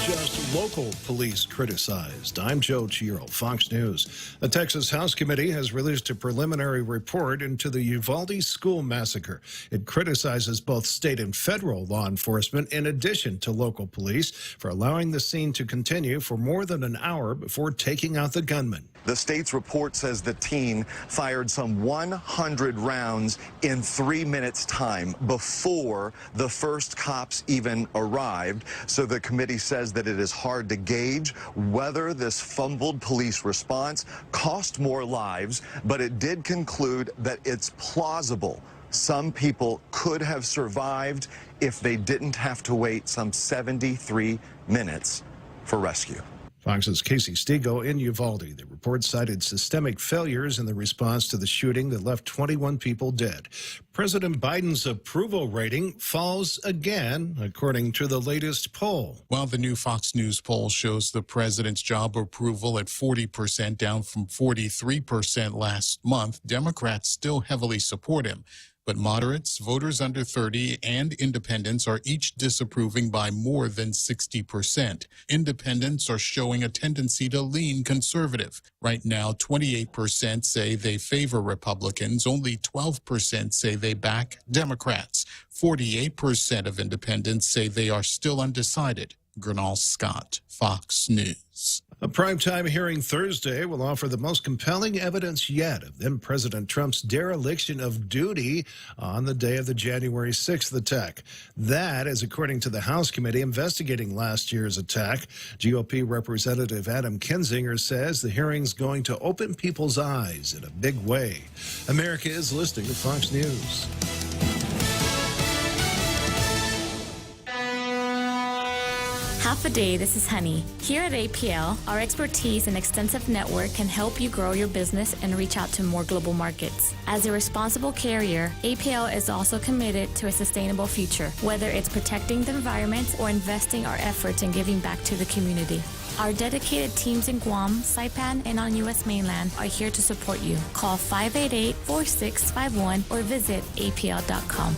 Just local police criticized. I'm Joe Chiro, Fox News. The Texas House Committee has released a preliminary report into the Uvalde school massacre. It criticizes both state and federal law enforcement in addition to local police for allowing the scene to continue for more than an hour before taking out the gunman. The state's report says the teen fired some 100 rounds in 3 minutes' time before the first cops even arrived. So the committee says that it is hard to gauge whether this fumbled police response cost more lives, but it did conclude that it's plausible some people could have survived if they didn't have to wait some 73 minutes for rescue. Fox's Casey Stego in Uvalde. The report cited systemic failures in the response to the shooting that left 21 people dead. President Biden's approval rating falls again, according to the latest poll. Well, the new Fox News poll shows the president's job approval at 40%, down from 43% last month. Democrats still heavily support him. But moderates, voters under 30, and independents are each disapproving by more than 60%. Independents are showing a tendency to lean conservative. Right now, 28% say they favor Republicans. Only 12% say they back Democrats. 48% of independents say they are still undecided. Gernal Scott, Fox News. A primetime hearing Thursday will offer the most compelling evidence yet of then-President Trump's dereliction of duty on the day of the January 6th attack. That is according to the House committee investigating last year's attack. GOP Representative Adam Kinzinger says the hearing's going to open people's eyes in a big way. America is listening to Fox News. Half a day, this is Honey. Here at APL, our expertise and extensive network can help you grow your business and reach out to more global markets. As a responsible carrier, APL is also committed to a sustainable future, whether it's protecting the environment or investing our efforts in giving back to the community. Our dedicated teams in Guam, Saipan, and on U.S. mainland are here to support you. Call 588-4651 or visit apl.com.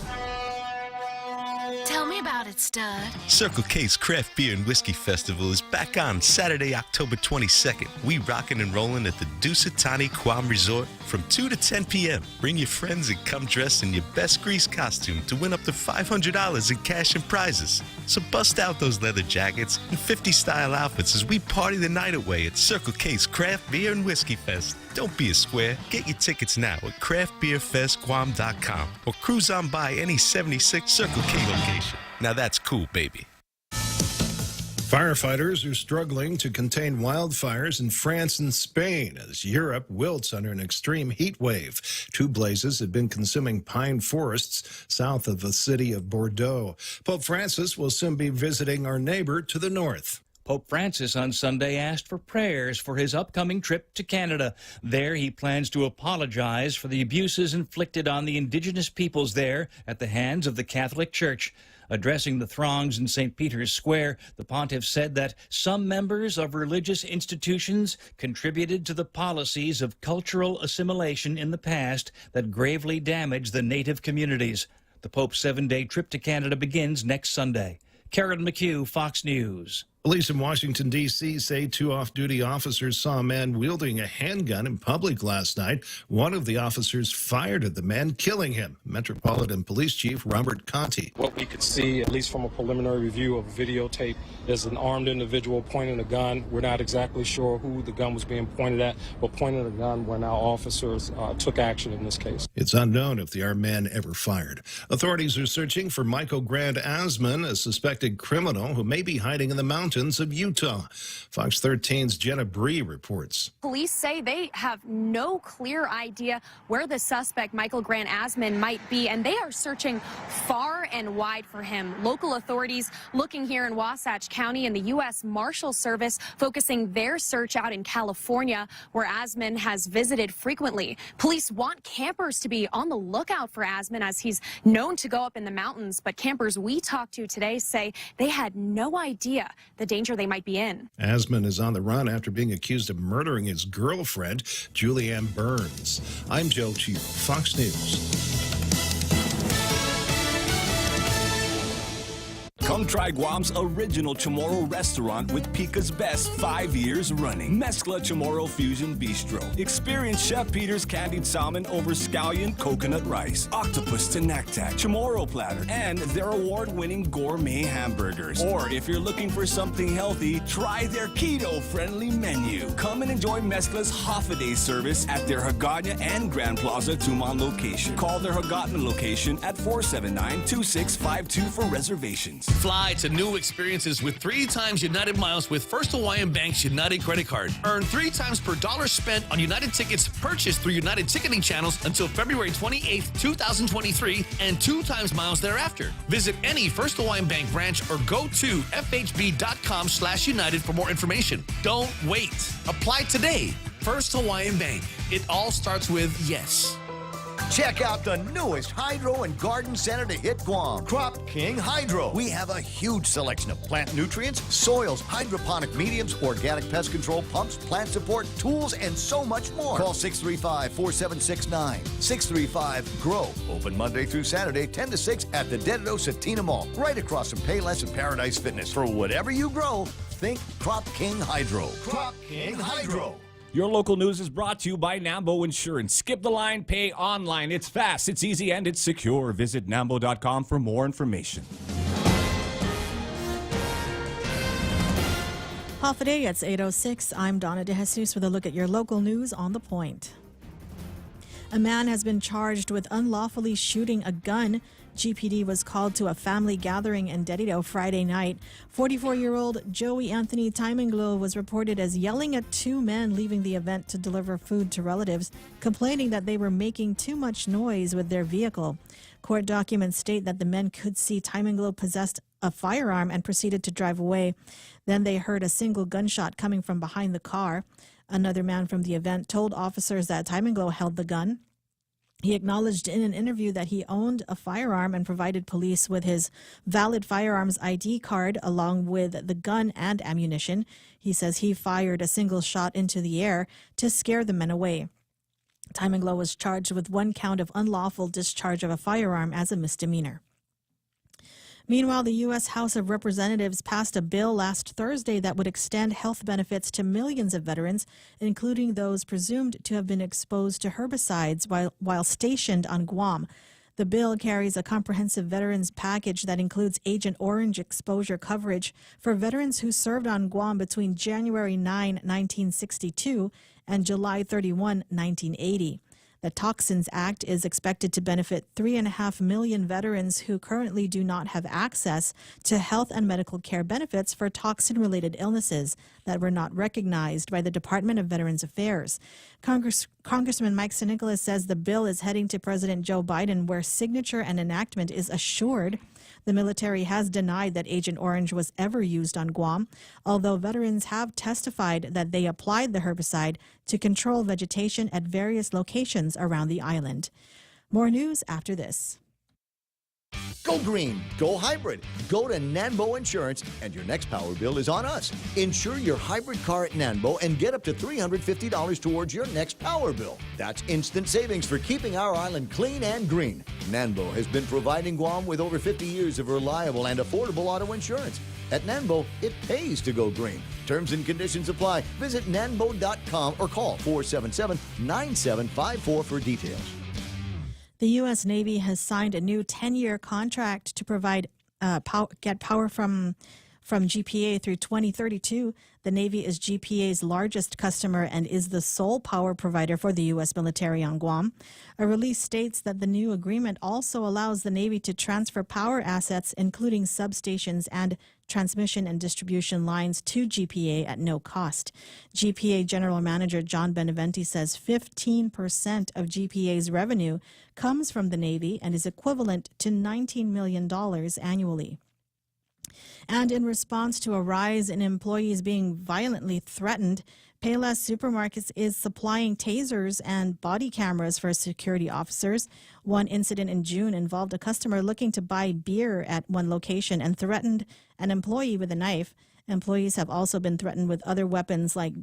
Tell me about it, stud. Circle K's Craft Beer and Whiskey Festival is back on Saturday, October 22nd. We rockin' and rollin' at the Dusatani Guam Resort from 2 to 10 p.m. Bring your friends and come dressed in your best grease costume to win up to $500 in cash and prizes. So bust out those leather jackets and 50-style outfits as we party the night away at Circle K's Craft Beer and Whiskey Fest. Don't be a square. Get your tickets now at craftbeerfestguam.com or cruise on by any 76 Circle K location. Now that's cool, baby. Firefighters are struggling to contain wildfires in France and Spain as Europe wilts under an extreme heat wave. Two blazes have been consuming pine forests south of the city of Bordeaux. Pope Francis will soon be visiting our neighbor to the north. Pope Francis on Sunday asked for prayers for his upcoming trip to Canada. There, he plans to apologize for the abuses inflicted on the indigenous peoples there at the hands of the Catholic Church. Addressing the throngs in St. Peter's Square, the pontiff said that some members of religious institutions contributed to the policies of cultural assimilation in the past that gravely damaged the native communities. The Pope's 7-day trip to Canada begins next Sunday. Karen McHugh, Fox News. Police in Washington, D.C. say 2 off-duty officers saw a man wielding a handgun in public last night. One of the officers fired at the man, killing him. Metropolitan Police Chief Robert Conti. What we could see, at least from a preliminary review of videotape, is an armed individual pointing a gun. We're not exactly sure who the gun was being pointed at, but pointing a gun when our officers took action in this case. It's unknown if the armed man ever fired. Authorities are searching for Michael Grant Asman, a suspected criminal who may be hiding in the mountains of Utah. Fox 13's Jenna Bree reports. Police say they have no clear idea where the suspect, Michael Grant Asman, might be, and they are searching far and wide for him. Local authorities looking here in Wasatch County, and the U.S. Marshal Service focusing their search out in California, where Asman has visited frequently. Police want campers to be on the lookout for Asman, as he's known to go up in the mountains, but campers we talked to today say they had no idea the danger they might be in. Asman is on the run after being accused of murdering his girlfriend, Julianne Burns. I'm Joe Chiro, Fox News. Come try Guam's original Chamorro restaurant with Pica's best 5 years running. Mesla Chamorro Fusion Bistro. Experience Chef Peter's candied salmon over scallion coconut rice, octopus to naktak, Chamorro platter, and their award-winning gourmet hamburgers. Or if you're looking for something healthy, try their keto-friendly menu. Come and enjoy Mesla's half-a-day service at their Agana and Grand Plaza Tuman location. Call their Agana location at 479-2652 for reservations. Fly to new experiences with 3 times United miles with First Hawaiian Bank's United credit card. Earn 3 times per dollar spent on United tickets purchased through United ticketing channels until February 28, 2023, and 2 times miles thereafter. Visit any First Hawaiian Bank branch or go to FHB.com/United for more information. Don't wait. Apply today. First Hawaiian Bank. It all starts with yes. Check out the newest hydro and garden center to hit Guam, Crop King Hydro. We have a huge selection of plant nutrients, soils, hydroponic mediums, organic pest control pumps, plant support, tools, and so much more. Call 635-4769. 635-GROW. Open Monday through Saturday, 10 to 6 at the Dedados Satina Mall, right across from Payless and Paradise Fitness. For whatever you grow, think Crop King Hydro. Crop King Hydro. Your local news is brought to you by Nanbo Insurance. Skip the line, pay online. It's fast, it's easy, and it's secure. Visit Nanbo.com for more information. Half a day, it's 8:06. I'm Donna DeJesus with a look at your local news on The Point. A man has been charged with unlawfully shooting a gun. GPD was called to a family gathering in Tenorio Friday night. 44-year-old Joey Anthony Timinglo was reported as yelling at 2 men leaving the event to deliver food to relatives, complaining that they were making too much noise with their vehicle. Court documents state that the men could see Timinglo possessed a firearm and proceeded to drive away. Then they heard a single gunshot coming from behind the car. Another man from the event told officers that Timinglo held the gun. He acknowledged in an interview that he owned a firearm and provided police with his valid firearms ID card along with the gun and ammunition. He says he fired a single shot into the air to scare the men away. Timinglo was charged with 1 count of unlawful discharge of a firearm as a misdemeanor. Meanwhile, the U.S. House of Representatives passed a bill last Thursday that would extend health benefits to millions of veterans, including those presumed to have been exposed to herbicides while stationed on Guam. The bill carries a comprehensive veterans package that includes Agent Orange exposure coverage for veterans who served on Guam between January 9, 1962 and July 31, 1980. The Toxins Act is expected to benefit 3.5 million veterans who currently do not have access to health and medical care benefits for toxin-related illnesses that were not recognized by the Department of Veterans Affairs. Congressman Mike Senecalas says the bill is heading to President Joe Biden, where signature and enactment is assured. The military has denied that Agent Orange was ever used on Guam, although veterans have testified that they applied the herbicide to control vegetation at various locations around the island. More news after this. Go green, go hybrid, go to Nanbo Insurance, and your next power bill is on us. Insure your hybrid car at Nanbo and get up to $350 towards your next power bill. That's instant savings for keeping our island clean and green. Nanbo has been providing Guam with over 50 years of reliable and affordable auto insurance. At Nanbo, it pays to go green. Terms and conditions apply. Visit nanbo.com or call 477-9754 for details. The U.S. Navy has signed a new 10-year contract to provide get power from GPA through 2032. The Navy is GPA's largest customer and is the sole power provider for the U.S. military on Guam. A release states that the new agreement also allows the Navy to transfer power assets, including substations and transmission and distribution lines, to GPA at no cost. GPA General Manager John Beneventi says 15% of GPA's revenue comes from the Navy and is equivalent to $19 million annually. And in response to a rise in employees being violently threatened, Payless Supermarkets is supplying tasers and body cameras for security officers. One incident in June involved a customer looking to buy beer at one location and threatened an employee with a knife. Employees have also been threatened with other weapons like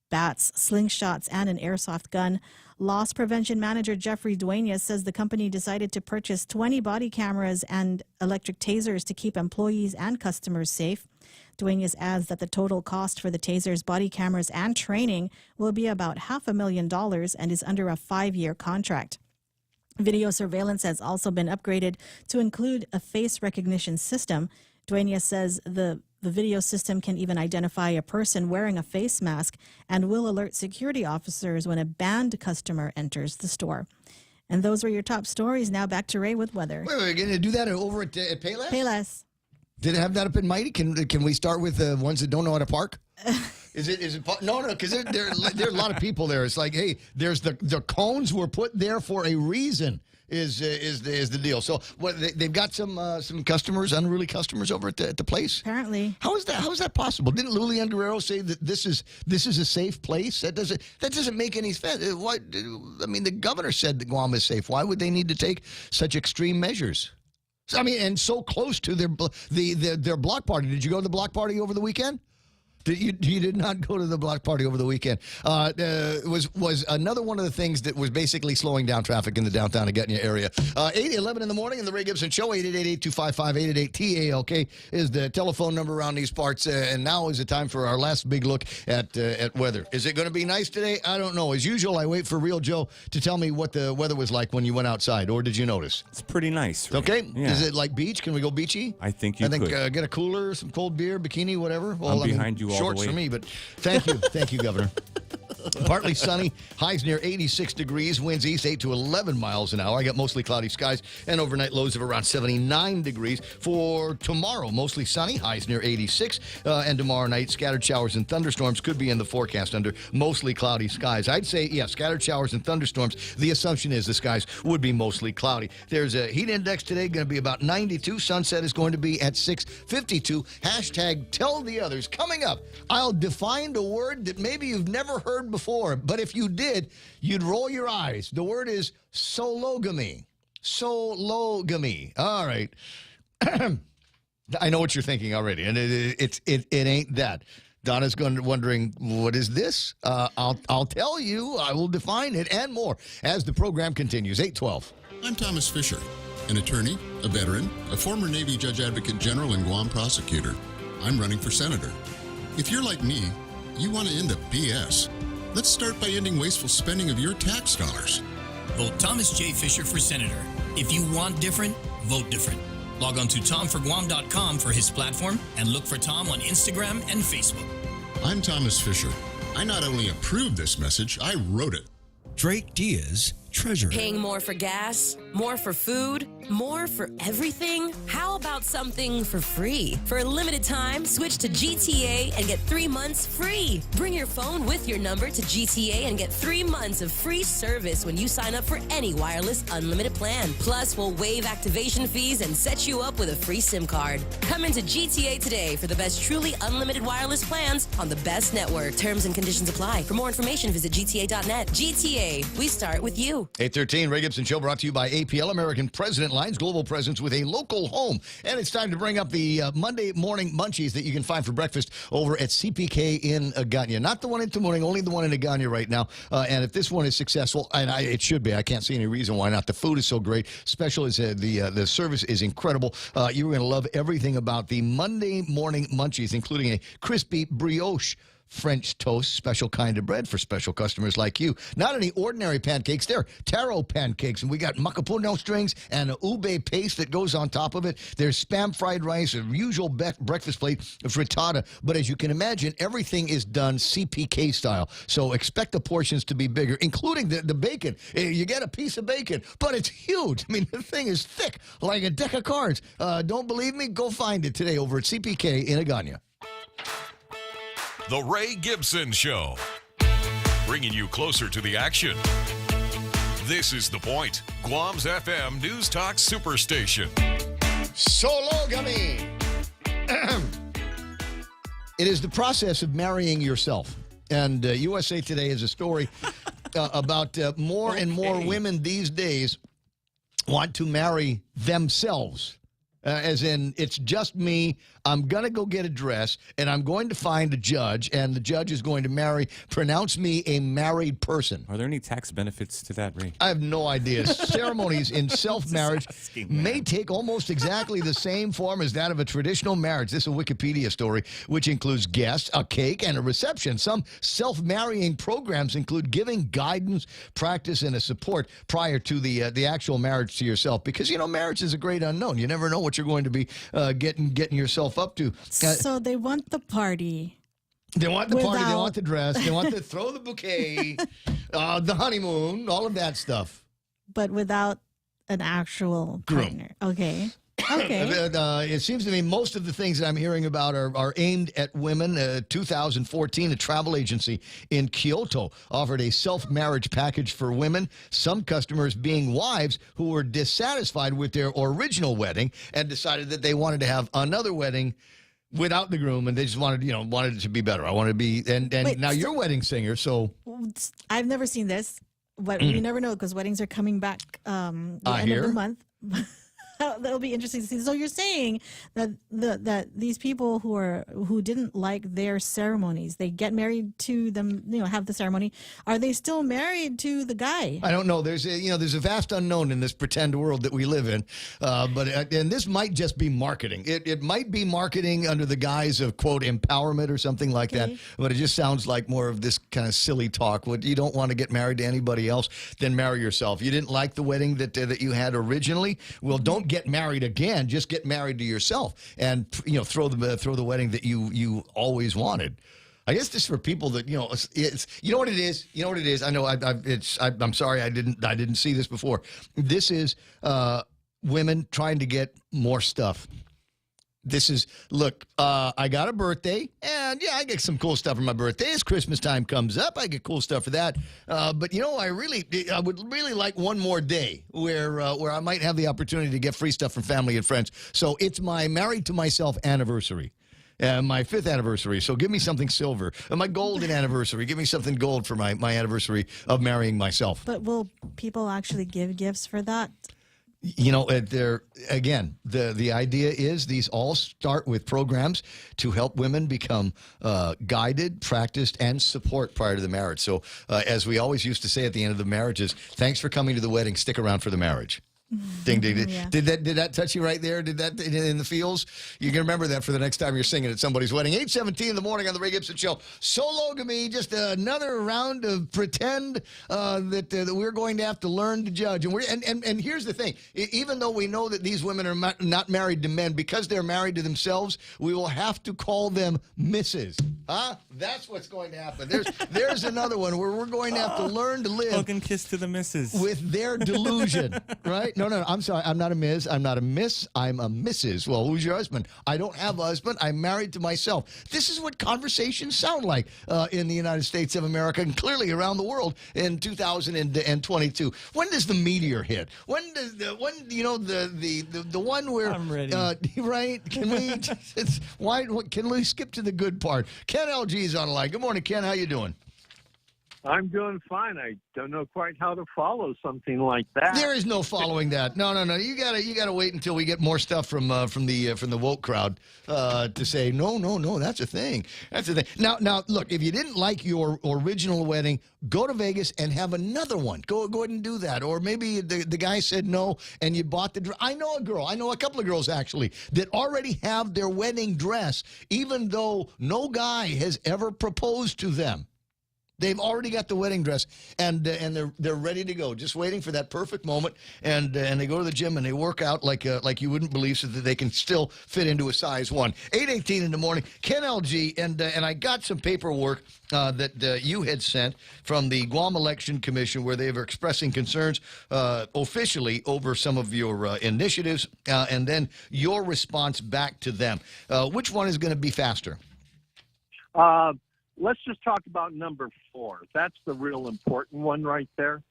bats, slingshots, and an airsoft gun. Loss prevention manager Jeffrey Duenas says the company decided to purchase 20 body cameras and electric tasers to keep employees and customers safe. Duenas adds that the total cost for the tasers, body cameras, and training will be about $500,000 and is under a 5-year contract. Video surveillance has also been upgraded to include a face recognition system. Duenas says the video system can even identify a person wearing a face mask and will alert security officers when a banned customer enters the store. And those were your top stories. Now back to Ray with weather. Wait, we're going to do that over at Payless? Payless. Did it have that up in Mighty? Can we start with the ones that don't know how to park? Is it no, because there are a lot of people there. It's like, hey, there's the cones were put there for a reason. Is the deal? So what they've got some customers, unruly customers over at the place. Apparently, how is that possible? Didn't Lulian Guerrero say that this is a safe place? That doesn't make any sense. Why? I mean, the governor said that Guam is safe. Why would they need to take such extreme measures? I mean, and so close to their block party. Did you go to the block party over the weekend? You did not go to the block party over the weekend. Was another one of the things that was basically slowing down traffic in the downtown Agana area. 8:11 in the morning in the Ray Gibson Show. 888-825-5888-TALK is the telephone number around these parts. And now is the time for our last big look at weather. Is it going to be nice today? I don't know. As usual, I wait for Real Joe to tell me what the weather was like when you went outside. Or did you notice? It's pretty nice. Right? Okay. Yeah. Is it like beach? Can we go beachy? I think you could. Get a cooler, some cold beer, bikini, whatever. Well, I'm behind you all shorts the way. for me, but thank you, Governor. Partly sunny, highs near 86 degrees, winds east 8 to 11 miles an hour. I got mostly cloudy skies and overnight lows of around 79 degrees. For tomorrow, mostly sunny, highs near 86. And tomorrow night, scattered showers and thunderstorms could be in the forecast under mostly cloudy skies. I'd say, yeah, scattered showers and thunderstorms. The assumption is the skies would be mostly cloudy. There's a heat index today going to be about 92. Sunset is going to be at 6:52. Hashtag tell the others. Coming up, I'll define a word that maybe you've never heard before, but if you did, you'd roll your eyes. The word is sologamy. Sologamy. All right. I know what you're thinking already, and it ain't that. Donna's wondering, what is this? I'll tell you. I will define it and more as the program continues. 8:12. I'm Thomas Fisher, an attorney, a veteran, a former Navy Judge Advocate General and Guam prosecutor. I'm running for senator. If you're like me, you want to end the BS. Let's start by ending wasteful spending of your tax dollars. Vote Thomas J. Fisher for senator. If you want different, vote different. Log on to tomforguam.com for his platform and look for Tom on Instagram and Facebook. I'm Thomas Fisher. I not only approved this message, I wrote it. Drake Diaz, treasurer. Paying more for gas, more for food, more for everything? How about about something for free? For a limited time, switch to GTA and get 3 months free. Bring your phone with your number to GTA and get 3 months of free service when you sign up for any wireless unlimited plan. Plus, we'll waive activation fees and set you up with a free SIM card. Come into GTA today for the best truly unlimited wireless plans on the best network. Terms and conditions apply. For more information, visit GTA.net. GTA, we start with you. 8:13, Ray Gibson Show brought to you by APL, American President Lines, global presence with a local home. And it's time to bring up the Monday morning munchies that you can find for breakfast over at CPK in Agana. Not the one in Tenorio, only the one in Agana right now. And if this one is successful, and it should be, I can't see any reason why not. The food is so great. Special is the service is incredible. You're going to love everything about the Monday morning munchies, including a crispy brioche French toast, special kind of bread for special customers like you. Not any ordinary pancakes, they're taro pancakes, and we got macapuno strings and a ube paste that goes on top of it. There's spam fried rice, a usual breakfast plate of frittata, but as you can imagine, everything is done CPK style, so expect the portions to be bigger, including the bacon. You get a piece of bacon, but it's huge. I mean, the thing is thick, like a deck of cards. Don't believe me? Go find it today over at CPK in Agana. The Ray Gibson Show, bringing you closer to the action. This is The Point, Guam's FM News Talk Superstation. Sologamy. It is the process of marrying yourself. And USA Today has a story about more and more women these days want to marry themselves. As in, it's just me. I'm going to go get a dress, and I'm going to find a judge, and the judge is going to pronounce me a married person. Are there any tax benefits to that, Ray? I have no idea. Ceremonies in self-marriage may take almost exactly the same form as that of a traditional marriage. This is a Wikipedia story, which includes guests, a cake, and a reception. Some self-marrying programs include giving guidance, practice, and a support prior to the actual marriage to yourself. Because, you know, marriage is a great unknown. You never know what you're going to be getting yourself up to. So they want the party. They want the party. They want the dress. They want to throw the bouquet, the honeymoon, all of that stuff. But without an actual partner. Okay. Okay. It seems to me most of the things that I'm hearing about are aimed at women. 2014, a travel agency in Kyoto offered a self-marriage package for women, some customers being wives who were dissatisfied with their original wedding and decided that they wanted to have another wedding without the groom, and they just wanted it to be better. I wanted to be, and wait, now you're a wedding singer, so. I've never seen this, but you never know because weddings are coming back the end of the month. That'll be interesting to see. So you're saying that that these people who didn't like their ceremonies, they get married to them, have the ceremony. Are they still married to the guy? I don't know. There's a vast unknown in this pretend world that we live in. And this might just be marketing. It might be marketing under the guise of quote empowerment or something like that. But it just sounds like more of this kind of silly talk. You don't want to get married to anybody else, then marry yourself. You didn't like the wedding that you had originally. Well, don't get married again. Just get married to yourself, and throw the wedding that you always wanted. I guess this is for people that it's what it is. You know what it is. I know. I'm sorry. I didn't see this before. This is women trying to get more stuff. This is, look, I got a birthday, and yeah, I get some cool stuff for my birthday. As Christmas time comes up, I get cool stuff for that. But I would really like one more day where I might have the opportunity to get free stuff from family and friends. So it's my married to myself anniversary. My 5th anniversary, so give me something silver. My golden anniversary, give me something gold for my anniversary of marrying myself. But will people actually give gifts for that? The idea is these all start with programs to help women become guided, practiced, and support prior to the marriage. So as we always used to say at the end of the marriages, thanks for coming to the wedding, stick around for the marriage. Ding, ding, ding. Yeah. Did that touch you right there? Did that in the feels? You can remember that for the next time you're singing at somebody's wedding. 8:17 in the morning on the Ray Gibson Show. Sologamy, just another round of pretend that we're going to have to learn to judge. And here's the thing. Even though we know that these women are not married to men, because they're married to themselves, we will have to call them Mrs. Huh? That's what's going to happen. There's another one where we're going to have to learn to live. Hug and kiss to the missus. With their delusion, right? No, I'm sorry. I'm not a Ms. I'm not a Miss. I'm a Mrs. Well, who's your husband? I don't have a husband. I'm married to myself. This is what conversations sound like in the United States of America and clearly around the world in 2022. When does the meteor hit? When does the one where I'm ready. Right? Can we skip to the good part? Ken LG is on the line. Good morning, Ken. How you doing? I'm doing fine. I don't know quite how to follow something like that. There is no following that. No. You gotta wait until we get more stuff from the woke crowd to say no. That's a thing. That's a thing. Now look. If you didn't like your original wedding, go to Vegas and have another one. Go ahead and do that. Or maybe the guy said no and you bought the dress. I know a couple of girls actually that already have their wedding dress, even though no guy has ever proposed to them. They've already got the wedding dress, and they're ready to go, just waiting for that perfect moment. And they go to the gym and they work out like you wouldn't believe, so that they can still fit into a size 1. 8:18 in the morning. Ken LG, and I got some paperwork that you had sent from the Guam Election Commission, where they were expressing concerns officially over some of your initiatives, and then your response back to them. Which one is going to be faster? Let's just talk about number 4. That's the real important one right there.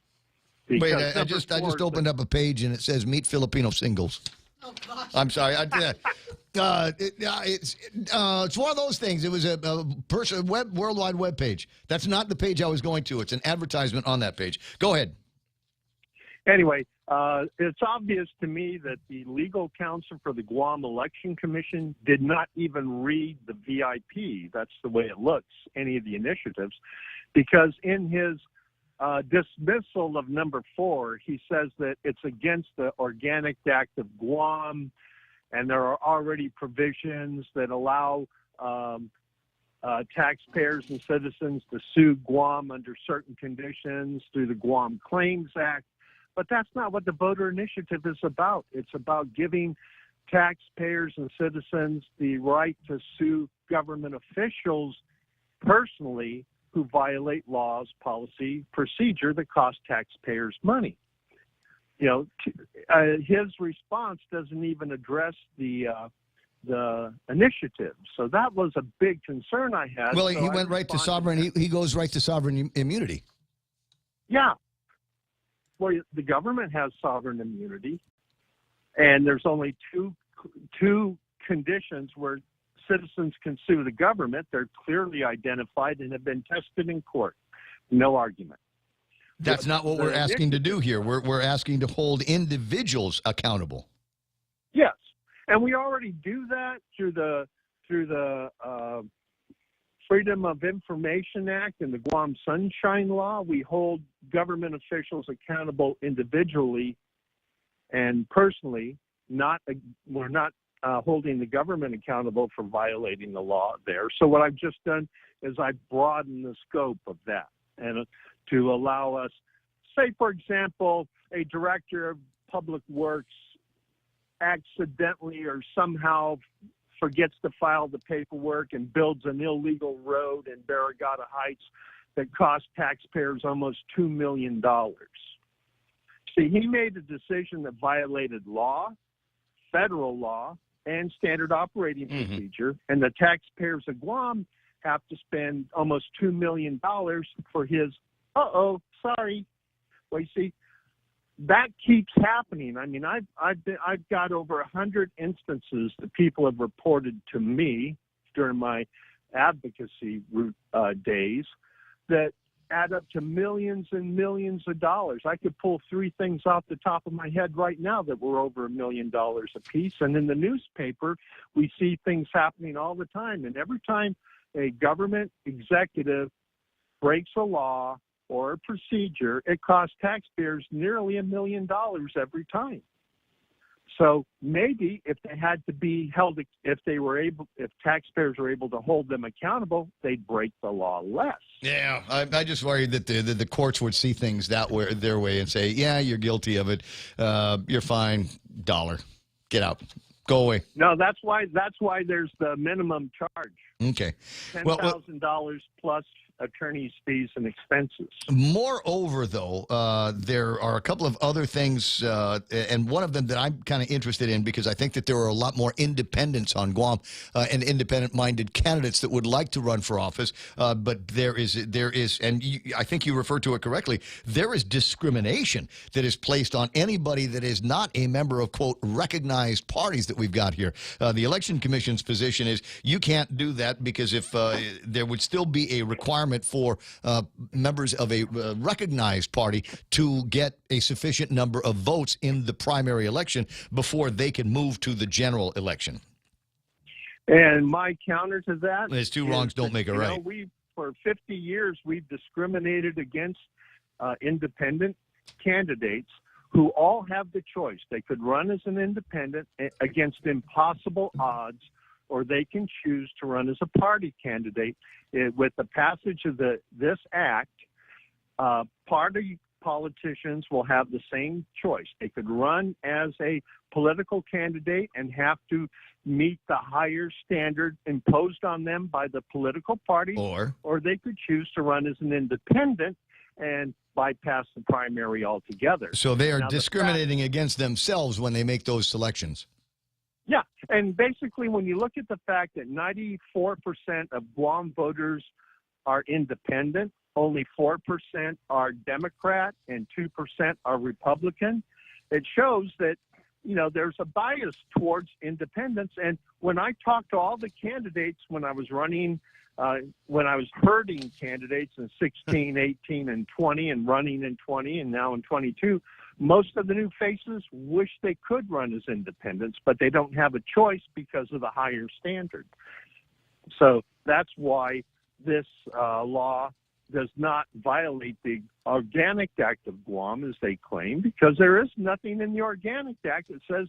Wait, I just opened up a page and it says meet Filipino singles. Oh gosh. I'm sorry. It's one of those things. It was a worldwide web page. That's not the page I was going to. It's an advertisement on that page. Go ahead. Anyway, it's obvious to me that the legal counsel for the Guam Election Commission did not even read the VIP. That's the way it looks, any of the initiatives, because in his dismissal of number 4, he says that it's against the Organic Act of Guam, and there are already provisions that allow taxpayers and citizens to sue Guam under certain conditions through the Guam Claims Act. But that's not what the voter initiative is about. It's about giving taxpayers and citizens the right to sue government officials personally who violate laws, policy, procedure that cost taxpayers money. His response doesn't even address the initiative. So that was a big concern I had. Well, he went right to sovereign. He goes right to sovereign immunity. Yeah. Well, the government has sovereign immunity, and there's only two conditions where citizens can sue the government. They're clearly identified and have been tested in court. No argument. That's not what we're asking to do here. We're asking to hold individuals accountable. Yes, and we already do that through the Freedom of Information Act and the Guam Sunshine Law. We hold government officials accountable individually and personally. We're not holding the government accountable for violating the law there. So what I've just done is I've broadened the scope of that, and to allow us, say, for example, a director of public works accidentally or somehow forgets to file the paperwork and builds an illegal road in Barragata Heights that cost taxpayers almost $2 million. See, he made a decision that violated law, federal law, and standard operating procedure, and the taxpayers of Guam have to spend almost $2 million for his, sorry. Well, you see, that keeps happening. I mean, I've got over 100 instances that people have reported to me during my advocacy days that add up to millions and millions of dollars. I could pull 3 things off the top of my head right now that were over $1 million a piece. And in the newspaper, we see things happening all the time. And every time a government executive breaks a law or a procedure, it costs taxpayers nearly $1 million every time. So maybe if they had to be held, if taxpayers were able to hold them accountable, they'd break the law less. Yeah, I just worried that the courts would see things their way and say, yeah, you're guilty of it. You're fine. $1. Get out. Go away. No, that's why there's the minimum charge. Okay. $10,000 plus attorney's fees and expenses. Moreover, though, there are a couple of other things, and one of them that I'm kind of interested in because I think that there are a lot more independents on Guam and independent-minded candidates that would like to run for office. But there is, and I think you referred to it correctly. There is discrimination that is placed on anybody that is not a member of quote recognized parties that we've got here. The Election Commission's position is you can't do that because if there would still be a requirement for members of a recognized party to get a sufficient number of votes in the primary election before they can move to the general election. And my counter to that is two wrongs don't make a right. For 50 years, we've discriminated against independent candidates who all have the choice. They could run as an independent against impossible odds, or they can choose to run as a party candidate. With the passage of this act, party politicians will have the same choice. They could run as a political candidate and have to meet the higher standard imposed on them by the political party, or they could choose to run as an independent and bypass the primary altogether. So they are discriminating against themselves when they make those selections. Yeah, and basically when you look at the fact that 94% of Guam voters are independent, only 4% are Democrat, and 2% are Republican, it shows that, there's a bias towards independence. And when I talked to all the candidates when I was running, when I was herding candidates in 16, 18, and 20, and running in 20, and now in 22, most of the new faces wish they could run as independents, but they don't have a choice because of the higher standard. So that's why this law does not violate the Organic Act of Guam, as they claim, because there is nothing in the Organic Act that says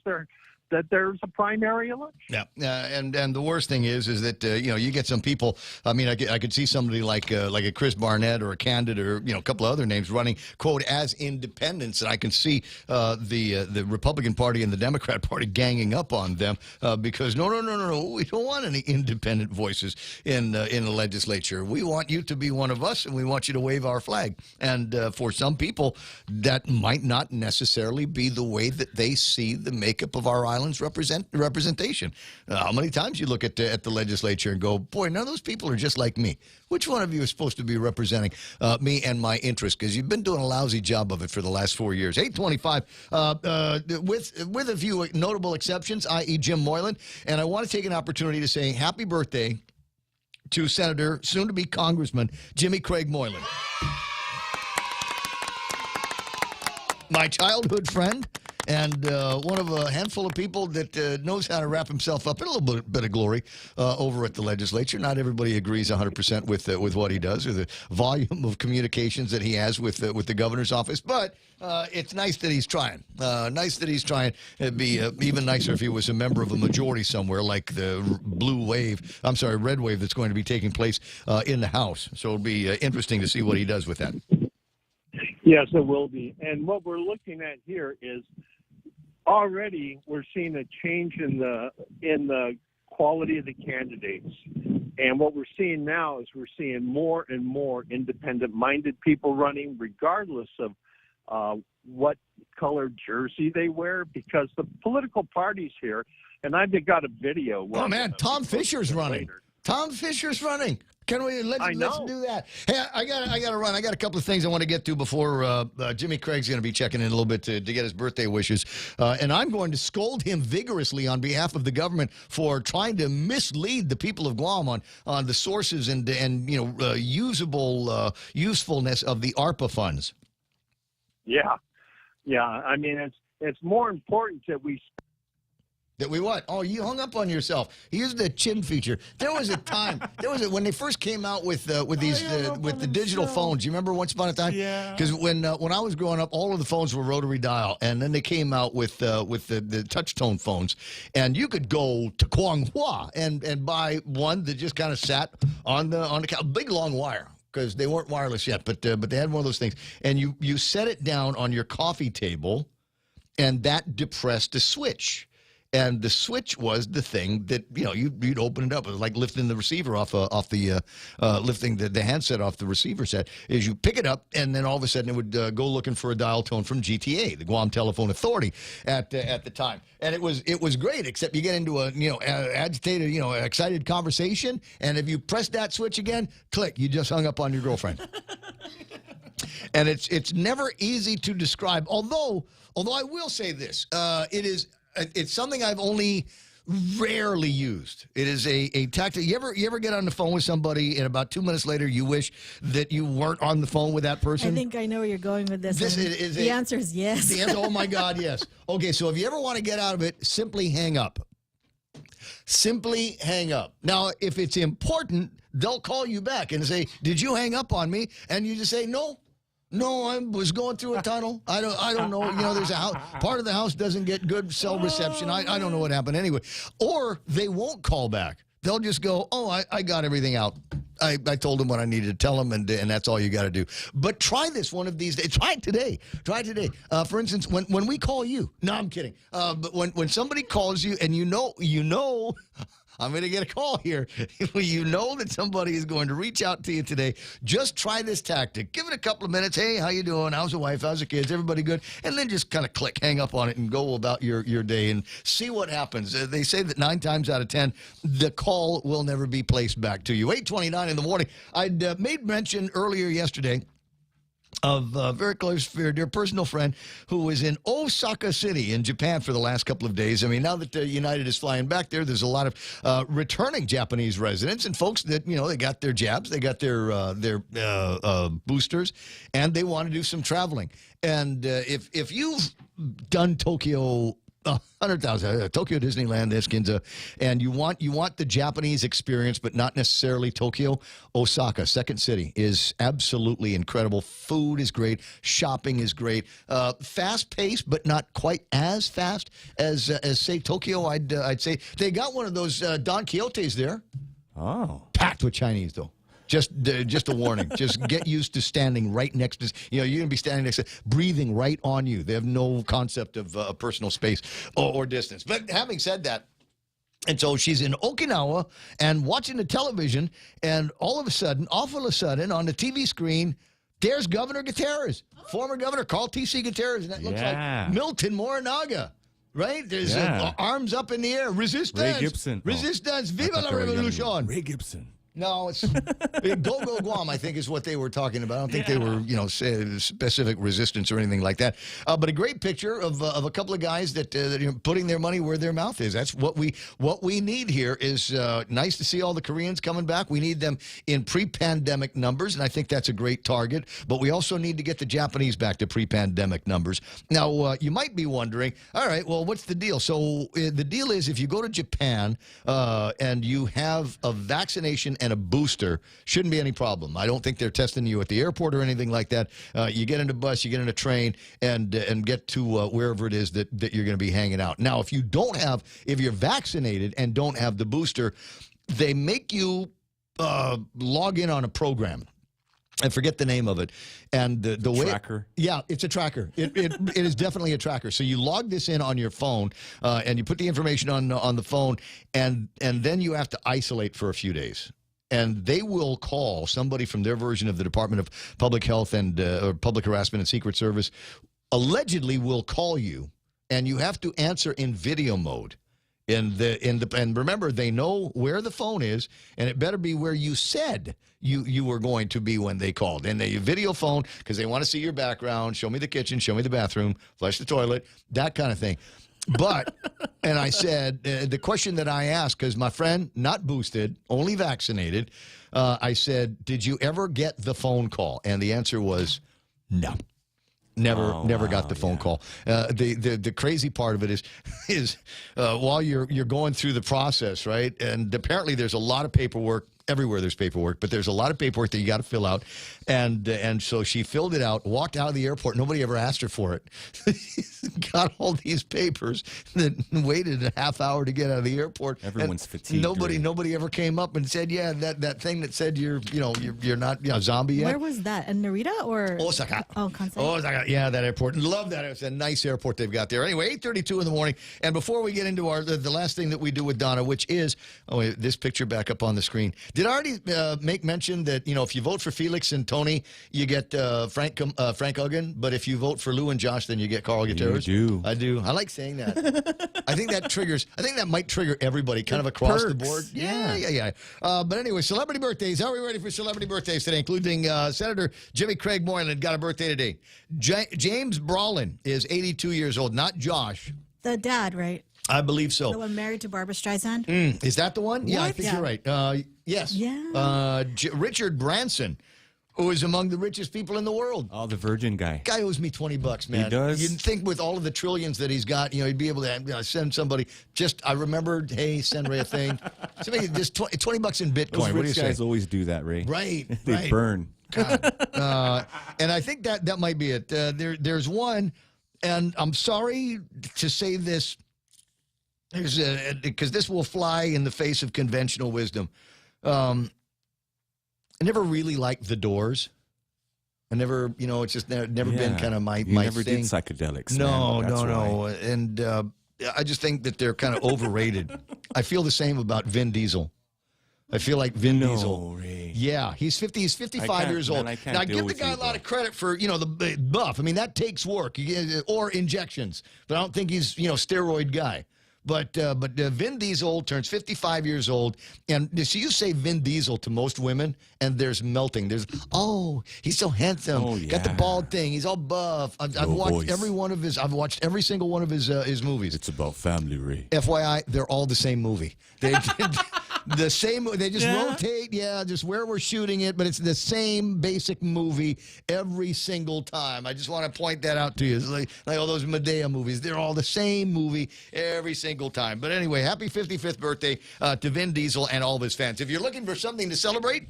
that there's a primary election. Yeah, and the worst thing is that you get some people. I mean, I could see somebody like a Chris Barnett or a Candid or a couple of other names running quote as independents, and I can see the Republican Party and the Democrat Party ganging up on them because no, we don't want any independent voices in the legislature. We want you to be one of us, and we want you to wave our flag. And for some people, that might not necessarily be the way that they see the makeup of our island's representation. How many times you look at the legislature and go, boy, none of those people are just like me. Which one of you is supposed to be representing me and my interests? Because you've been doing a lousy job of it for the last 4 years. 825, with a few notable exceptions, i.e. Jim Moylan. And I want to take an opportunity to say happy birthday to Senator, soon-to-be Congressman, Jimmy Craig Moylan. My childhood friend, and one of a handful of people that knows how to wrap himself up in a little bit of glory over at the legislature. Not everybody agrees 100% with what he does or the volume of communications that he has with the governor's office, but it's nice that he's trying. Nice that he's trying. It'd be even nicer if he was a member of a majority somewhere like the red wave that's going to be taking place in the House. So it'll be interesting to see what he does with that. Yes, it will be. And what we're looking at here is already we're seeing a change in the quality of the candidates. And what we're seeing now is we're seeing more and more independent-minded people running, regardless of what color jersey they wear, because the political parties here, and I've got a video. Oh, man, Tom Fisher's running. Later. Tom Fisher's running. Can we let's do that? Hey, I got to run. I got a couple of things I want to get to before Jimmy Craig's going to be checking in a little bit to get his birthday wishes, and I'm going to scold him vigorously on behalf of the government for trying to mislead the people of Guam on the sources and usefulness of the ARPA funds. Yeah. I mean, it's more important that we. That we what? Oh, you hung up on yourself. He used the chin feature. There was a time. When they first came out with the digital phones. You remember once upon a time? Yeah. Because when I was growing up, all of the phones were rotary dial, and then they came out with the touch tone phones, and you could go to Kwang Hua and buy one that just kind of sat on the big long wire. Because they weren't wireless yet, but they had one of those things, and you set it down on your coffee table, and that depressed a switch. And the switch was the thing that, you'd open it up. It was like lifting the receiver lifting the handset off the receiver set. Is you pick it up, and then all of a sudden it would go looking for a dial tone from GTA, the Guam Telephone Authority, at the time. And it was great, except you get into a agitated, excited conversation, and if you press that switch again, click, you just hung up on your girlfriend. And it's never easy to describe. Although I will say this, it's something I've only rarely used. It is a tactic. You ever get on the phone with somebody and about 2 minutes later you wish that you weren't on the phone with that person? I think I know where you're going with this. The answer is yes. The answer, oh my God, yes. Okay, so if you ever want to get out of it, simply hang up. Simply hang up. Now, if it's important, they'll call you back and say, "Did you hang up on me?" And you just say, "No, I was going through a tunnel. I don't know. There's a house. Part of the house doesn't get good cell reception. I don't know what happened anyway." Or they won't call back. They'll just go, "Oh, I got everything out. I told them what I needed to tell them, and that's all you got to do." But try this one of these days. Try it today. For instance, when we call you. No, I'm kidding. But when somebody calls you and you know. I'm going to get a call here. You know that somebody is going to reach out to you today. Just try this tactic. Give it a couple of minutes. Hey, how you doing? How's the wife? How's the kids? Everybody good? And then just kind of click, hang up on it, and go about your day and see what happens. They say that 9 times out of 10, the call will never be placed back to you. 8:29 in the morning. I'd made mention earlier yesterday of a very close, dear personal friend who was in Osaka City in Japan for the last couple of days. I mean, now that United is flying back there's a lot of returning Japanese residents and folks that, they got their jabs, they got their boosters, and they want to do some traveling. And if you've done Tokyo 100,000 Tokyo Disneyland, this Ginza, and you want the Japanese experience, but not necessarily Tokyo. Osaka, second city, is absolutely incredible. Food is great, shopping is great, fast paced, but not quite as fast as say Tokyo. I'd say they got one of those Don Quixotes there. Oh, packed with Chinese though. Just a warning. Just get used to standing right next to, you're going to be standing next to, breathing right on you. They have no concept of personal space or distance. But having said that, and so she's in Okinawa and watching the television, and awful a sudden, on the TV screen, there's Governor Gutierrez, former Governor Carl T.C. Gutierrez, and that looks like Milton Morinaga. Right? There's arms up in the air. Resistance. Ray Gibson. Resistance. Viva la revolution. Ray Gibson. No, it's Go Guam, I think, is what they were talking about. I don't think they were, specific resistance or anything like that. But a great picture of a couple of guys that are putting their money where their mouth is. That's what we need here. Is nice to see all the Koreans coming back. We need them in pre-pandemic numbers, and I think that's a great target. But we also need to get the Japanese back to pre-pandemic numbers. Now, you might be wondering, all right, well, what's the deal? So the deal is, if you go to Japan and you have a vaccination and a booster, shouldn't be any problem. I don't think they're testing you at the airport or anything like that. You get in a bus, you get in a train, and get to wherever it is that you're going to be hanging out. Now, if you're vaccinated and don't have the booster, they make you log in on a program. I forget the name of it. And the way tracker. Yeah, it's a tracker. It is definitely a tracker. So you log this in on your phone, and you put the information on the phone, and then you have to isolate for a few days. And they will call somebody from their version of the Department of Public Health and or Public Harassment and Secret Service, allegedly will call you, and you have to answer in video mode. And remember, they know where the phone is, and it better be where you said you were going to be when they called. And they video phone because they want to see your background, show me the kitchen, show me the bathroom, flush the toilet, that kind of thing. But, and I said, the question that I asked, because my friend, not boosted, only vaccinated, I said, did you ever get the phone call? And the answer was no. Never got the phone call. The crazy part of it is while you're going through the process, right? And apparently there's a lot of paperwork everywhere there's paperwork, but there's a lot of paperwork that you got to fill out. And so she filled it out, walked out of the airport. Nobody ever asked her for it. Got all these papers, then waited a half hour to get out of the airport. Everyone's fatigued. Nobody ever came up and said, yeah, that thing that said you're not a zombie yet. Where was that? In Narita or Osaka? Oh, Kansai. Osaka. Yeah, that airport. Love that. It's a nice airport they've got there. Anyway, 8:32 in the morning. And before we get into the last thing that we do with Donna, which is this picture back up on the screen. Did I already make mention that if you vote for Felix and Tony, you get Frank Uggan, but if you vote for Lou and Josh, then you get Carl Gutierrez? You do. I do. I like saying that. I think that might trigger everybody kind of across the board. Yeah. But anyway, celebrity birthdays. How are we ready for celebrity birthdays today, including Senator Jimmy Craig Moylan got a birthday today. James Brolin is 82 years old, not Josh. The dad, right? I believe so. The one married to Barbara Streisand? Is that the one? Yeah, I think you're right. Yes. Yeah. Richard Branson, who is among the richest people in the world. Oh, the Virgin guy. Guy owes me $20, man. He does? You'd think with all of the trillions that he's got, he'd be able to send somebody. I remembered, hey, send Ray a thing. Somebody just $20 in Bitcoin. Those What do you rich say? guys always do that, Ray. Right. They burn. God. And I think that might be it. There's one, and I'm sorry to say this, because this will fly in the face of conventional wisdom. I never really liked The Doors. I never, it's just never been kind of my never thing. did psychedelics. No, man. That's no. right. And I just think that they're kind of overrated. I feel the same about Vin Diesel. I feel like Vin Diesel. Ray. Yeah, he's 50. He's 55 years old. Man, I can't now, deal give the with guy you, a lot of credit for the buff. I mean, that takes work or injections. But I don't think he's steroid guy. But Vin Diesel turns 55 years old, and so you say Vin Diesel to most women, and there's melting. There's he's so handsome. Oh, yeah. Got the bald thing. He's all buff. I've watched every one of his. I've watched every single one of his movies. It's about family, Ray. FYI, they're all the same movie. The same. They just rotate. Yeah, just where we're shooting it, but it's the same basic movie every single time. I just want to point that out to you. It's like all those Medea movies. They're all the same movie every single time. But anyway, happy 55th birthday to Vin Diesel and all of his fans. If you're looking for something to celebrate,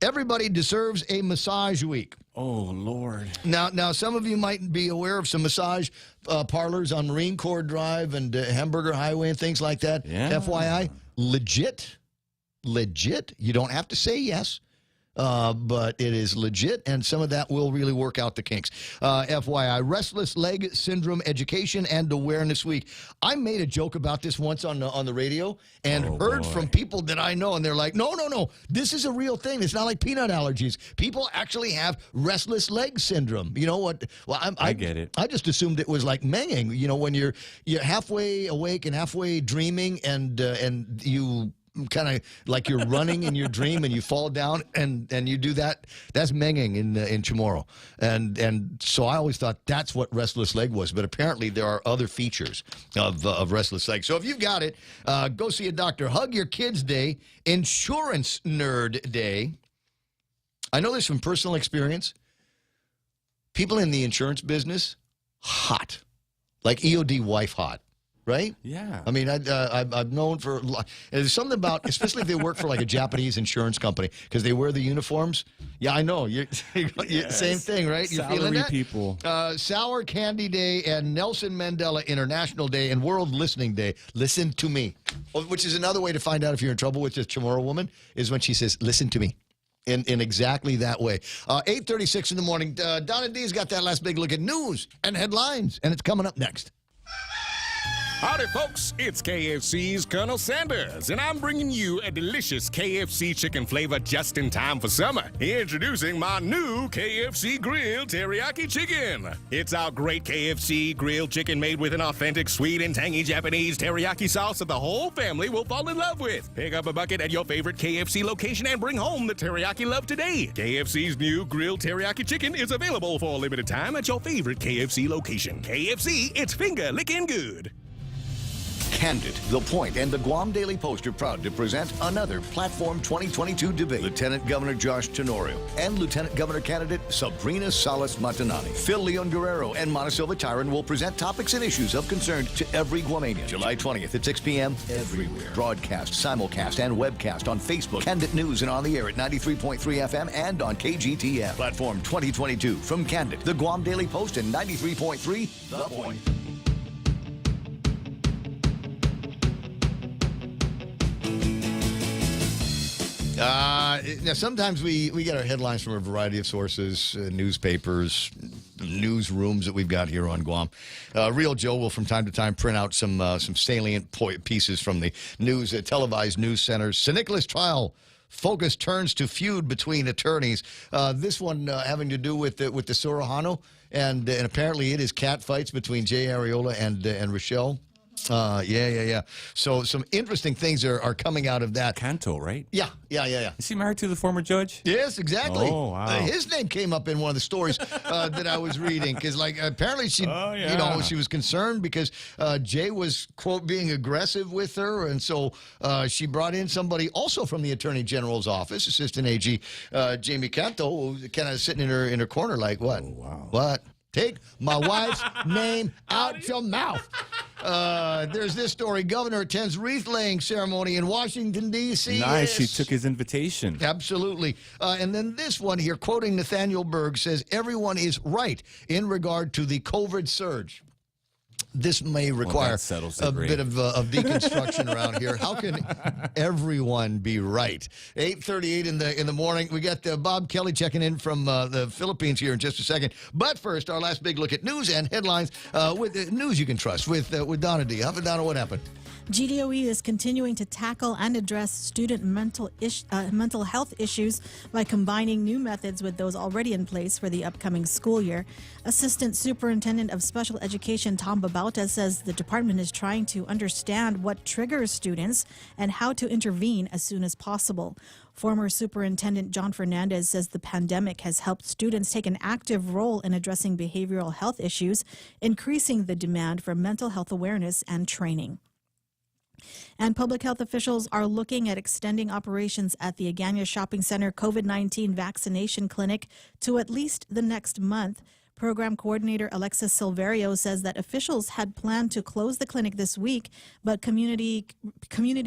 everybody deserves a massage week. Oh, Lord. Now, some of you might be aware of some massage parlors on Marine Corps Drive and Hamburger Highway and things like that. Yeah. FYI, legit. You don't have to say yes, but it is legit, and some of that will really work out the kinks. FYI, Restless Leg Syndrome Education and Awareness Week. I made a joke about this once on the radio and heard from people that I know, and they're like, no, this is a real thing. It's not like peanut allergies. People actually have restless leg syndrome. You know what? Well, I get it. I just assumed it was like menging. When you're halfway awake and halfway dreaming, and you kind of like you're running in your dream and you fall down and you do that. That's menging in Chamorro. And so I always thought that's what restless leg was, but apparently there are other features of restless leg. So if you've got it, go see a doctor. Hug Your Kids Day, Insurance Nerd Day. I know this from personal experience. People in the insurance business, hot. Like EOD wife hot. Right? Yeah. I mean, I've known for there's something about, especially if they work for like a Japanese insurance company because they wear the uniforms. Yeah, I know. Same thing, right? You're feeling that? People. Sour Candy Day and Nelson Mandela International Day and World Listening Day. Listen to me, which is another way to find out if you're in trouble with this Chamorro woman is when she says, "Listen to me." In exactly that way. 8:36 in the morning. Donna D's got that last big look at news and headlines, and it's coming up next. Howdy, folks. It's KFC's Colonel Sanders, and I'm bringing you a delicious KFC chicken flavor just in time for summer. Introducing my new KFC Grilled Teriyaki Chicken. It's our great KFC grilled chicken made with an authentic sweet and tangy Japanese teriyaki sauce that the whole family will fall in love with. Pick up a bucket at your favorite KFC location and bring home the teriyaki love today. KFC's new Grilled Teriyaki Chicken is available for a limited time at your favorite KFC location. KFC, it's finger licking good. Candid, The Point, and the Guam Daily Post are proud to present another Platform 2022 debate. Lieutenant Governor Josh Tenorio and Lieutenant Governor candidate Sabrina Salas Matanani. Phil Leon Guerrero and Montesilva Tyron will present topics and issues of concern to every Guamanian. July 20th at 6 p.m. everywhere. Broadcast, simulcast, and webcast on Facebook, Candid News, and on the air at 93.3 FM and on KGTF. Platform 2022 from Candid, the Guam Daily Post, and 93.3 The Point. Now, sometimes we get our headlines from a variety of sources, newspapers, newsrooms that we've got here on Guam. Real Joe will from time to time print out some salient pieces from the news, televised news centers. Senecalas trial focus turns to feud between attorneys. This one having to do with the Surahano, and apparently it is cat fights between Jay Arreola and Rochelle. Yeah. So some interesting things are coming out of that. Canto, right? Yeah. Is he married to the former judge? Yes, exactly. Oh, wow. His name came up in one of the stories that I was reading because, apparently she, she was concerned because Jay was, quote, being aggressive with her, and so she brought in somebody also from the Attorney General's office, Assistant AG Jamie Canto, kind of sitting in her corner like, what? Oh, wow. What? Take my wife's name out your mouth. There's this story. Governor attends wreath-laying ceremony in Washington, D.C. Nice. She took his invitation. Absolutely. And then this one here, quoting Nathaniel Berg, says, everyone is right in regard to the COVID surge. This may require a bit of deconstruction around here. How can everyone be right? 8:38 in the morning. We got Bob Kelly checking in from the Philippines here in just a second. But first, our last big look at news and headlines with news you can trust with Donna D. Donna, what happened? GDOE is continuing to tackle and address student mental health issues by combining new methods with those already in place for the upcoming school year. Assistant Superintendent of Special Education Tom Babauta says the department is trying to understand what triggers students and how to intervene as soon as possible. Former Superintendent John Fernandez says the pandemic has helped students take an active role in addressing behavioral health issues, increasing the demand for mental health awareness and training. And public health officials are looking at extending operations at the Agana Shopping Center COVID-19 vaccination clinic to at least the next month. Program coordinator Alexis Silverio says that officials had planned to close the clinic this week, but community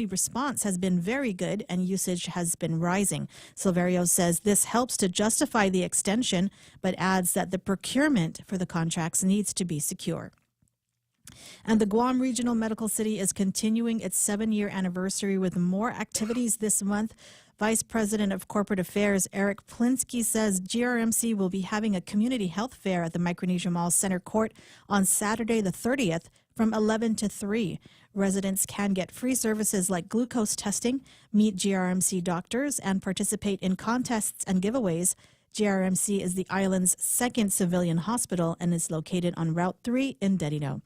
response has been very good and usage has been rising. Silverio says this helps to justify the extension, but adds that the procurement for the contracts needs to be secure. And the Guam Regional Medical City is continuing its 7-year anniversary with more activities this month. Vice President of Corporate Affairs Eric Plinsky says GRMC will be having a community health fair at the Micronesia Mall Center Court on Saturday the 30th from 11 to 3. Residents can get free services like glucose testing, meet GRMC doctors, and participate in contests and giveaways. GRMC is the island's second civilian hospital and is located on Route 3 in Dedino.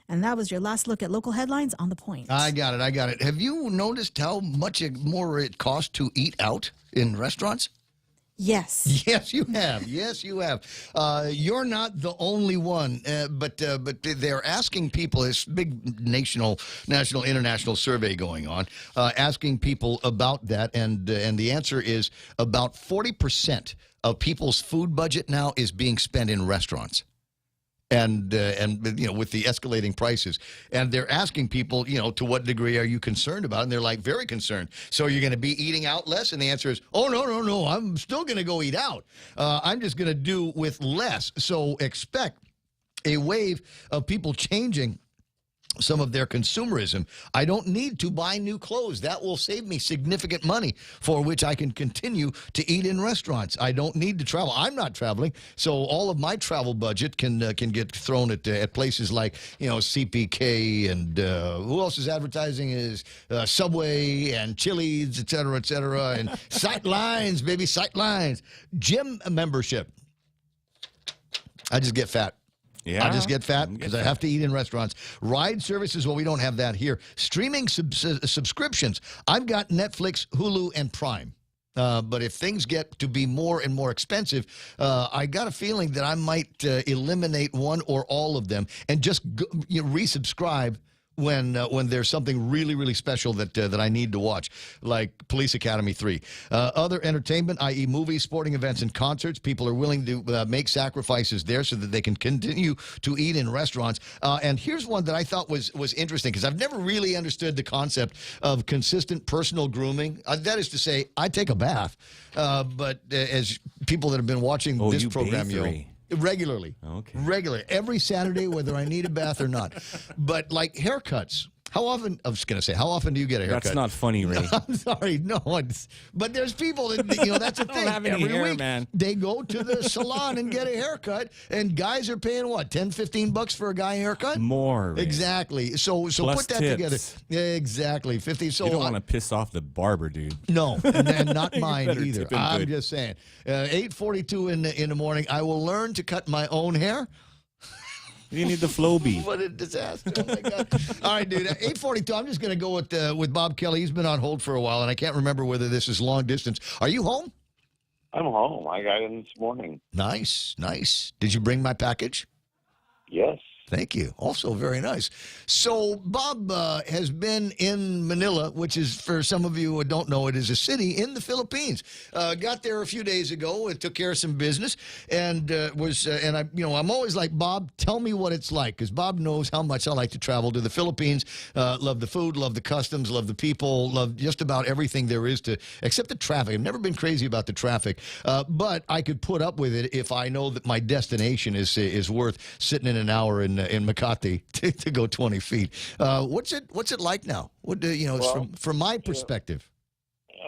And that was your last look at local headlines on The Point. I got it. Have you noticed how much more it costs to eat out in restaurants? Yes. Yes, you have. You're not the only one, but they're asking people, this big national, international survey going on, asking people about that, and the answer is about 40% of people's food budget now is being spent in restaurants. And with the escalating prices, and they're asking people, to what degree are you concerned about it? And they're like, very concerned. So you're going to be eating out less? And the answer is, oh, no, I'm still going to go eat out. I'm just going to do with less. So expect a wave of people changing some of their consumerism. I don't need to buy new clothes. That will save me significant money for which I can continue to eat in restaurants. I don't need to travel. I'm not traveling, so all of my travel budget can get thrown at places like CPK and who else is advertising is Subway and Chili's, et cetera, and Sidelines, baby, Sidelines. Gym membership. I just get fat. Yeah. I just get fat because I have to eat in restaurants. Ride services, well, we don't have that here. Streaming subscriptions. I've got Netflix, Hulu, and Prime. But if things get to be more and more expensive, I got a feeling that I might eliminate one or all of them and just resubscribe when there's something really, really special that I need to watch, like Police Academy 3. Other entertainment, i.e. movies, sporting events, and concerts, people are willing to make sacrifices there so that they can continue to eat in restaurants. And here's one that I thought was interesting, because I've never really understood the concept of consistent personal grooming. That is to say, I take a bath, but as people that have been watching this program, regularly. Okay. Regularly. Every Saturday, whether I need a bath or not. But like haircuts. How often, I was going to say, how often do you get a haircut? That's not funny, Ray. No, I'm sorry. No, but there's people that, that's a thing. Have any Every hair, week, man. they go to the salon and get a haircut, and guys are paying, what, $10, $15 for a guy haircut? More, Ray. Exactly. So Plus put that tips. together. Exactly. 50. So you don't want to piss off the barber, dude. No, and not mine better either. tip him I'm good. just saying. 8:42 in the morning, I will learn to cut my own hair. You need the Flowbee. What a disaster. Oh, my God. All right, dude. 8:42. I'm just going to go with Bob Kelly. He's been on hold for a while, and I can't remember whether this is long distance. Are you home? I'm home. I got in this morning. Nice, nice. Did you bring my package? Yes. Thank you. Also very nice. So Bob has been in Manila, which is, for some of you who don't know, it is a city in the Philippines. Got there a few days ago and took care of some business, and I'm always like, Bob, tell me what it's like, because Bob knows how much I like to travel to the Philippines. Love the food, love the customs, love the people, love just about everything there is to, except the traffic. I've never been crazy about the traffic, but I could put up with it if I know that my destination is worth sitting in an hour in Makati to go 20 feet. What's it like now? What from my perspective?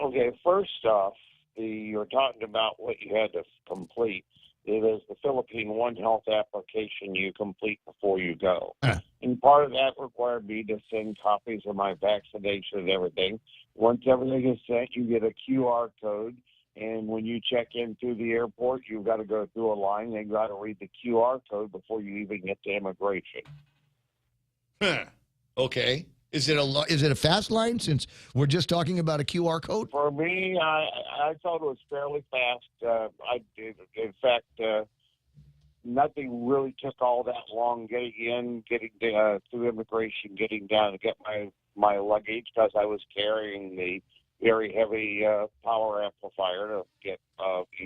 Okay, first off, you're talking about what you had to complete. It is the Philippine One Health application you complete before you go. And part of that required me to send copies of my vaccination and everything. Once everything is sent, you get a QR code. And when you check in through the airport, you've got to go through a line. They've got to read the QR code before you even get to immigration. Okay. Is it a fast line, since we're just talking about a QR code? For me, I thought it was fairly fast. In fact, nothing really took all that long getting in, getting through immigration, getting down to get my luggage, because I was carrying the very heavy power amplifier to get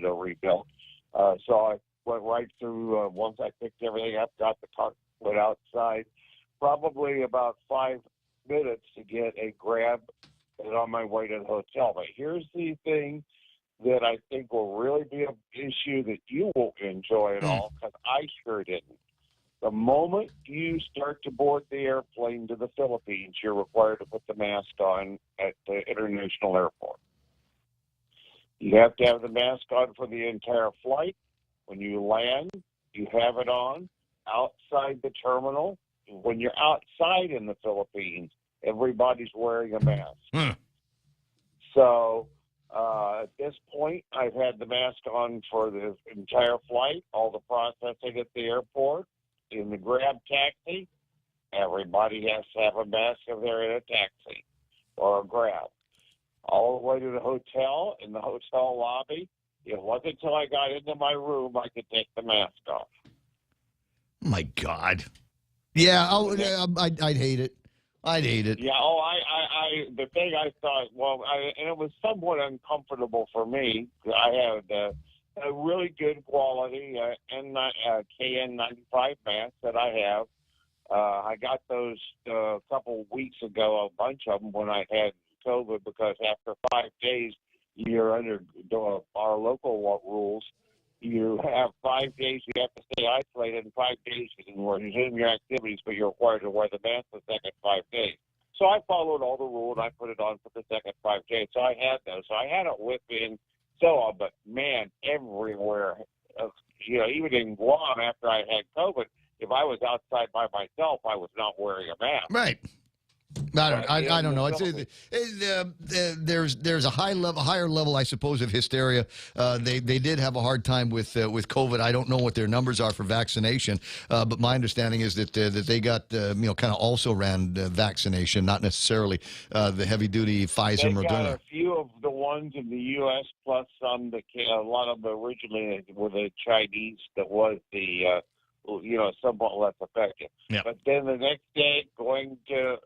rebuilt. So I went right through. Once I picked everything up, got the car, went outside. Probably about 5 minutes to get a Grab and on my way to the hotel. But here's the thing that I think will really be an issue that you won't enjoy at all, because I sure didn't. The moment you start to board the airplane to the Philippines, you're required to put the mask on at the international airport. You have to have the mask on for the entire flight. When you land, you have it on. Outside the terminal, when you're outside in the Philippines, everybody's wearing a mask. So at this point, I've had the mask on for the entire flight, all the processing at the airport. In the Grab taxi, everybody has to have a mask if they're in a taxi or a Grab. All the way to the hotel, in the hotel lobby, it wasn't until I got into my room I could take the mask off. My God. Yeah, I'd hate it. I'd hate it. Yeah, the thing I thought, and it was somewhat uncomfortable for me. I had a really good quality KN95 mask that I have. I got those a couple weeks ago, a bunch of them, when I had COVID, because after 5 days, you're under our local rules. You have 5 days you have to stay isolated, and 5 days you can resume your activities, but you're required to wear the mask the second 5 days. So I followed all the rules, and I put it on for the second 5 days. So I had those. So I had it with me. But man, everywhere, even in Guam after I had COVID, if I was outside by myself, I was not wearing a mask. Right. I don't know. There's a higher level, I suppose, of hysteria. They did have a hard time with COVID. I don't know what their numbers are for vaccination, but my understanding is that they got kind of also ran vaccination, not necessarily the heavy duty Pfizer, Moderna. They got a few of the ones in the U.S. plus some. A lot of them originally were the Chinese. That was the somewhat less effective. Yep. But then the next day, going to,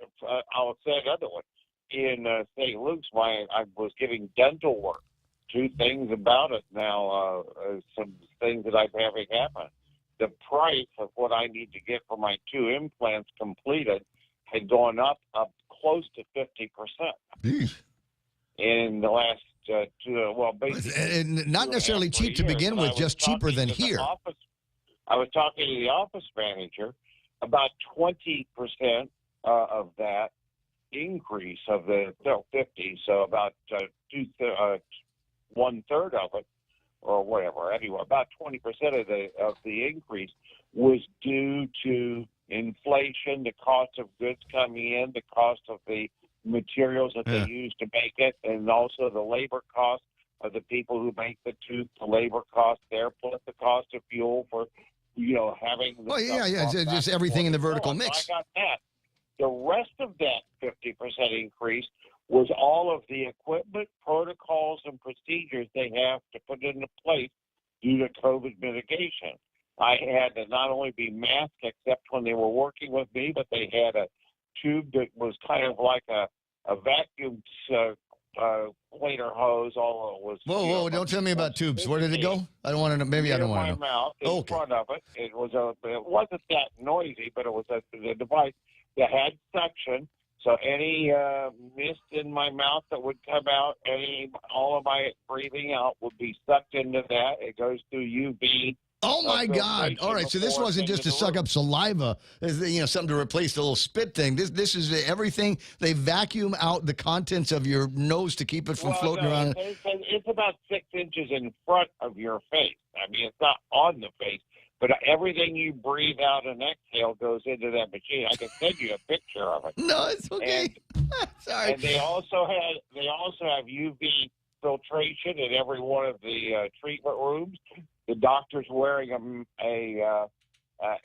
I'll say another one, in St. Luke's, I was getting dental work. Two things about it now, some things that I'm having happen. The price of what I need to get for my 2 implants completed had gone up close to 50% in the last basically. And not necessarily cheap to begin with, just cheaper than here. I was talking to the office manager about 20% of that increase of the 50, so about 1/3 of it, or whatever. Anyway, about 20% of the increase was due to inflation, the cost of goods coming in, the cost of the materials that they use to make it, and also the labor cost of the people who make the tooth, the labor cost there, plus the cost of fuel for, having the just everything in the vertical mix. So I got that. The rest of that 50% increase was all of the equipment, protocols, and procedures they have to put into place due to COVID mitigation. I had to not only be masked except when they were working with me, but they had a tube that was kind of like a vacuum cleaner hose. All it was. Whoa! Don't tell me about tubes. Where did it go? I don't want to know. Maybe I don't want to know. My mouth in front of it. It wasn't that noisy, but it was a device that had suction. So any mist in my mouth that would come out, all of my breathing out would be sucked into that. It goes through UV. Oh my God! All right, so this wasn't just to suck up saliva, something to replace the little spit thing. This is everything. They vacuum out the contents of your nose to keep it from floating around. It's about 6 inches in front of your face. I mean, it's not on the face, but everything you breathe out and exhale goes into that machine. I can send you a picture of it. No, it's okay. Sorry. And they also have UV filtration in every one of the treatment rooms. The doctor's wearing a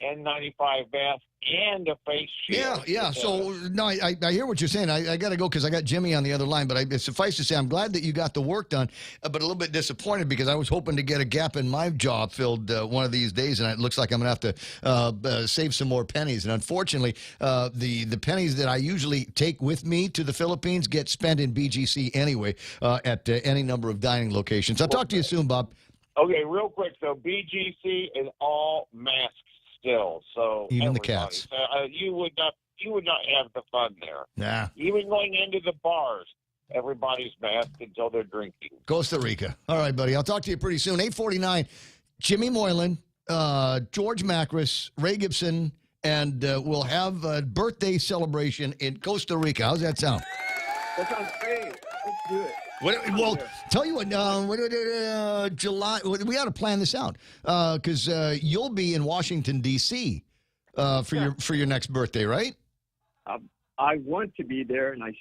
N95 mask and a face shield. Yeah. So, no, I hear what you're saying. I got to go because I got Jimmy on the other line. But it suffice to say, I'm glad that you got the work done, but a little bit disappointed because I was hoping to get a gap in my job filled one of these days, and it looks like I'm going to have to save some more pennies. And unfortunately, the pennies that I usually take with me to the Philippines get spent in BGC anyway at any number of dining locations. I'll talk to you soon, Bob. Okay, real quick. So BGC is all masked still. So even the cats. You would not have the fun there. Nah. Even going into the bars, everybody's masked until they're drinking. Costa Rica. All right, buddy. I'll talk to you pretty soon. 8:49. Jimmy Moylan, George Macris, Ray Gibson, and we'll have a birthday celebration in Costa Rica. How's that sound? That sounds great. Let's do it. Well, tell you what, July, we got to plan this out because you'll be in Washington, D.C. For your next birthday, right? I want to be there, and I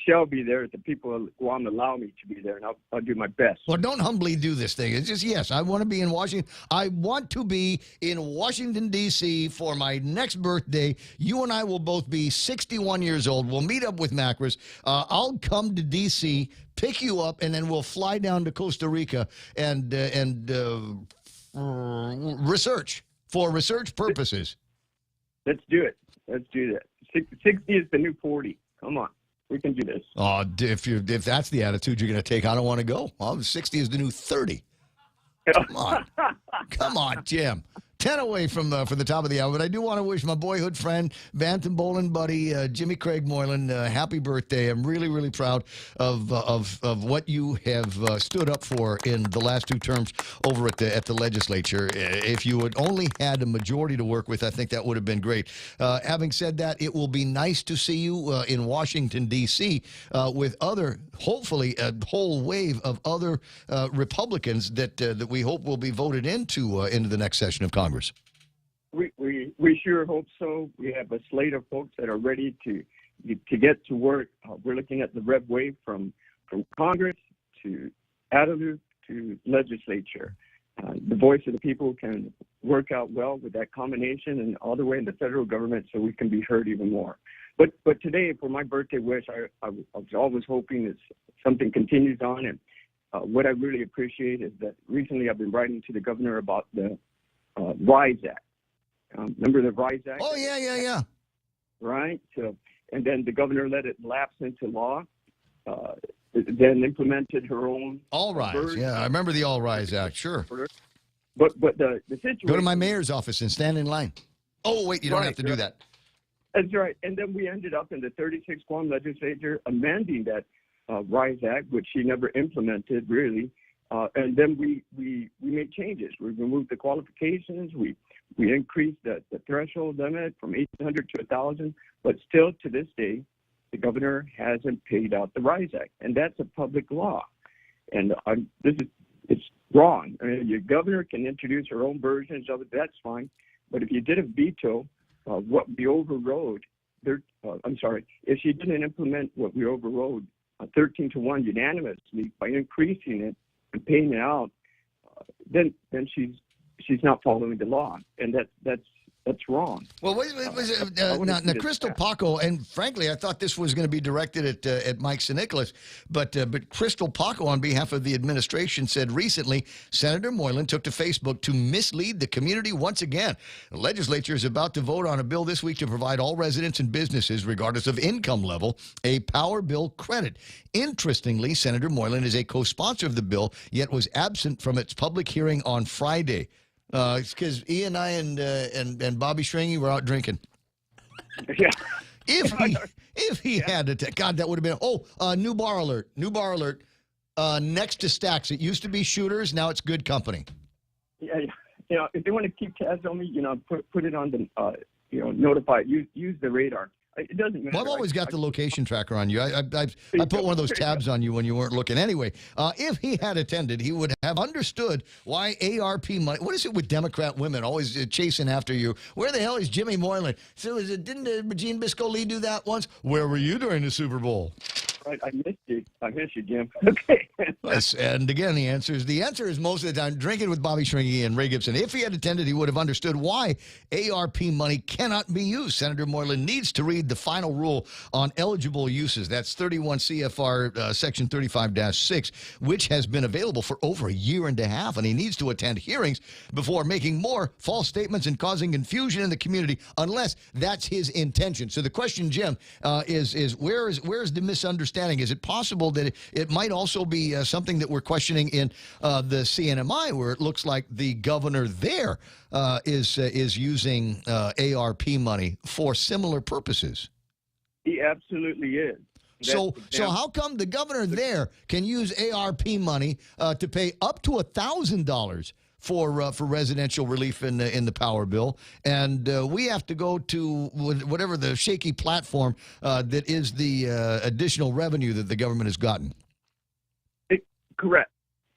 shall be there if the people of Guam allow me to be there, and I'll do my best. Well, don't humbly do this thing. It's just, yes, I want to be in Washington. I want to be in Washington, D.C. for my next birthday. You and I will both be 61 years old. We'll meet up with Macris. I'll come to D.C., pick you up, and then we'll fly down to Costa Rica and research for research purposes. Let's do it. Let's do that. 60 is the new 40. Come on. We can do this. Oh, if that's the attitude you're going to take, I don't want to go. Well, 60 is the new 30. Come on. Come on, Jim. 10 away from the top of the hour, but I do want to wish my boyhood friend, Bantam Bowling buddy, Jimmy Craig Moylan, happy birthday. I'm really, really proud of what you have stood up for in the last 2 terms over at the legislature. If you had only had a majority to work with, I think that would have been great. Having said that, it will be nice to see you in Washington, D.C. With other, hopefully, a whole wave of other Republicans that we hope will be voted into the next session of Congress. We sure hope so. We have a slate of folks that are ready to get to work. We're looking at the red wave from Congress to Adelaide to legislature. The voice of the people can work out well with that combination and all the way in the federal government so we can be heard even more. But today, for my birthday wish, I was always hoping that something continues on. And what I really appreciate is that recently I've been writing to the governor about the RISE Act, Remember the RISE Act? Oh, yeah. Right. So, and then the governor let it lapse into law. Then implemented her own. All Rise. Yeah, I remember the All Rise Act. Sure. But the situation. Go to my mayor's office and stand in line. Oh, wait, you don't have to do that. That's right. And then we ended up in the 36th Guam legislature amending that RISE Act, which she never implemented really. And then we made changes. We removed the qualifications. We increased the threshold limit from 800 to 1,000. But still, to this day, the governor hasn't paid out the RISE Act, and that's a public law. And it's wrong. I mean, your governor can introduce her own versions of it. That's fine. But if you did a veto, what we overrode, if she didn't implement what we overrode 13-1 unanimously by increasing it and paying it out, then she's not following the law, and that's wrong. Well, now Crystal Paco, and frankly, I thought this was going to be directed at Mike Senecalas, but Crystal Paco, on behalf of the administration, said recently Senator Moylan took to Facebook to mislead the community once again. The legislature is about to vote on a bill this week to provide all residents and businesses, regardless of income level, a power bill credit. Interestingly, Senator Moylan is a co-sponsor of the bill, yet was absent from its public hearing on Friday. It's because Ian and I and Bobby Stringy were out drinking. Yeah. If he had to, God, that would have been. New bar alert. Next to Stacks. It used to be Shooters. Now it's Good Company. Yeah. If they want to keep tabs on me, put it on the, notify. Use the radar. It doesn't matter. Well, I've always got the location tracker on you. I put one of those tabs on you when you weren't looking. Anyway, if he had attended, he would have understood why ARP money. What is it with Democrat women always chasing after you? Where the hell is Jimmy Moylan? So didn't Regine Bisco-Lee do that once? Where were you during the Super Bowl? Right, I missed you, Jim. Okay. Yes, and again, the answer is most of the time drinking with Bobby Stringy and Ray Gibson. If he had attended, he would have understood why ARP money cannot be used. Senator Moylan needs to read the final rule on eligible uses. That's 31 CFR Section 35-6, which has been available for over a year and a half, and he needs to attend hearings before making more false statements and causing confusion in the community, unless that's his intention. So the question, Jim, is where's the misunderstanding? Is it possible that it might also be something that we're questioning in the CNMI, where it looks like the governor there is using ARP money for similar purposes? He absolutely is. So how come the governor there can use ARP money to pay up to $1,000 for residential relief in the power bill, and we have to go to whatever the shaky platform that is the additional revenue that the government has gotten? Correct.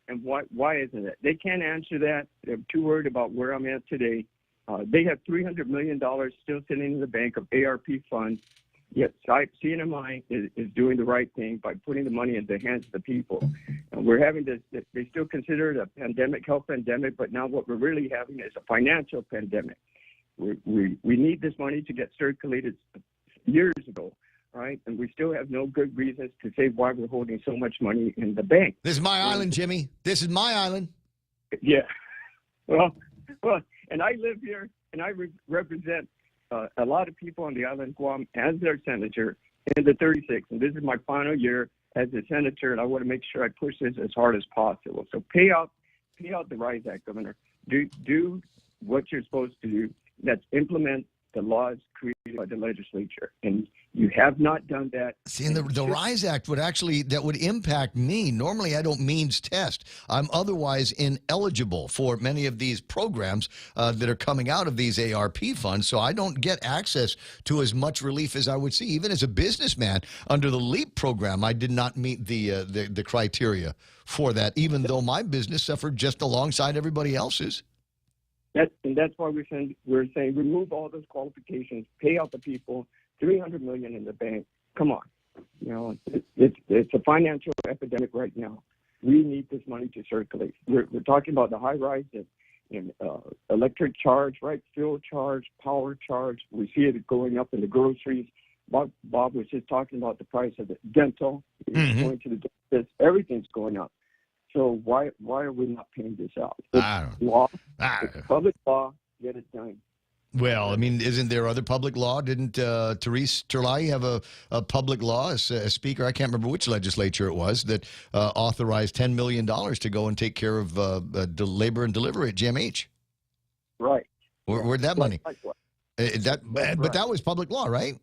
And why isn't it? They can't answer that. They're too worried about where I'm at today. They have $300 million still sitting in the bank of ARP funds. Yet CNMI is doing the right thing by putting the money in the hands of the people. And we're having this, they still consider it a pandemic, health pandemic, but now what we're really having is a financial pandemic. We need this money to get circulated years ago, right? And we still have no good reasons to say why we're holding so much money in the bank. This is my island, Jimmy. This is my island. Yeah. Well, and I live here, and I represent a lot of people on the island of Guam as their senator in the 36th. And this is my final year as a senator, and I want to make sure I push this as hard as possible. So pay out the RISE Act, Governor. Do what you're supposed to do. That's implement the laws created by the legislature. And you have not done that. See, and the RISE Act would impact me. Normally, I don't means test. I'm otherwise ineligible for many of these programs that are coming out of these ARP funds, so I don't get access to as much relief as I would see. Even as a businessman, under the LEAP program, I did not meet the criteria for that, even though my business suffered just alongside everybody else's. And that's why we're saying remove all those qualifications, pay out the people, $300 million in the bank. Come on, it's a financial epidemic right now. We need this money to circulate. We're talking about the high rise in electric charge, right? Fuel charge, power charge. We see it going up in the groceries. Bob was just talking about the price of the dental. Going to the dentist. Everything's going up. So why are we not paying this out? It's law. It's public law. Get it done. Well, I mean, isn't there other public law? Didn't Therese Terlai have a public law as a speaker? I can't remember which legislature it was that authorized $10 million to go and take care of labor and delivery at GMH. Right. Where'd that money? But that was public law, right?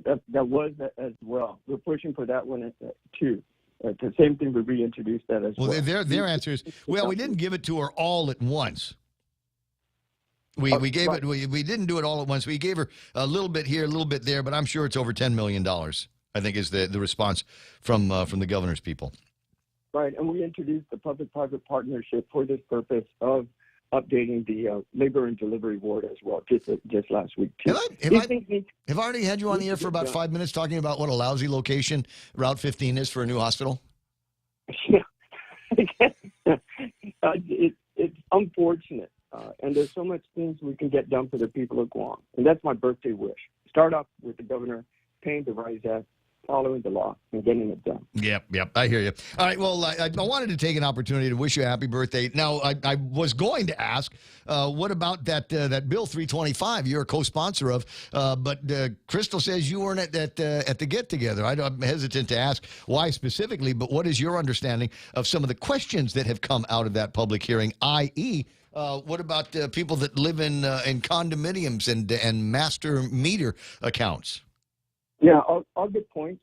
That was as well. We're pushing for that one too. The same thing, we reintroduced that as well. Well, their answer is, well, we didn't give it to her all at once. We gave it. We didn't do it all at once. We gave her a little bit here, a little bit there, but I'm sure it's over $10 million. I think is the response from the governor's people. Right, and we introduced the public-private partnership for this purpose of updating the labor and delivery board as well, just last week too. Have I already had you on the air for about 5 minutes talking about what a lousy location Route 15 is for a new hospital? Yeah, it's unfortunate. And there's so much things we can get done for the people of Guam. And that's my birthday wish. Start off with the governor paying the RISE Act, following the law, and getting it done. Yep. I hear you. All right. Well, I wanted to take an opportunity to wish you a happy birthday. Now, I was going to ask, what about that Bill 325 you're a co-sponsor of? But Crystal says you weren't at the get-together. I'm hesitant to ask why specifically, but what is your understanding of some of the questions that have come out of that public hearing, i.e., what about people that live in condominiums and master meter accounts? Yeah, all good points.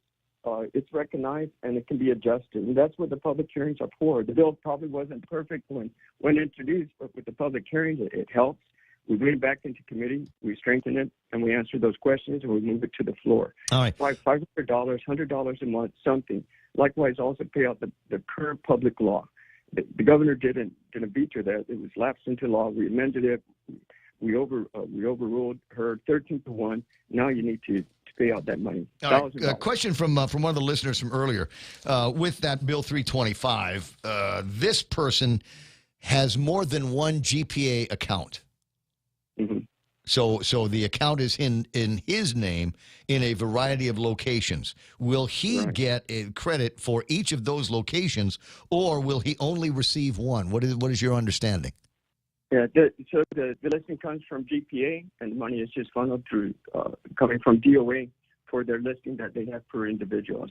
It's recognized and it can be adjusted, and that's what the public hearings are for. The bill probably wasn't perfect when introduced, but with the public hearings, it helps. We bring it back into committee, we strengthen it, and we answer those questions, and we move it to the floor. All right. Like $500, $100 a month, something. Likewise, also pay out the current public law. The governor didn't veto that. It was lapsed into law. We amended it. We overruled her 13-1. Now you need to pay out that money. A question from one of the listeners from earlier. With that Bill 325, this person has more than one GPA account. Mm-hmm. So the account is in his name in a variety of locations. Will he get a credit for each of those locations, or will he only receive one? What is your understanding? Yeah, so the listing comes from GPA, and the money is just funneled through, coming from DOA for their listing that they have per individuals.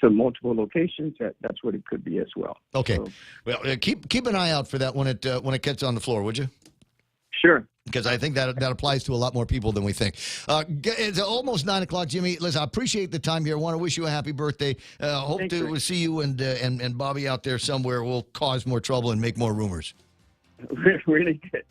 So multiple locations. That's what it could be as well. Okay. So, well, keep an eye out for that when it gets on the floor, would you? Sure. Because I think that applies to a lot more people than we think. It's almost 9 o'clock, Jimmy. Listen, I appreciate the time here. I want to wish you a happy birthday. Hope to see you and Bobby out there somewhere. We'll cause more trouble and make more rumors. Really good.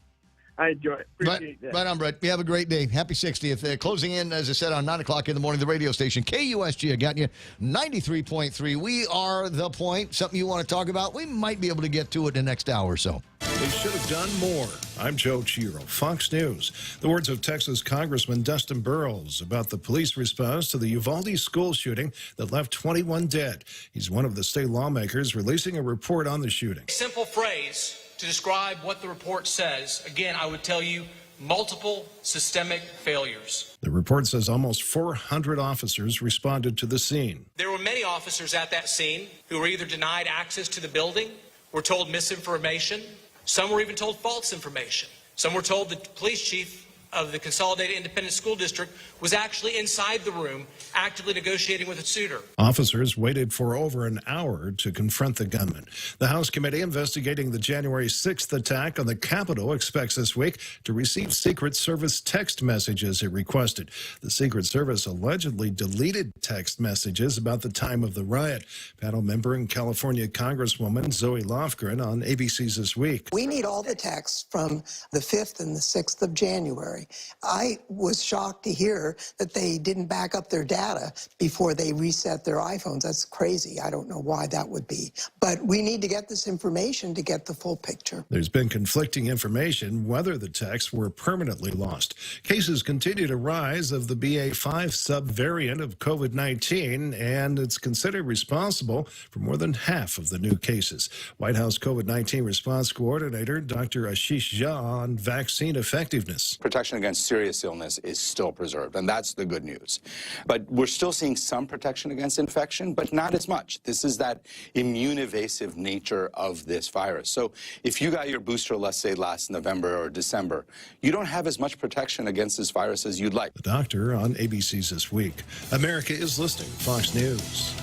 I enjoy it. Appreciate that. Right on, Brett. You have a great day. Happy 60th. Closing in, as I said, on 9 o'clock in the morning, the radio station, KUSG. I got you, 93.3. We are The Point. Something you want to talk about? We might be able to get to it in the next hour or so. They should have done more. I'm Joe Chiro, Fox News. The words of Texas Congressman Dustin Burrows about the police response to the Uvalde school shooting that left 21 dead. He's one of the state lawmakers releasing a report on the shooting. Simple phrase to describe what the report says. Again, I would tell you multiple systemic failures. The report says almost 400 officers responded to the scene. There were many officers at that scene who were either denied access to the building, were told misinformation, some were even told false information. Some were told the police chief of the Consolidated Independent School District was actually inside the room actively negotiating with a suitor. Officers waited for over an hour to confront the gunman. The House committee investigating the January 6th attack on the Capitol expects this week to receive Secret Service text messages it requested. The Secret Service allegedly deleted text messages about the time of the riot. Panel member and California Congresswoman Zoe Lofgren on ABC's This Week. We need all the texts from the 5th and the 6th of January. I was shocked to hear that they didn't back up their data before they reset their iPhones. That's crazy. I don't know why that would be. But we need to get this information to get the full picture. There's been conflicting information whether the texts were permanently lost. Cases continue to rise of the BA.5 subvariant of COVID-19, and it's considered responsible for more than half of the new cases. White House COVID-19 response coordinator Dr. Ashish Jha on vaccine effectiveness. Protection protection against serious illness is still preserved, and that's the good news. But we're still seeing some protection against infection, but not as much. This is that immune-evasive nature of this virus. So if you got your booster, let's say last November or December, you don't have as much protection against this virus as you'd like. The doctor on ABC's This Week. America is listening. Fox News.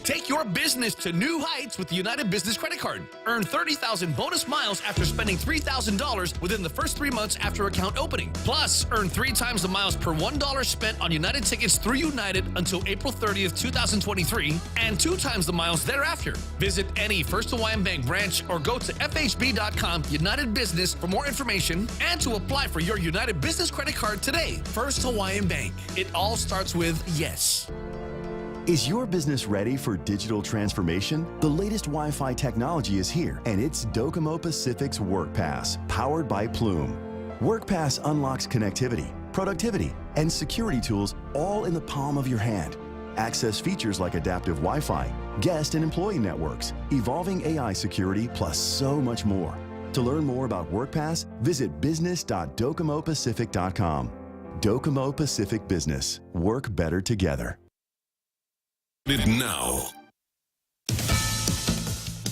Take your business to new heights with the United Business Credit Card. Earn 30,000 bonus miles after spending $3,000 within the first 3 months after account opening. Plus, earn 3 times the miles per $1 spent on United tickets through United until April 30th, 2023, and 2 times the miles thereafter. Visit any First Hawaiian Bank branch or go to FHB.com United Business for more information and to apply for your United Business Credit Card today. First Hawaiian Bank. It all starts with yes. Is your business ready for digital transformation? The latest Wi-Fi technology is here, and it's Docomo Pacific's WorkPass, powered by Plume. WorkPass unlocks connectivity, productivity, and security tools all in the palm of your hand. Access features like adaptive Wi-Fi, guest and employee networks, evolving AI security, plus so much more. To learn more about WorkPass, visit business.docomopacific.com. Docomo Pacific Business. Work better together. Now.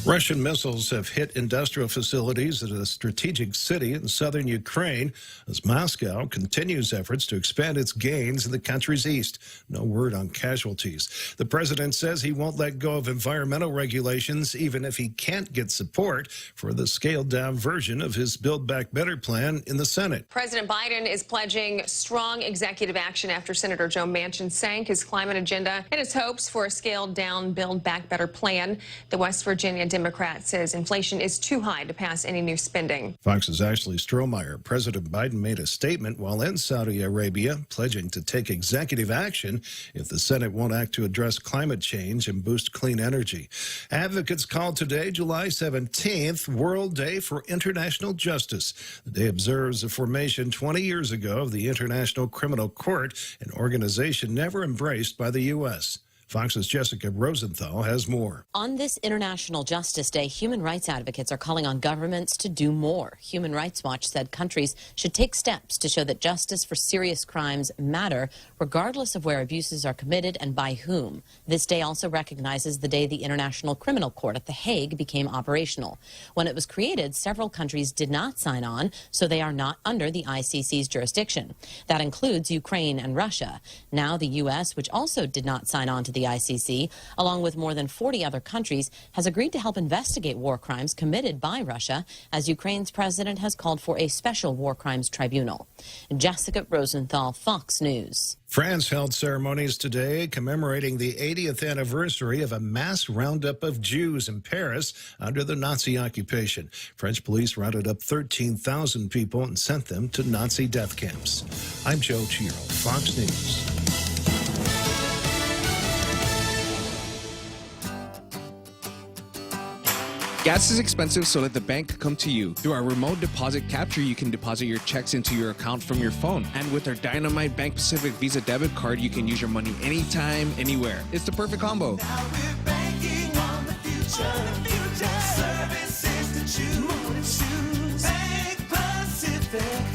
Russian missiles have hit industrial facilities at a strategic city in southern Ukraine as Moscow continues efforts to expand its gains in the country's east. No word on casualties. The president says he won't let go of environmental regulations even if he can't get support for the scaled-down version of his Build Back Better plan in the Senate. President Biden is pledging strong executive action after Senator Joe Manchin sank his climate agenda and his hopes for a scaled-down Build Back Better plan. The West Virginia Democrat says inflation is too high to pass any new spending. Fox's Ashley Strohmeyer. President Biden made a statement while in Saudi Arabia, pledging to take executive action if the Senate won't act to address climate change and boost clean energy. Advocates called today, July 17th, World Day for International Justice. The day observes the formation 20 years ago of the International Criminal Court, an organization never embraced by the U.S. Fox's Jessica Rosenthal has more. On this International Justice Day, human rights advocates are calling on governments to do more. Human Rights Watch said countries should take steps to show that justice for serious crimes matter, regardless of where abuses are committed and by whom. This day also recognizes the day the International Criminal Court at The Hague became operational. When it was created, several countries did not sign on, so they are not under the ICC's jurisdiction. That includes Ukraine and Russia. Now the U.S., which also did not sign on to the ICC, along with more than 40 other countries, has agreed to help investigate war crimes committed by Russia, as Ukraine's president has called for a special war crimes tribunal. Jessica Rosenthal, Fox News. France held ceremonies today commemorating the 80th anniversary of a mass roundup of Jews in Paris under the Nazi occupation. French police rounded up 13,000 people and sent them to Nazi death camps. I'm Joe Chiro, Fox News. Gas is expensive, so let the bank come to you. Through our remote deposit capture, you can deposit your checks into your account from your phone. And with our Dynamite Bank Pacific Visa debit card, you can use your money anytime, anywhere. It's the perfect combo. Now we're banking on the future. Services to choose. Bank Pacific,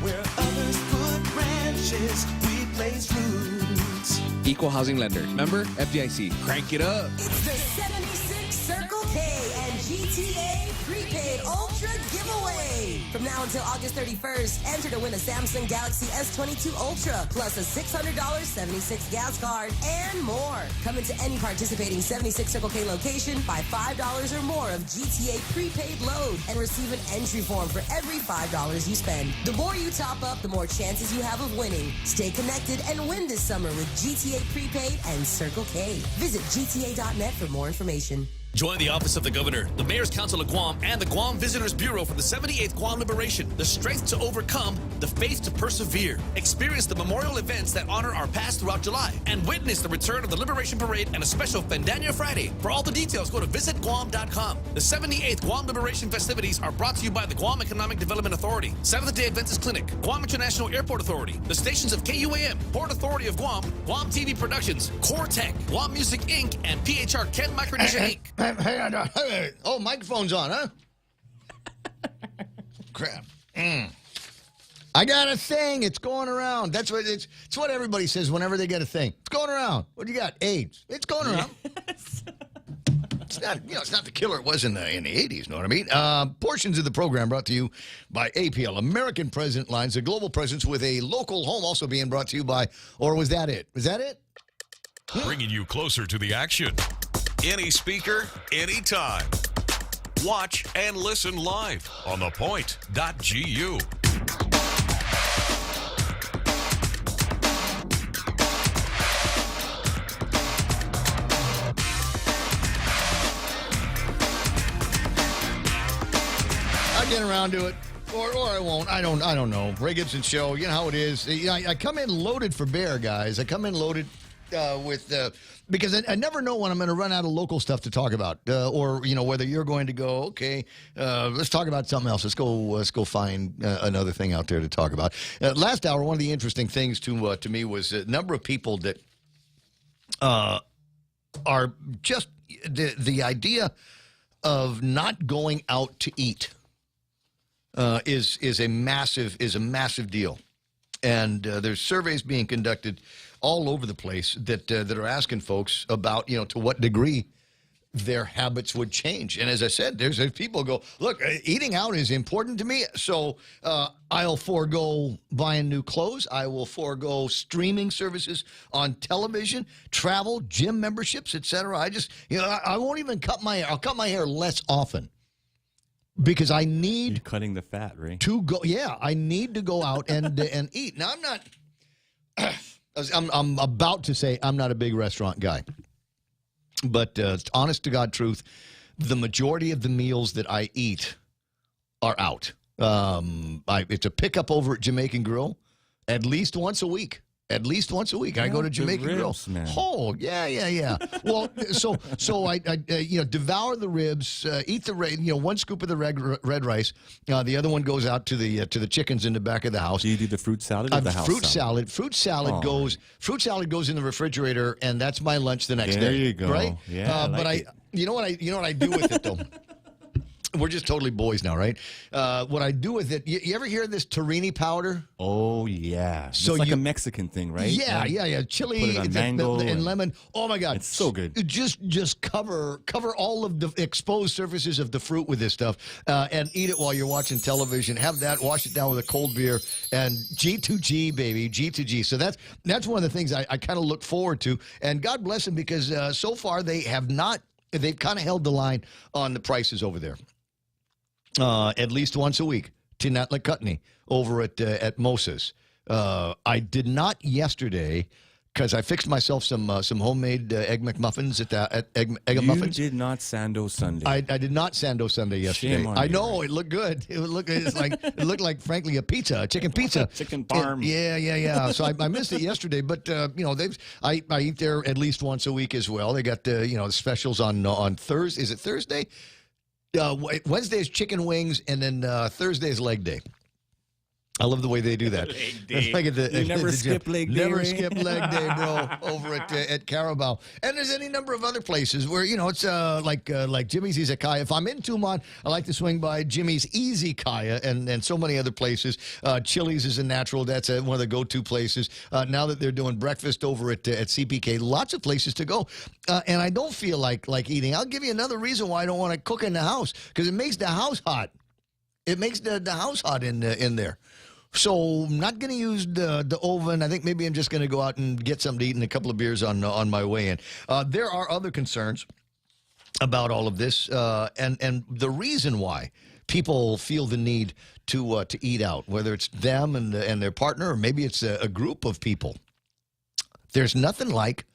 where others put branches, we place roots. Equal housing lender. Member FDIC. Crank it up. It's the 76 Circle K and GTA Prepaid Ultra Giveaway. From now until August 31st, enter to win a Samsung Galaxy S22 Ultra plus a $600 76 gas card and more. Come into any participating 76 Circle K location, buy $5 or more of GTA Prepaid Load, and receive an entry form for every $5 you spend. The more you top up, the more chances you have of winning. Stay connected and win this summer with GTA Prepaid and Circle K. Visit GTA.net for more information. Join the Office of the Governor, the Mayor's Council of Guam, and the Guam Visitors Bureau for the 78th Guam Liberation. The strength to overcome, the faith to persevere. Experience the memorial events that honor our past throughout July, and witness the return of the Liberation Parade and a special Fendania Friday. For all the details, go to visitguam.com. The 78th Guam Liberation festivities are brought to you by the Guam Economic Development Authority, Seventh-day Adventist Clinic, Guam International Airport Authority, the stations of KUAM, Port Authority of Guam, Guam TV Productions, Core Tech, Guam Music Inc., and PHR Ken Micronesia Inc. Oh, microphone's on, huh? crap. I got a thing. It's going around. That's what it's what everybody says whenever they get a thing. It's going around. What do you got? AIDS. It's going around. It's not, it's not the killer it was in the 80s, you know what I mean? Portions of the program brought to you by APL, American President Lines, a global presence with a local home, also being brought to you by, or was that it? Was that it? Bringing you closer to the action. Any speaker, anytime. Watch and listen live on ThePOINT.gu. Get around to it, or I won't. I don't know. Ray Gibson Show. You know how it is. I come in loaded for bear, guys. I come in loaded because I never know when I'm going to run out of local stuff to talk about, or whether you're going to go. Okay, let's talk about something else. Let's go find another thing out there to talk about. Last hour, one of the interesting things to me was a number of people that are just the idea of not going out to eat. Is a massive deal, and there's surveys being conducted all over the place that are asking folks about to what degree their habits would change. And as I said, there's people go, look, eating out is important to me, so I'll forego buying new clothes. I will forego streaming services on television, travel, gym memberships, etc. I just I won't even cut my hair. I'll cut my hair less often. Because I need You're cutting the fat, right? To go. Yeah, I need to go out and eat. Now I'm about to say I'm not a big restaurant guy, but honest to God truth, the majority of the meals that I eat are out. It's a pickup over at Jamaican Grill, at least once a week. At least once a week, I go to Jamaican Grill. Man. Oh, yeah. Well, so I devour the ribs, eat the one scoop of the red rice. The other one goes out to the chickens in the back of the house. Do you do the fruit salad or the house salad? Fruit salad goes in the refrigerator, and that's my lunch the next day. There you go. Right? Yeah, you know what I do with it though. We're just totally boys now, right? What I do with it, you ever hear this tahini powder? Oh, yeah. So it's like a Mexican thing, right? Yeah. Chili Put it on mango and lemon. Oh, my God. It's so good. Just cover all of the exposed surfaces of the fruit with this stuff and eat it while you're watching television. Have that, wash it down with a cold beer, and G2G, baby, G2G. So that's one of the things I kind of look forward to. And God bless them, because so far they've kind of held the line on the prices over there. At least once a week. Tinat Lakutney over at Moses. I did not yesterday because I fixed myself some homemade egg McMuffins at Egg Muffins. You did not Sando Sunday. I did not Sando Sunday yesterday. Shame on I you. know it looked good. It looked like frankly a pizza, a chicken pizza, chicken parm. Yeah. So I missed it yesterday, but I eat there at least once a week as well. They got the specials on Thursday. Is it Thursday? Wednesday is chicken wings, and then Thursday is leg day. I love the way they do that. Leg day. You never skip leg day. Never skip leg day, bro. Over at Carabao, and there's any number of other places where it's like Jimmy's Izakaya. If I'm in Tumon, I like to swing by Jimmy's Easy Kaya, and so many other places. Chili's is a natural. That's one of the go-to places. Now that they're doing breakfast over at CPK, lots of places to go. And I don't feel like eating. I'll give you another reason why I don't want to cook in the house, because it makes the house hot. It makes the house hot in there. So I'm not going to use the oven. I think maybe I'm just going to go out and get something to eat and a couple of beers on my way in. There are other concerns about all of this, and the reason why people feel the need to eat out, whether it's them and their partner, or maybe it's a group of people. There's nothing like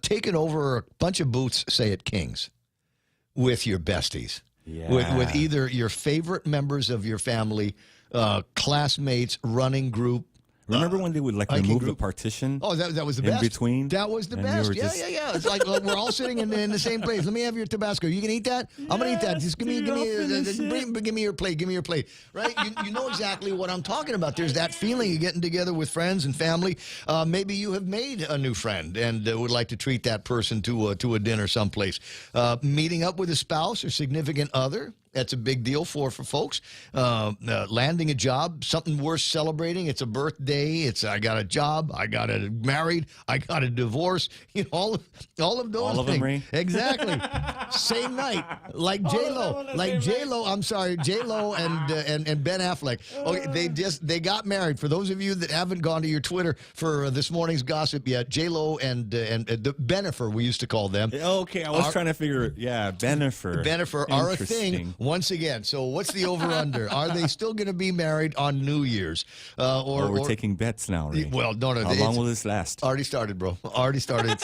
taking over a bunch of booths, say at King's, with your besties, with either your favorite members of your family, classmates, running group. Remember when they would remove the partition? Oh, that was the best. In between? That was the best. Yeah. It's like we're all sitting in the same place. Let me have your Tabasco. You can eat that? I'm going to eat that. Just give me your plate. Give me your plate. Right? You know exactly what I'm talking about. There's that feeling of getting together with friends and family. Maybe you have made a new friend and would like to treat that person to a dinner someplace. Meeting up with a spouse or significant other. That's a big deal for folks. Landing a job, something worth celebrating. It's a birthday. I got a job. I got married. I got a divorce. You know, all of those All of things. them, Ray? Exactly. Same night, like J-Lo. I'm sorry, J-Lo and Ben Affleck. Okay, they got married. For those of you that haven't gone to your Twitter for this morning's gossip yet, J-Lo and the Benifer, we used to call them. Okay, I was trying to figure. Yeah, Benifer are a thing once again. So what's the over-under? Are they still going to be married on New Year's? Or we're taking bets now, Ray. Well, no. How long will this last? Already started, bro. Already started.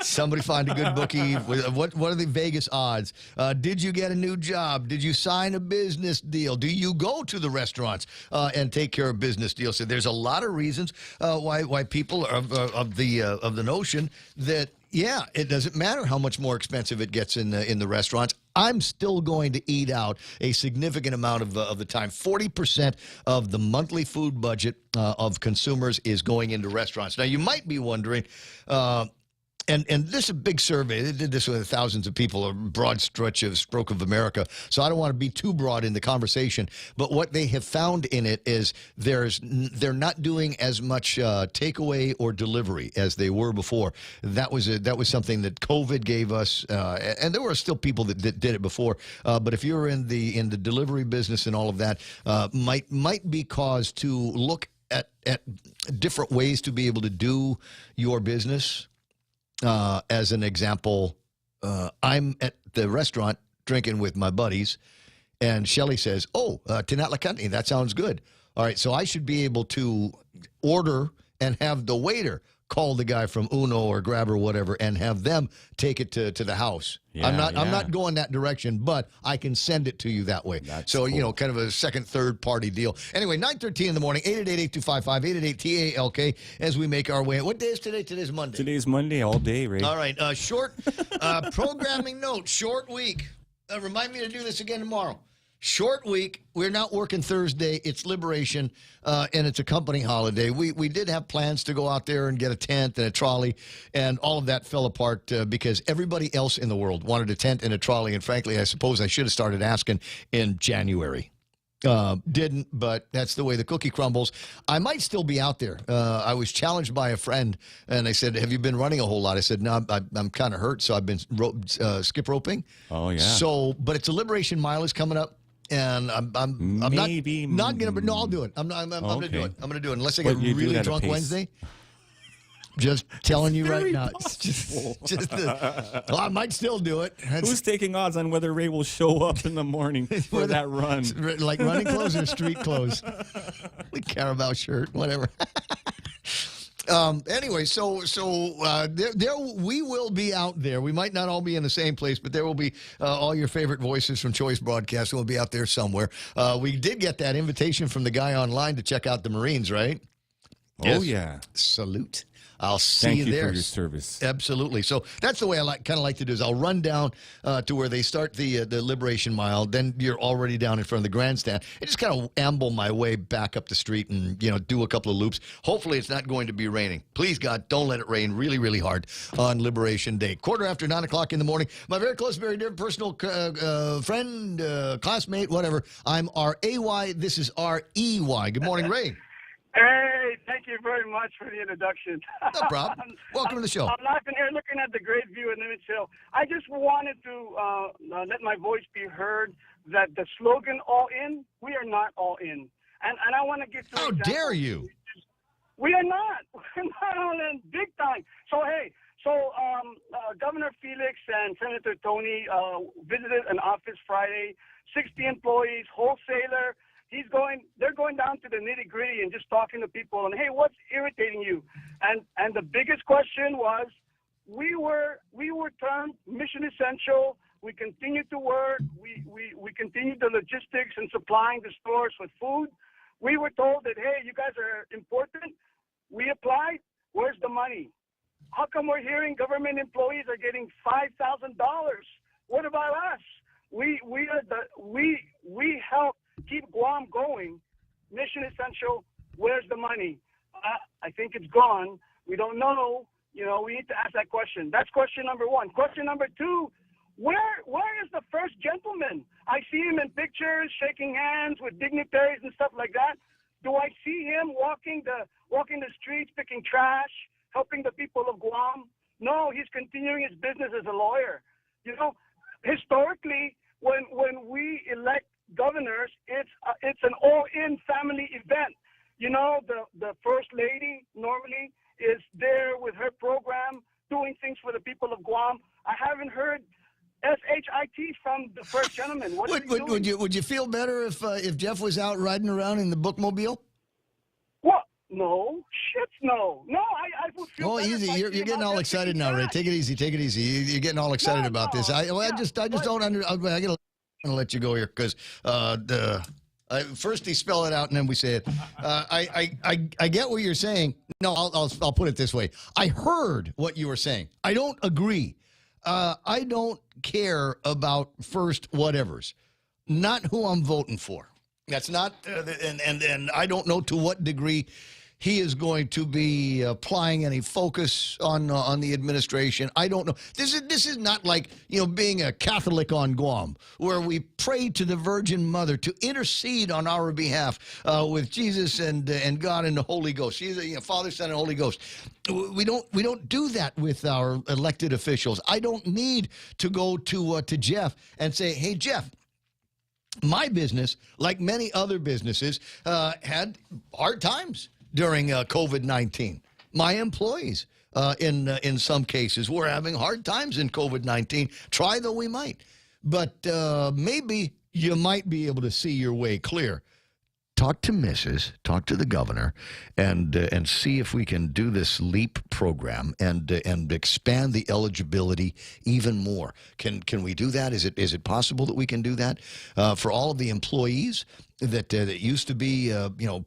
Somebody find a good bookie. What are the Vegas odds? Did you get a new job? Did you sign a business deal? Do you go to the restaurants and take care of business deals? So there's a lot of reasons why people are of the notion that, yeah, it doesn't matter how much more expensive it gets in the restaurants. I'm still going to eat out a significant amount of the time. 40% of the monthly food budget of consumers is going into restaurants. Now, you might be wondering, and this is a big survey. They did this with thousands of people, a broad stroke of America. So I don't want to be too broad in the conversation. But what they have found in it is they're not doing as much takeaway or delivery as they were before. That was something that COVID gave us, and there were still people that did it before. But if you're in the delivery business and all of that, might be cause to look at different ways to be able to do your business. As an example, I'm at the restaurant drinking with my buddies, and Shelly says, Tinatla, that sounds good. All right, so I should be able to order and have the waiter call the guy from Uno or Grab or whatever and have them take it to the house. Yeah, I'm not going that direction, but I can send it to you that way. That's so, cool. kind of a second, third party deal. Anyway, 9:13 in the morning, 888-8255, 888-TALK, as we make our way. What day is today? Today's Monday. Today's Monday all day, Ray. All right, short programming note, short week. Remind me to do this again tomorrow. Short week. We're not working Thursday. It's Liberation, and it's a company holiday. We did have plans to go out there and get a tent and a trolley, and all of that fell apart because everybody else in the world wanted a tent and a trolley, and frankly, I suppose I should have started asking in January. Didn't, but that's the way the cookie crumbles. I might still be out there. I was challenged by a friend, and I said, have you been running a whole lot? I said, no, I'm kind of hurt, so I've been skip roping. Oh, yeah. So, but it's a Liberation Mile is coming up. And I'm not gonna. No, I'll do it. I'm gonna do it. I'm gonna do it unless I get really drunk Wednesday. Just telling you right now. Well, I might still do it. Who's taking odds on whether Ray will show up in the morning for that run? Like running clothes or street clothes? Like Carabao shirt, whatever. Anyway, so there we will be out there. We might not all be in the same place, but there will be all your favorite voices from Choice Broadcasting will be out there somewhere. We did get that invitation from the guy online to check out the Marines, right? Oh, yeah. Salute. I'll see you there. Thank you for your service. Absolutely. So that's the way I kind of like to do is I'll run down to where they start the Liberation Mile. Then you're already down in front of the grandstand. And just kind of amble my way back up the street and, do a couple of loops. Hopefully it's not going to be raining. Please, God, don't let it rain really, really hard on Liberation Day. 9:15 in the morning. My very close, very dear personal friend, classmate, whatever. I'm R-A-Y. This is R-E-Y. Good morning, Ray. Hey, thank you very much for the introduction. No problem. Welcome to the show. I'm laughing here looking at the great view in Nimitz Hill. I just wanted to let my voice be heard that the slogan, all in, we are not all in. And I want to get to How dare you? We are not. We're not all in big time. So, hey, Governor Felix and Senator Tony visited an office Friday, 60 employees, wholesaler. They're going down to the nitty gritty and just talking to people and, hey, what's irritating you? And the biggest question was, we were termed mission essential. We continue to work. We continue the logistics and supplying the stores with food. We were told that, hey, you guys are important. We applied. Where's the money? How come we're hearing government employees are getting $5,000? What about us? We help keep Guam going. Mission essential. Where's the money? I think it's gone. We don't know. We need to ask that question. That's question number one. Question number two, Where is the first gentleman? I see him in pictures, shaking hands with dignitaries and stuff like that. Do I see him walking the streets, picking trash, helping the people of Guam? No, he's continuing his business as a lawyer. You know, historically, when we elect governors, it's an all-in family event. You know, the first lady normally is there with her program, doing things for the people of Guam. I haven't heard SHIT from the first gentleman. Would you feel better if Jeff was out riding around in the bookmobile? What? No. Shit, no. No, I would feel better. Easy. You're getting all excited now, Ray. Take it easy. Take it easy. You're getting all excited about this. I just don't I'm gonna let you go here because first he spell it out and then we say it. I get what you're saying. No, I'll put it this way. I heard what you were saying. I don't agree. I don't care about first whatevers. Not who I'm voting for. That's not, and I don't know to what degree he is going to be applying any focus on the administration. I don't know. This is not like, you know, being a Catholic on Guam, where we pray to the Virgin Mother to intercede on our behalf with Jesus and God and the Holy Ghost. She's Father, Son, and Holy Ghost. We don't do that with our elected officials. I don't need to go to Jeff and say, hey, Jeff, my business, like many other businesses, had hard times during COVID-19. My employees, in some cases, were having hard times in COVID-19. Try though we might. But maybe you might be able to see your way clear. Talk to talk to the governor, and see if we can do this LEAP program and expand the eligibility even more. Can we do that? Is it possible that we can do that for all of the employees that used to be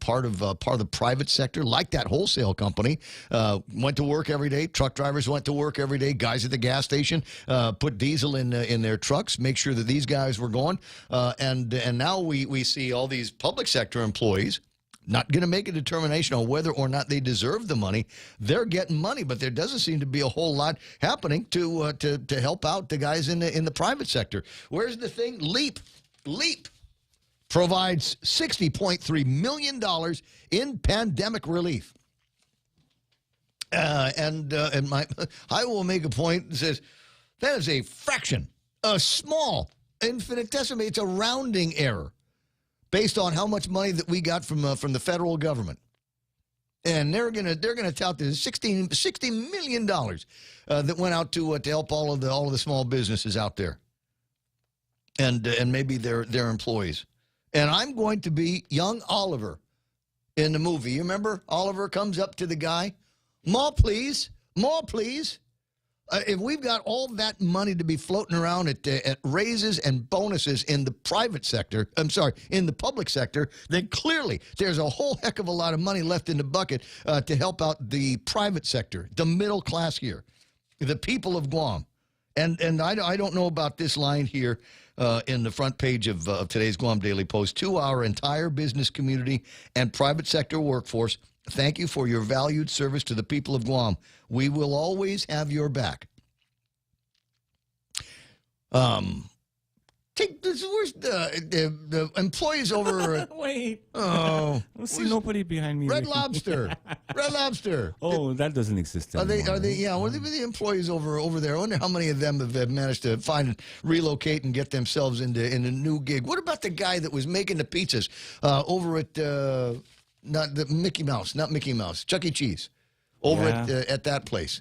part of the private sector, like that wholesale company, went to work every day. Truck drivers went to work every day. Guys at the gas station put diesel in their trucks, make sure that these guys were going. And now we see all these public sector employees not going to make a determination on whether or not they deserve the money. They're getting money, but there doesn't seem to be a whole lot happening to help out the guys in the private sector. Where's the thing? LEAP provides $60.3 million in pandemic relief. I will make a point that says that is a fraction, a small, infinitesimal. It's a rounding error based on how much money that we got from the federal government. And they're gonna tout this $60 million that went out to help all of the small businesses out there, and maybe their employees. And I'm going to be young Oliver in the movie. You remember Oliver comes up to the guy, more please, more please. If we've got all that money to be floating around at raises and bonuses in the private sector, in the public sector, then clearly there's a whole heck of a lot of money left in the bucket to help out the private sector, the middle class here, the people of Guam. And I don't know about this line here in the front page of today's Guam Daily Post. To our entire business community and private sector workforce, thank you for your valued service to the people of Guam. We will always have your back. Take this. Where's the employees over? Wait. Oh, I don't see nobody behind me. Red Lobster. Red Lobster. Oh, that doesn't exist anymore. Are they? Yeah. What are the employees over there? I wonder how many of them have managed to relocate and get themselves in a new gig. What about the guy that was making the pizzas over at not Mickey Mouse, Chuck E. Cheese, over at that place?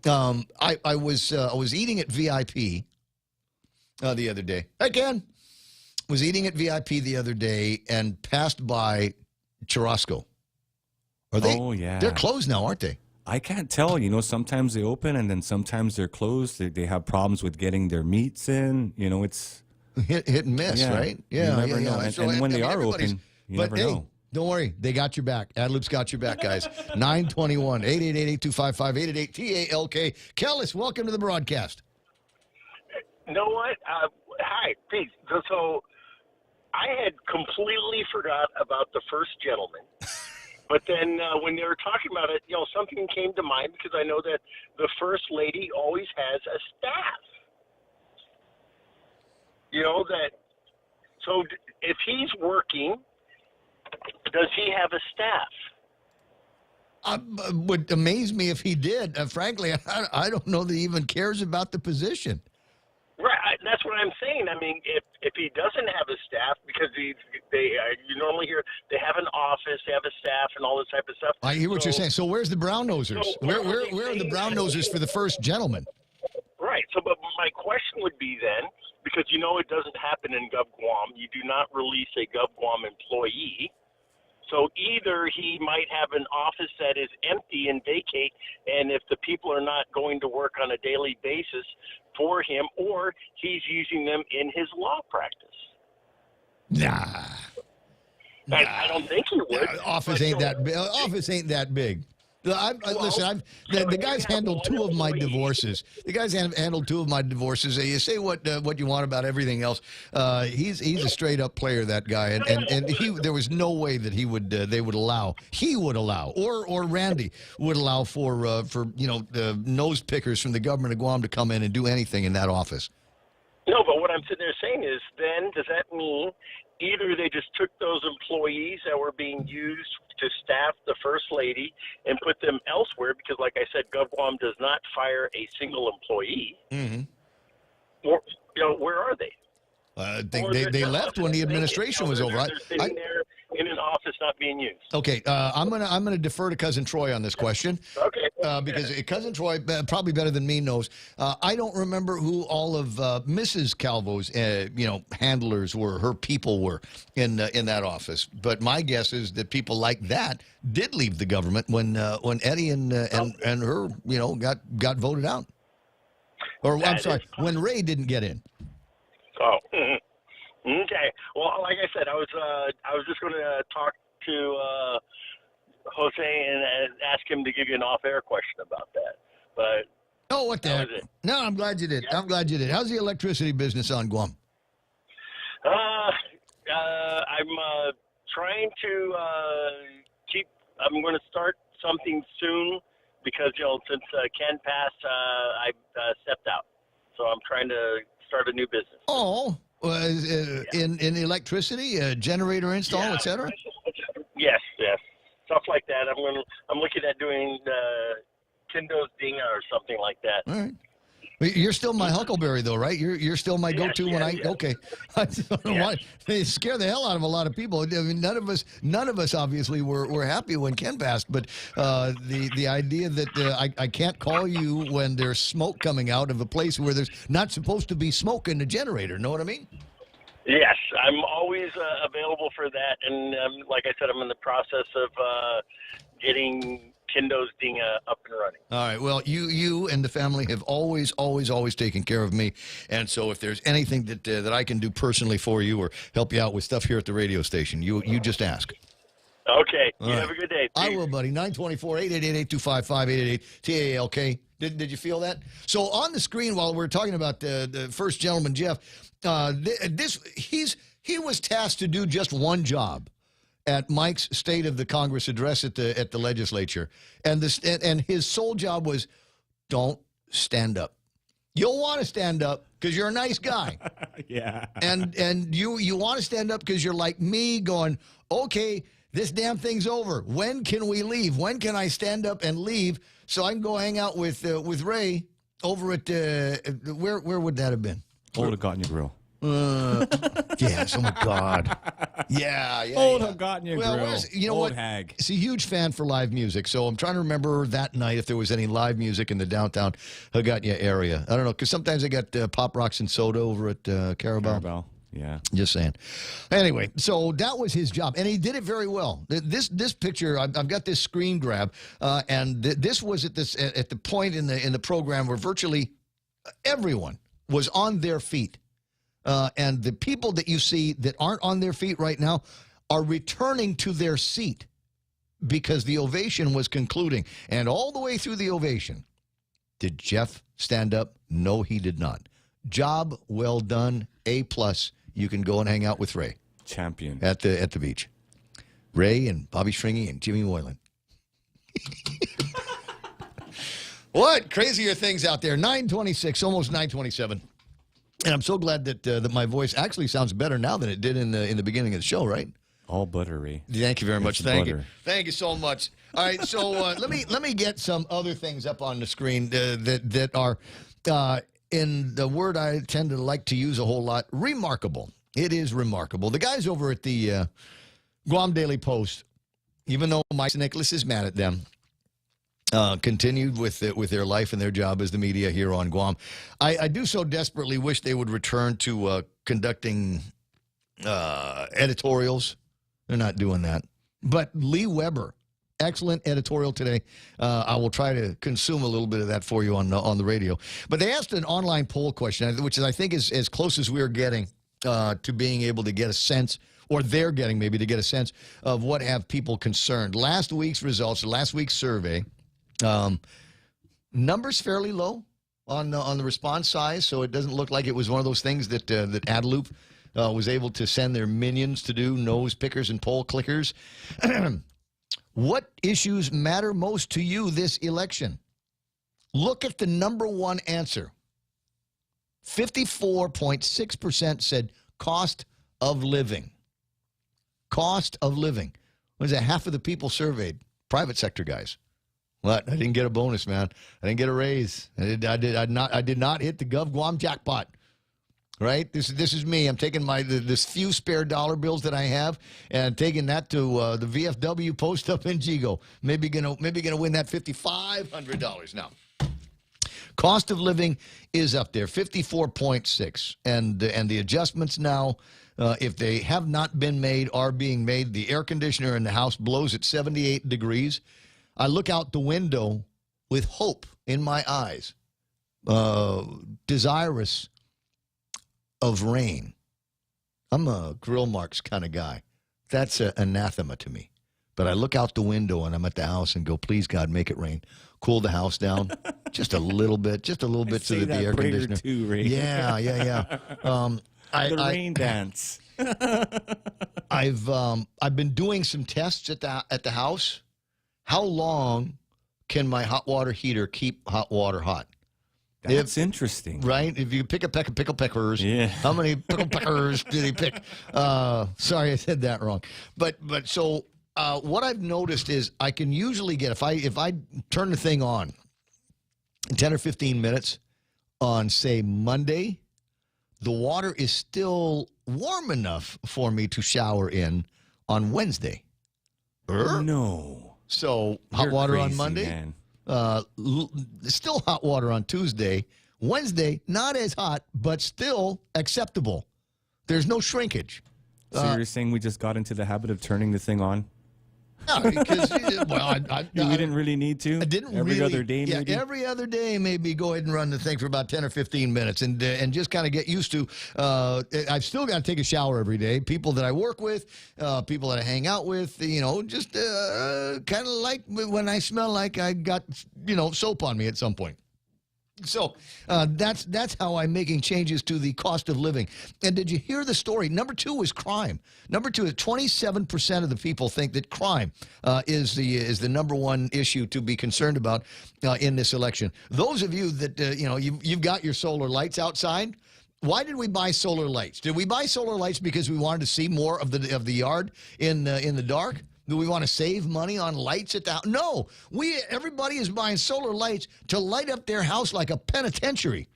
I was eating at VIP. The other day. Again, was eating at VIP the other day and passed by Churrasco. Are they? Oh, yeah. They're closed now, aren't they? I can't tell. You know, sometimes they open and then sometimes they're closed. They have problems with getting their meats in. You know, it's hit and miss, right? Yeah, you never know. And when they are open, you never know. Don't worry. They got your back. Adlib's got your back, guys. 921-888-8255-888-TALK. Kellis, welcome to the broadcast. You know what? Hi, Pete. So I had completely forgot about the first gentleman. But then when they were talking about it, something came to mind because I know that the first lady always has a staff. You know that. So if he's working, does he have a staff? Would amaze me if he did. Frankly, I don't know that he even cares about the position. Right, that's what I'm saying. I mean, if he doesn't have a staff, because you normally hear they have an office, they have a staff, and all this type of stuff. I hear what you're saying. So where's the brown nosers? Where are the brown nosers for the first gentleman? Right. So, but my question would be then, because you know it doesn't happen in Gov Guam. You do not release a Gov Guam employee. So either he might have an office that is empty and vacate, and if the people are not going to work on a daily basis for him, or he's using them in his law practice. Nah. I don't think he would. Office ain't that big. Office ain't that big. Listen, the guy's handled two of my divorces. The guy's handled two of my divorces. You say what you want about everything else. He's a straight up player, that guy, and there was no way that he would allow or Randy would allow for the nose pickers from the government of Guam to come in and do anything in that office. No, but what I'm sitting there saying is, then does that mean either they just took those employees that were being used to staff the First Lady and put them elsewhere, because like I said, GovGuam does not fire a single employee. Mm-hmm. Or, where are they? I think they left when the administration was over. They're sitting there in an office not being used. Okay, I'm gonna defer to Cousin Troy on this question. Okay. Because Cousin Troy, probably better than me, knows. I don't remember who all of Mrs. Calvo's handlers were, her people were in that office. But my guess is that people like that did leave the government when Eddie and her got voted out. Or I'm sorry, when Ray didn't get in. Oh, okay. Well, like I said, I was just going to talk to Jose and ask him to give you an off-air question about that. But what the heck? No, I'm glad you did. Yeah. I'm glad you did. How's the electricity business on Guam? I'm trying to keep. I'm going to start something soon because since Ken passed, I stepped out. So I'm trying to start a new business. Oh, in electricity, generator install, etc. Yes, stuff like that. I'm looking at doing Kindo's Dinga or something like that. All right. You're still my Huckleberry, though, right? You're still my go-to when I okay. I don't know why they scare the hell out of a lot of people. I mean, none of us obviously were happy when Ken passed, but the idea that I can't call you when there's smoke coming out of a place where there's not supposed to be smoke in the generator. Know what I mean? Yes, I'm always available for that, and like I said, I'm in the process of getting Kindo's Dinga up and running. All right. Well, you and the family have always taken care of me, and so if there's anything that I can do personally for you or help you out with stuff here at the radio station, you just ask. Okay. All you right. have a good day. I will, buddy. 924-888-8255-888 TALK. Did you feel that? So on the screen while we're talking about the first gentleman, Jeff, he was tasked to do just one job at Mike's State of the Congress address at the legislature, and his sole job was, don't stand up. You'll want to stand up because you're a nice guy. Yeah. And you want to stand up because you're like me, going, okay, this damn thing's over. When can we leave? When can I stand up and leave so I can go hang out with Ray over at where would that have been? Old Agana Grill. Yes, oh my God. Yeah. Old Agana Well, Grill. you know Old what? hag. He's a huge fan for live music, so I'm trying to remember that night if there was any live music in the downtown Agana area. I don't know, because sometimes they got Pop Rocks and Soda over at Carabao. Yeah. Just saying. Anyway, so that was his job, and he did it very well. This picture, I've got this screen grab, and this was at the point in the program where virtually everyone was on their feet. And the people that you see that aren't on their feet right now are returning to their seat because the ovation was concluding. And all the way through the ovation, did Jeff stand up? No, he did not. Job well done. A+. You can go and hang out with Ray. Champion. At the beach. Ray and Bobby Stringy and Jimmy Moylan. What crazier things out there. 9:26, almost 9:27. And I'm so glad that my voice actually sounds better now than it did in the beginning of the show, right? All buttery. Thank you very much. It's Thank you. butter. Thank you so much. All right, so let me get some other things up on the screen that are, in the word I tend to like to use a whole lot, remarkable. It is remarkable. The guys over at the Guam Daily Post, even though Mike Senecalas is mad at them, continued with their life and their job as the media here on Guam. I do so desperately wish they would return to conducting editorials. They're not doing that. But Lee Weber, excellent editorial today. I will try to consume a little bit of that for you on the radio. But they asked an online poll question, which I think is as close as we're getting to being able to get a sense, or they're getting maybe to get a sense of what have people concerned. Last week's results, last week's survey, numbers fairly low on the response size, so it doesn't look like it was one of those things that Adelup was able to send their minions to do, nose pickers and poll clickers. What issues matter most to you this election? Look at the number one answer. 54.6% said cost of living. Cost of living. What is that? Half of the people surveyed, private sector guys. What? I didn't get a bonus, man. I didn't get a raise. I did not hit the Gov Guam jackpot. Right? This is me. I'm taking this few spare dollar bills that I have and taking that to the VFW post up in Jigo. Maybe gonna win that $5,500 now. Cost of living is up there, 54.6, and the adjustments now, if they have not been made, are being made. The air conditioner in the house blows at 78 degrees. I look out the window with hope in my eyes, desirous of rain. I'm a grill marks kind of guy. That's an anathema to me. But I look out the window and I'm at the house and go, please, God, make it rain. Cool the house down just a little bit, so that the air conditioner. Too, Ray. Yeah. The rain dance. I've been doing some tests at the house. How long can my hot water heater keep hot water hot? That's interesting. Right? If you pick a peck of pickle peckers, yeah. How many pickle peckers did he pick? Sorry, I said that wrong. But so what I've noticed is I can usually get, if I turn the thing on in 10 or 15 minutes on, say, Monday, the water is still warm enough for me to shower in on Wednesday. No. So hot water crazy, on Monday. Man. Still hot water on Tuesday. Wednesday, not as hot, but still acceptable. There's no shrinkage. So you're saying we just got into the habit of turning the thing on? No, because, well, we didn't really need to? I didn't every other day, yeah, maybe? every other day, maybe go ahead and run the thing for about 10 or 15 minutes and just kind of get used to. I've still got to take a shower every day. People that I work with, people that I hang out with, just kind of like when I smell like I got, soap on me at some point. So that's how I'm making changes to the cost of living. And did you hear the story? Number two is crime. Number two is 27% of the people think that crime is the number one issue to be concerned about in this election. Those of you that you've got your solar lights outside. Why did we buy solar lights? Did we buy solar lights because we wanted to see more of the yard in the dark? Do we want to save money on lights at the house? No. Everybody is buying solar lights to light up their house like a penitentiary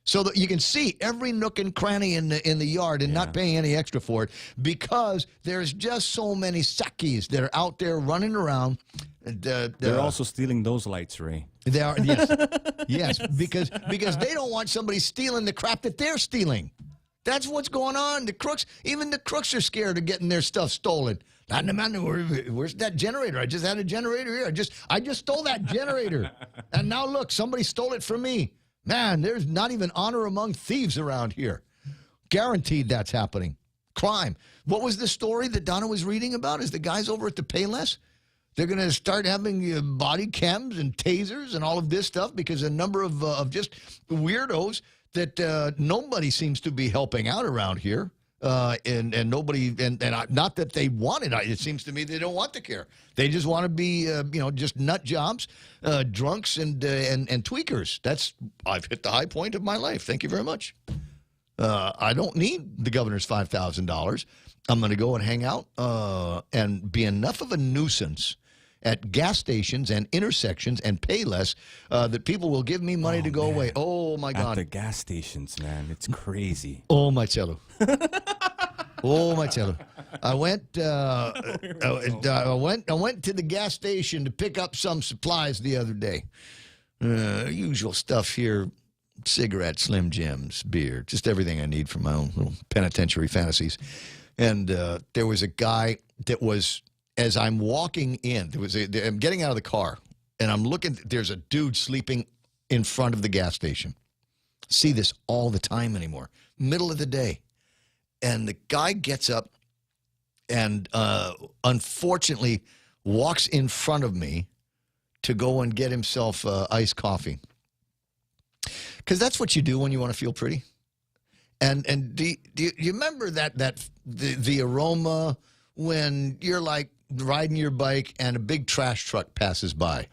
so that you can see every nook and cranny in the yard and not paying any extra for it, because there's just so many sakis that are out there running around. They're also stealing those lights, Ray. They are, yes. Yes, because they don't want somebody stealing the crap that they're stealing. That's what's going on. Even the crooks are scared of getting their stuff stolen. Where's that generator? I just had a generator here. I just stole that generator. And now look, somebody stole it from me. Man, there's not even honor among thieves around here. Guaranteed that's happening. Crime. What was the story that Donna was reading about? Is the guys over at the Payless? They're going to start having body cams and tasers and all of this stuff because a number of just weirdos that nobody seems to be helping out around here. And nobody, and not that they want it. It seems to me they don't want the care. They just want to be, just nut jobs, drunks and tweakers. I've hit the high point of my life. Thank you very much. I don't need the governor's $5,000. I'm going to go and hang out and be enough of a nuisance at gas stations and intersections and Payless that people will give me money to go away. Oh, my God. At the gas stations, man. It's crazy. Oh, my cello. Oh, my cello. I went to the gas station to pick up some supplies the other day. Usual stuff here. Cigarettes, Slim Jims, beer, just everything I need for my own little penitentiary fantasies. And there was a guy that was, as I'm walking in, I'm getting out of the car, and I'm looking, there's a dude sleeping in front of the gas station. See this all the time anymore. Middle of the day. And the guy gets up and unfortunately walks in front of me to go and get himself iced coffee. Because that's what you do when you want to feel pretty. And do you remember the aroma when you're like riding your bike and a big trash truck passes by?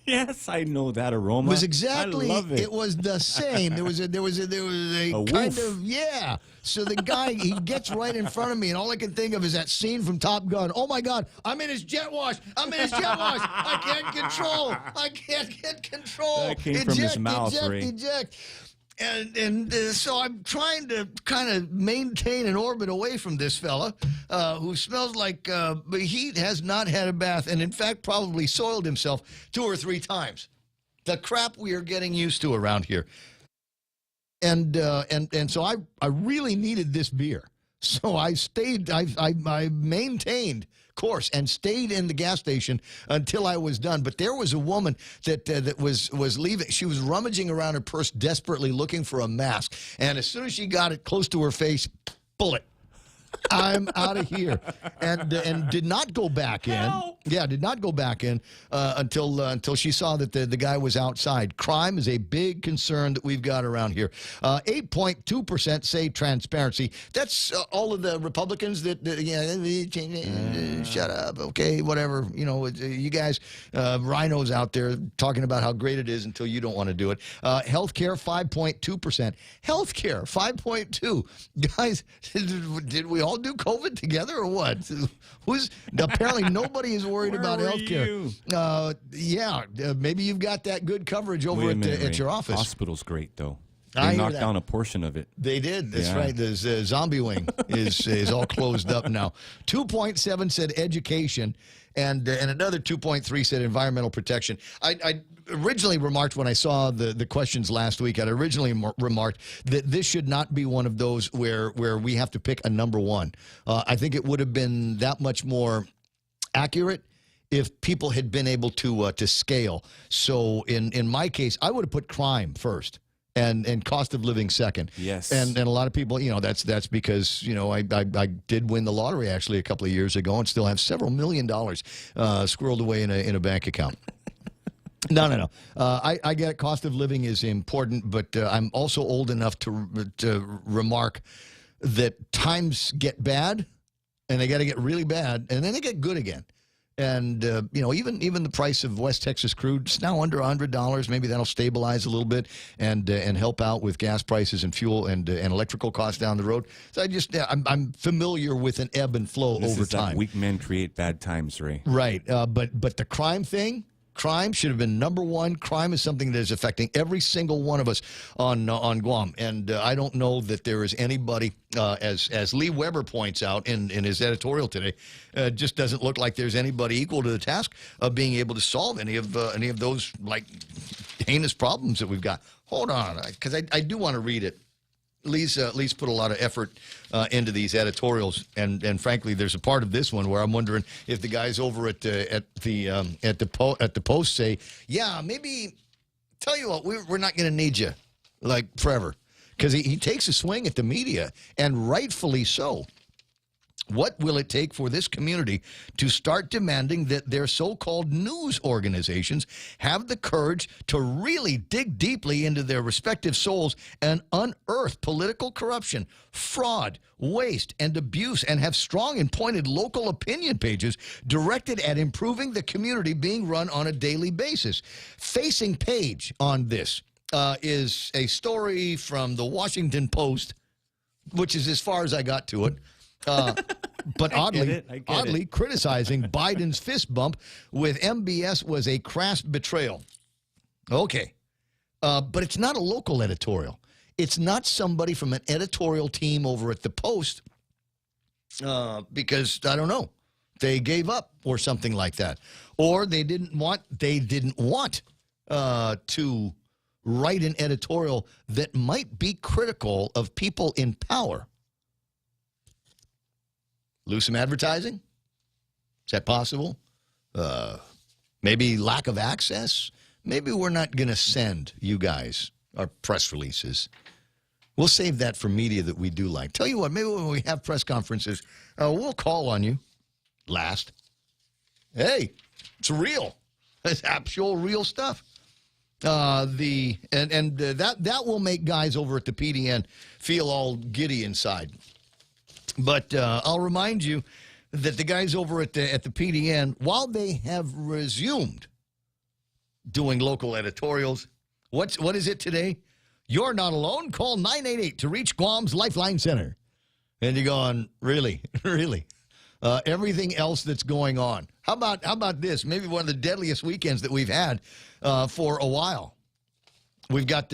Yes, I know that aroma. It was exactly. I love it. It was the same. There was a kind woof. of, yeah. So the guy, he gets right in front of me, and all I can think of is that scene from Top Gun. Oh my God, I'm in his jet wash. I can't control. I can't get control. That came from his mouth, Ray. Eject. And so I'm trying to kind of maintain an orbit away from this fella who smells like he has not had a bath and, in fact, probably soiled himself 2 or 3 times. The crap we are getting used to around here. And so I really needed this beer. So I stayed, I maintained course and stayed in the gas station until I was done. But there was a woman that was leaving. She was rummaging around her purse desperately looking for a mask. And as soon as she got it close to her face, bullet. I'm out of here, and did not go back in. Help. Yeah, did not go back in until she saw that the guy was outside. Crime is a big concern that we've got around here. 8.2% say transparency. That's all of the Republicans that shut up, okay, whatever. You know, you guys, rhinos out there talking about how great it is until you don't want to do it. Healthcare 5.2%. Healthcare 5.2. Guys, did we all do COVID together or what? Apparently nobody is worried about healthcare. Maybe you've got that good coverage over at your office. Hospital's great though. They knocked down a portion of it. They did. That's right. The zombie wing is all closed up now. 2.7 said education, and another 2.3 said environmental protection. I originally remarked when I saw the questions last week, I'd originally remarked that this should not be one of those where we have to pick a number one. I think it would have been that much more accurate if people had been able to scale. So in my case, I would have put crime first. And cost of living second. Yes. And a lot of people, that's because, I did win the lottery actually a couple of years ago and still have several $1 million squirreled away in a bank account. No. I get it. Cost of living is important, but I'm also old enough to remark that times get bad, and they got to get really bad, and then they get good again. And, even the price of West Texas crude is now under $100. Maybe that'll stabilize a little bit and help out with gas prices and fuel and electrical costs down the road. So I'm familiar with an ebb and flow over time. Weak men create bad times, Ray. Right. But the crime thing, crime should have been number one. Crime is something that is affecting every single one of us on Guam. And I don't know that there is anybody, as Lee Weber points out in his editorial today, just doesn't look like there's anybody equal to the task of being able to solve any of those like heinous problems that we've got. Hold on, because I do want to read it. Lee's put a lot of effort into these editorials, and frankly, there's a part of this one where I'm wondering if the guys over at the Post say, yeah, maybe tell you what, we're not going to need you like forever, because he takes a swing at the media, and rightfully so. What will it take for this community to start demanding that their so-called news organizations have the courage to really dig deeply into their respective souls and unearth political corruption, fraud, waste, and abuse, and have strong and pointed local opinion pages directed at improving the community being run on a daily basis? Facing page on this is a story from the Washington Post which is as far as I got to it. But oddly criticizing Biden's fist bump with MBS was a crass betrayal. Okay. But it's not a local editorial. It's not somebody from an editorial team over at The Post because, I don't know, they gave up or something like that. Or they didn't want to write an editorial that might be critical of people in power. Lose some advertising? Is that possible? Maybe lack of access? Maybe we're not going to send you guys our press releases. We'll save that for media that we do like. Tell you what, maybe when we have press conferences, we'll call on you last. Hey, it's real. It's actual real stuff. That will make guys over at the PDN feel all giddy inside. But I'll remind you that the guys over at the PDN, while they have resumed doing local editorials, what is it today? You're not alone. Call 988 to reach Guam's Lifeline Center. And you're going, really, really? Everything else that's going on. How about this? Maybe one of the deadliest weekends that we've had for a while. We've got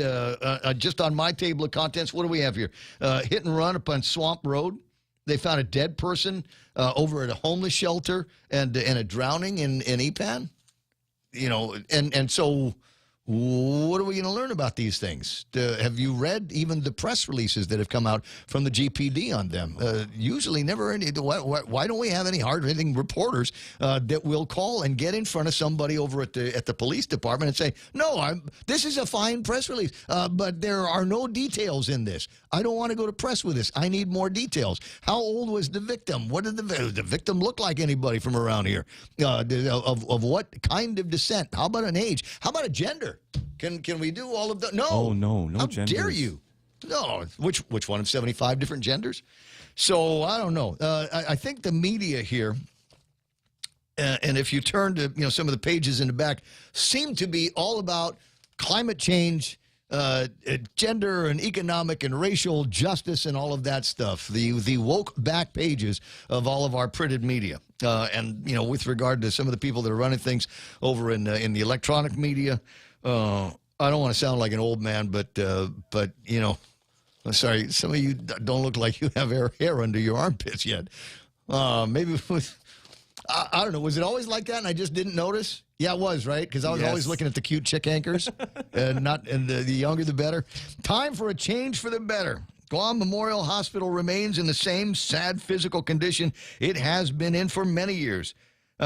just on my table of contents. What do we have here? Hit and run up on Swamp Road. They found a dead person over at a homeless shelter and a drowning in Ipan. You know, and so what are we going to learn about these things? Have you read even the press releases that have come out from the GPD on them? Usually never any. Why don't we have any hard-hitting reporters that will call and get in front of somebody over at the police department and say, no, this is a fine press release, but there are no details in this. I don't want to go to press with this. I need more details. How old was the victim? What did the victim look like? Anybody from around here? Of what kind of descent? How about an age? How about a gender? Can we do all of that? No. Oh, no How genders. dare you? No. Which one of 75 different genders? So I don't know. I think the media here, and if you turn to some of the pages in the back, seem to be all about climate change, gender and economic and racial justice and all of that stuff. The woke back pages of all of our printed media. And with regard to some of the people that are running things over in the electronic media, I don't want to sound like an old man, but I'm sorry, some of you don't look like you have hair under your armpits yet. Maybe it was, I don't know. Was it always like that and I just didn't notice? Yeah, it was, right? Because I was always looking at the cute chick anchors, and the younger the better. Time for a change for the better. Guam Memorial Hospital remains in the same sad physical condition it has been in for many years.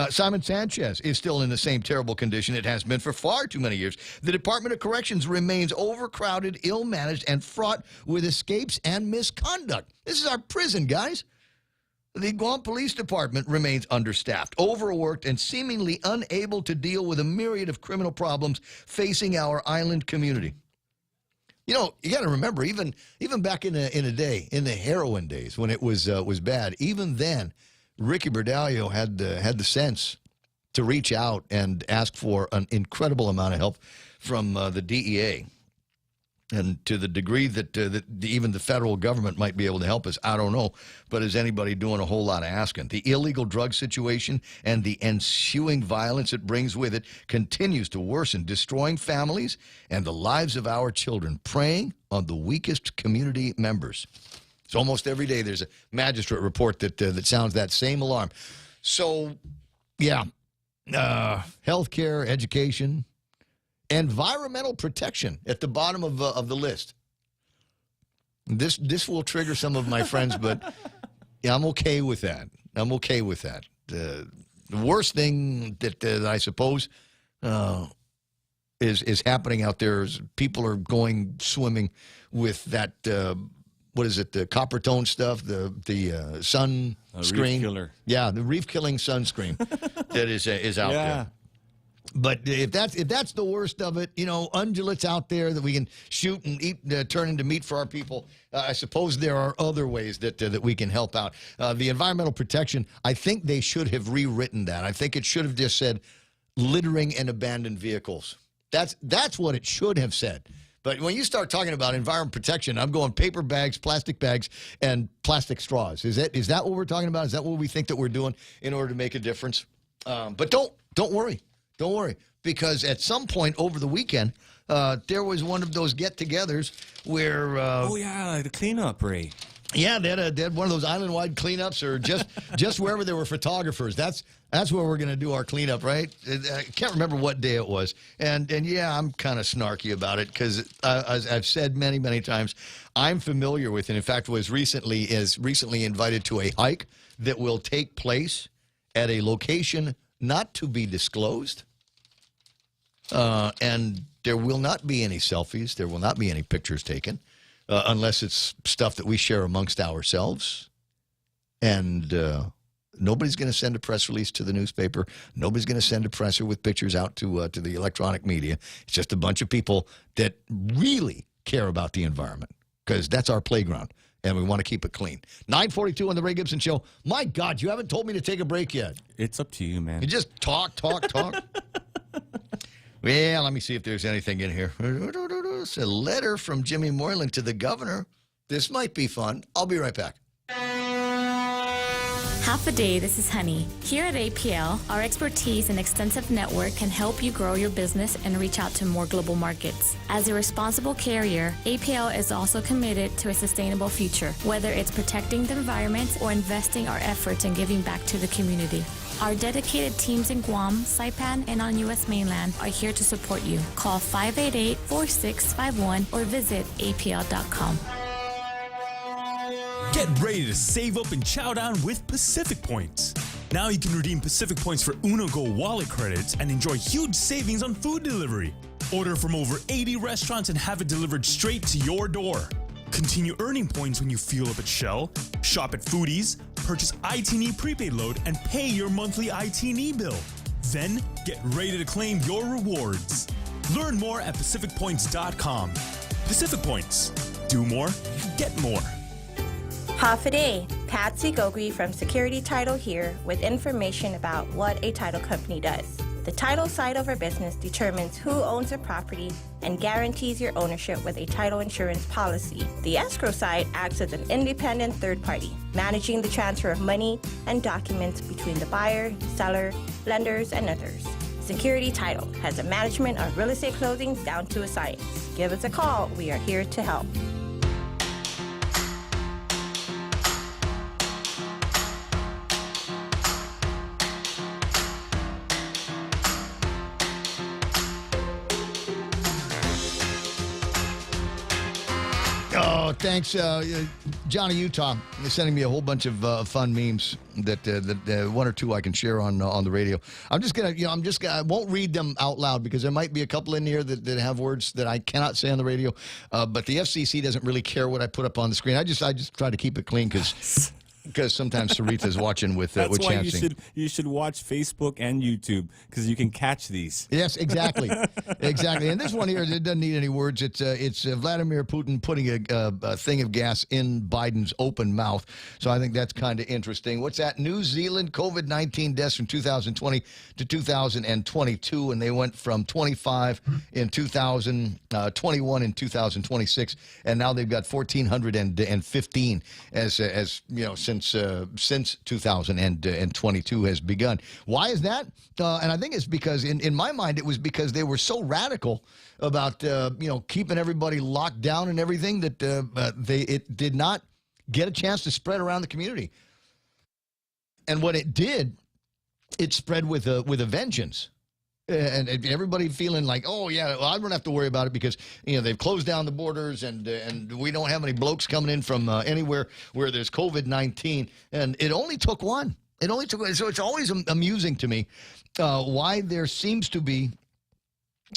Simon Sanchez is still in the same terrible condition it has been for far too many years. The Department of Corrections remains overcrowded, ill-managed, and fraught with escapes and misconduct. This is our prison, guys. The Guam Police Department remains understaffed, overworked, and seemingly unable to deal with a myriad of criminal problems facing our island community. You got to remember, even back in a day, in the heroin days when it was bad, even then, Ricky Berdalio had the sense to reach out and ask for an incredible amount of help from the DEA. And to the degree that even the federal government might be able to help us, I don't know. But is anybody doing a whole lot of asking? The illegal drug situation and the ensuing violence it brings with it continues to worsen, destroying families and the lives of our children, preying on the weakest community members. It's almost every day there's a magistrate report that sounds that same alarm. So, yeah, healthcare, education, environmental protection at the bottom of the list. This will trigger some of my friends, but yeah, I'm okay with that. I'm okay with that. The worst thing that I suppose is happening out there is people are going swimming with that. What is it? The copper tone stuff, the sun screen. Reef killer. Yeah, the reef killing sunscreen that is out there. But if that's the worst of it, ungulates out there that we can shoot and eat, turn into meat for our people. I suppose there are other ways that we can help out. The environmental protection, I think they should have rewritten that. I think it should have just said littering and abandoned vehicles. That's what it should have said. But when you start talking about environment protection, I'm going paper bags, and plastic straws. Is that what we're talking about? Is that what we think that we're doing in order to make a difference? But don't worry. Don't worry. Because at some point over the weekend, there was one of those get-togethers where... the cleanup, Ray. Yeah, they had one of those island-wide cleanups, or just wherever there were photographers. That's where we're going to do our cleanup, right? I can't remember what day it was. And yeah, I'm kind of snarky about it because, as I've said many, many times, I'm familiar with, and in fact was recently invited to a hike that will take place at a location not to be disclosed. And there will not be any selfies. There will not be any pictures taken. Unless it's stuff that we share amongst ourselves. And nobody's going to send a press release to the newspaper. Nobody's going to send a presser with pictures out to the electronic media. It's just a bunch of people that really care about the environment, because that's our playground, and we want to keep it clean. 9:42 on the Ray Gibson Show. My God, you haven't told me to take a break yet. It's up to you, man. You just talk. Well, let me see if there's anything in here. It's a letter from Jimmy Moylan to the governor. This might be fun. I'll be right back. Half a day, this is Honey. Here at APL, our expertise and extensive network can help you grow your business and reach out to more global markets. As a responsible carrier, APL is also committed to a sustainable future, whether it's protecting the environment or investing our efforts in giving back to the community. Our dedicated teams in Guam, Saipan, and on U.S. mainland are here to support you. Call 588-4651 or visit apl.com. Get ready to save up and chow down with Pacific Points. Now you can redeem Pacific Points for UnoGo wallet credits and enjoy huge savings on food delivery. Order from over 80 restaurants and have it delivered straight to your door. Continue earning points when you fuel up at Shell, shop at Foodies, purchase ITNE prepaid load, and pay your monthly ITNE bill. Then get ready to claim your rewards. Learn more at PacificPoints.com. Pacific Points. Do more, get more. Half a day. Patsy Gogri from Security Title here with information about what a title company does. The title side of our business determines who owns a property and guarantees your ownership with a title insurance policy. The escrow side acts as an independent third party, managing the transfer of money and documents between the buyer, seller, lenders, and others. Security Title has a management of real estate closings down to a science. Give us a call. We are here to help. Oh, thanks, Johnny Utah, is sending me a whole bunch of fun memes that one or two I can share on the radio. I won't read them out loud because there might be a couple in here that have words that I cannot say on the radio. But the FCC doesn't really care what I put up on the screen. I just try to keep it clean because sometimes Sarita's watching with That's why Chancing. you should watch Facebook and YouTube because you can catch these. Yes, exactly, exactly. And this one here, it doesn't need any words. It's Vladimir Putin putting a thing of gas in Biden's open mouth. So I think that's kind of interesting. What's that? New Zealand COVID-19 deaths from 2020 to 2022, and they went from 25 in 2021 in 2026, and now they've got 1,415 as you know since 2022 has begun. Why is that? And I think it's because, in my mind, it was because they were so radical about keeping everybody locked down and everything that it did not get a chance to spread around the community. And when it did, it spread with a vengeance. And everybody feeling like, oh yeah, well, I don't have to worry about it because they've closed down the borders and we don't have any blokes coming in from anywhere where there's COVID-19. And it only took one. So it's always amusing to me why there seems to be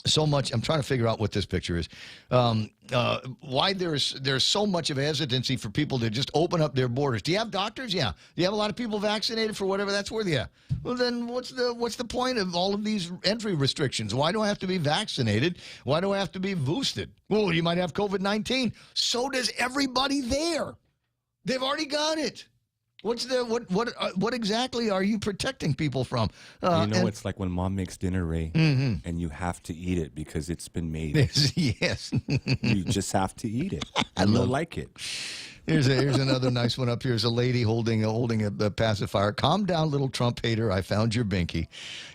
so much. I'm trying to figure out what this picture is. Why there's so much of a hesitancy for people to just open up their borders. Do you have doctors? Yeah. Do you have a lot of people vaccinated for whatever that's worth? Yeah. Well, then what's the point of all of these entry restrictions? Why do I have to be vaccinated? Why do I have to be boosted? Well, you might have COVID-19. So does everybody there. They've already got it. What exactly are you protecting people from? It's like when mom makes dinner, Ray, and you have to eat it because it's been made. Yes. You just have to eat it. I like it. Here's another nice one up here. There's a lady holding a pacifier. Calm down, little Trump hater. I found your binky.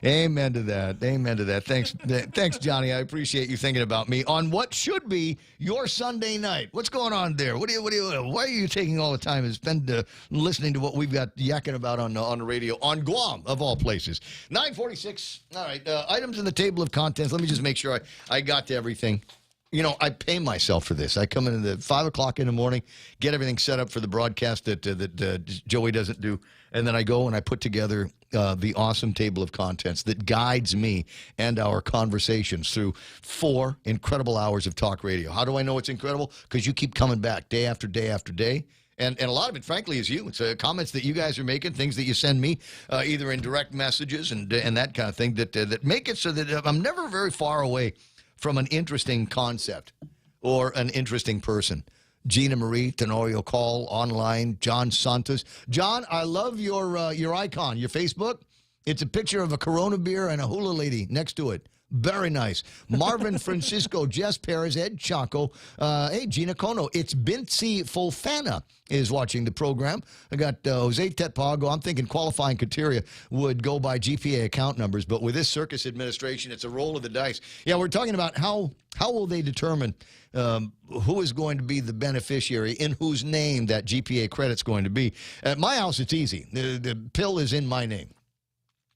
Amen to that. Amen to that. Thanks, Johnny. I appreciate you thinking about me on what should be your Sunday night. What's going on there? Why are you taking all the time to spend listening to what we've got yakking about on the radio on Guam, of all places? 9:46. All right. Items in the table of contents. Let me just make sure I got to everything. I pay myself for this. I come in at 5 o'clock in the morning, get everything set up for the broadcast that Joey doesn't do, and then I go and I put together the awesome table of contents that guides me and our conversations through 4 incredible hours of talk radio. How do I know it's incredible? Because you keep coming back day after day after day. And a lot of it, frankly, is you. It's comments that you guys are making, things that you send me, either in direct messages and that kind of thing that make it so that I'm never very far away from an interesting concept or an interesting person. Gina Marie, Tenorio Call, online, John Santos. John, I love your icon, your Facebook. It's a picture of a Corona beer and a hula lady next to it. Very nice. Marvin Francisco, Jess Perez, Ed Chaco. Hey, Gina Kono. It's Bincy Fofana is watching the program. I got Jose Tetpago. I'm thinking qualifying criteria would go by GPA account numbers, but with this circus administration, it's a roll of the dice. Yeah, we're talking about how will they determine who is going to be the beneficiary, in whose name that GPA credit's going to be. At my house, it's easy. The pill is in my name.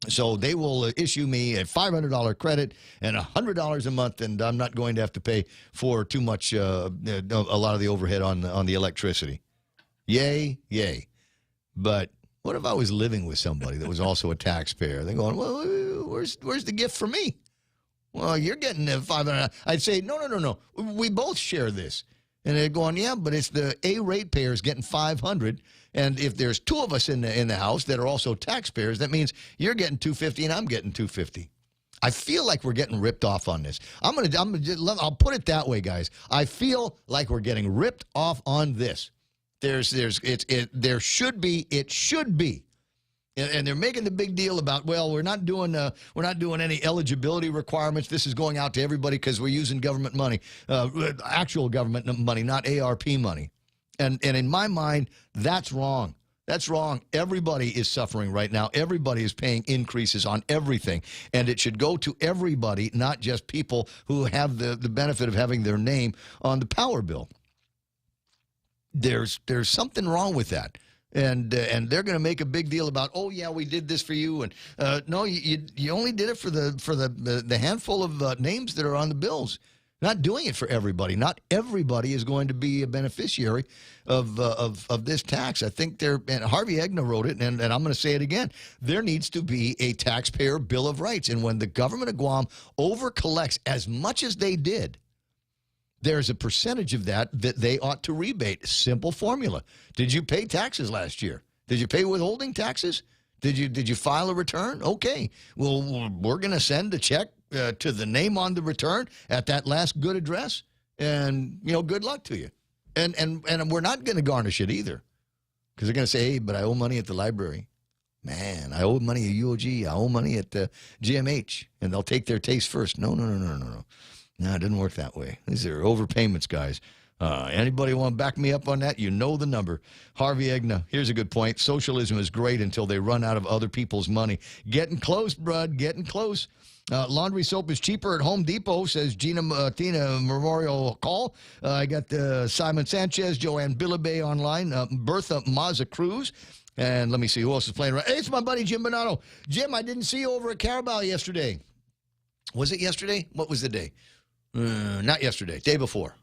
So they will issue me a $500 credit and $100 a month, and I'm not going to have to pay for too much, a lot of the overhead on the electricity. Yay, yay. But what if I was living with somebody that was also a taxpayer? They're going, well, where's the gift for me? Well, you're getting $500. I'd say, no. We both share this. And they're going, yeah, but it's the A ratepayers getting $500. And if there's 2 of us in the house that are also taxpayers, that means you're getting $250 and I'm getting $250. I feel like we're getting ripped off on this. I'll put it that way, guys. I feel like we're getting ripped off on this. It should be. And they're making the big deal about, well, we're not doing any eligibility requirements. This is going out to everybody because we're using government money, actual government money, not ARP money. And in my mind, that's wrong. That's wrong. Everybody is suffering right now. Everybody is paying increases on everything. And it should go to everybody, not just people who have the benefit of having their name on the power bill. There's something wrong with that. And they're going to make a big deal about, oh yeah, we did this for you, and no, you only did it for the handful of names that are on the bills. Not doing it for everybody. Not everybody is going to be a beneficiary of this tax. I think and Harvey Agana wrote it, and I'm going to say it again. There needs to be a taxpayer bill of rights, and when the government of Guam overcollects as much as they did, there's a percentage of that they ought to rebate. Simple formula. Did you pay taxes last year? Did you pay withholding taxes? Did you file a return? Okay. Well, we're going to send a check to the name on the return at that last good address, and good luck to you. And we're not going to garnish it either, because they're going to say, hey, but I owe money at the library. Man, I owe money at UOG. I owe money at GMH, and they'll take their taste first. No. No, it didn't work that way. These are overpayments, guys. Anybody want to back me up on that? You know the number. Harvey Agana, here's a good point. Socialism is great until they run out of other people's money. Getting close, bud. Getting close. Laundry soap is cheaper at Home Depot, says Tina Memorial Call. I got Simon Sanchez, Joanne Billabay online, Bertha Maza Cruz. And let me see who else is playing around. Hey, it's my buddy Jim Bonato. Jim, I didn't see you over at Carabao yesterday. Was it yesterday? What was the day? Not yesterday, day before.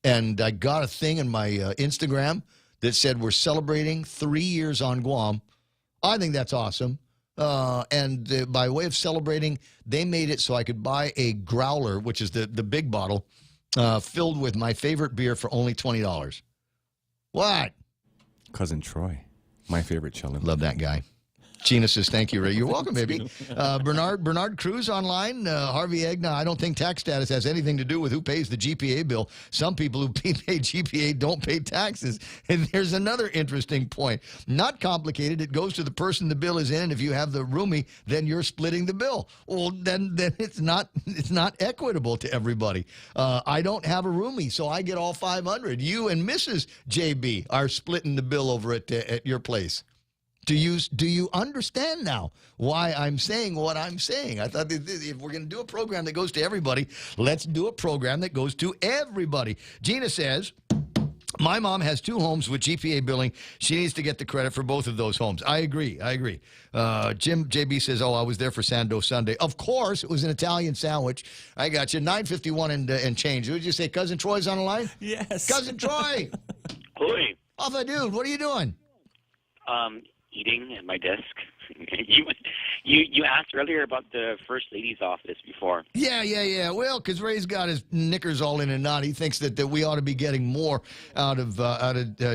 And I got a thing in my Instagram that said we're celebrating 3 years on Guam. I think that's awesome. And by way of celebrating, they made it so I could buy a growler, which is the big bottle, filled with my favorite beer for only $20. What? Cousin Troy, my favorite chillin'. Love that guy. Gina says, thank you, Ray. You're welcome, baby. Bernard Cruz online. Harvey Agna, I don't think tax status has anything to do with who pays the GPA bill. Some people who pay GPA don't pay taxes. And there's another interesting point. Not complicated. It goes to the person the bill is in. And if you have the roomie, then you're splitting the bill. Well, then it's not equitable to everybody. I don't have a roomie, so I get all 500. You and Mrs. JB are splitting the bill over at your place. Do you understand now why I'm saying what I'm saying? I thought if we're going to do a program that goes to everybody, let's do a program that goes to everybody. Gina says, my mom has 2 homes with GPA billing. She needs to get the credit for both of those homes. I agree. Jim JB says, I was there for Sando Sunday. Of course, it was an Italian sandwich. I got you. 9:51 and change. Did you say Cousin Troy's on the line? Yes. Cousin Troy. Hoi. Alpha dude, what are you doing? Eating at my desk. You asked earlier about the First Lady's office before. Yeah. Well, because Ray's got his knickers all in a knot. He thinks that we ought to be getting more out of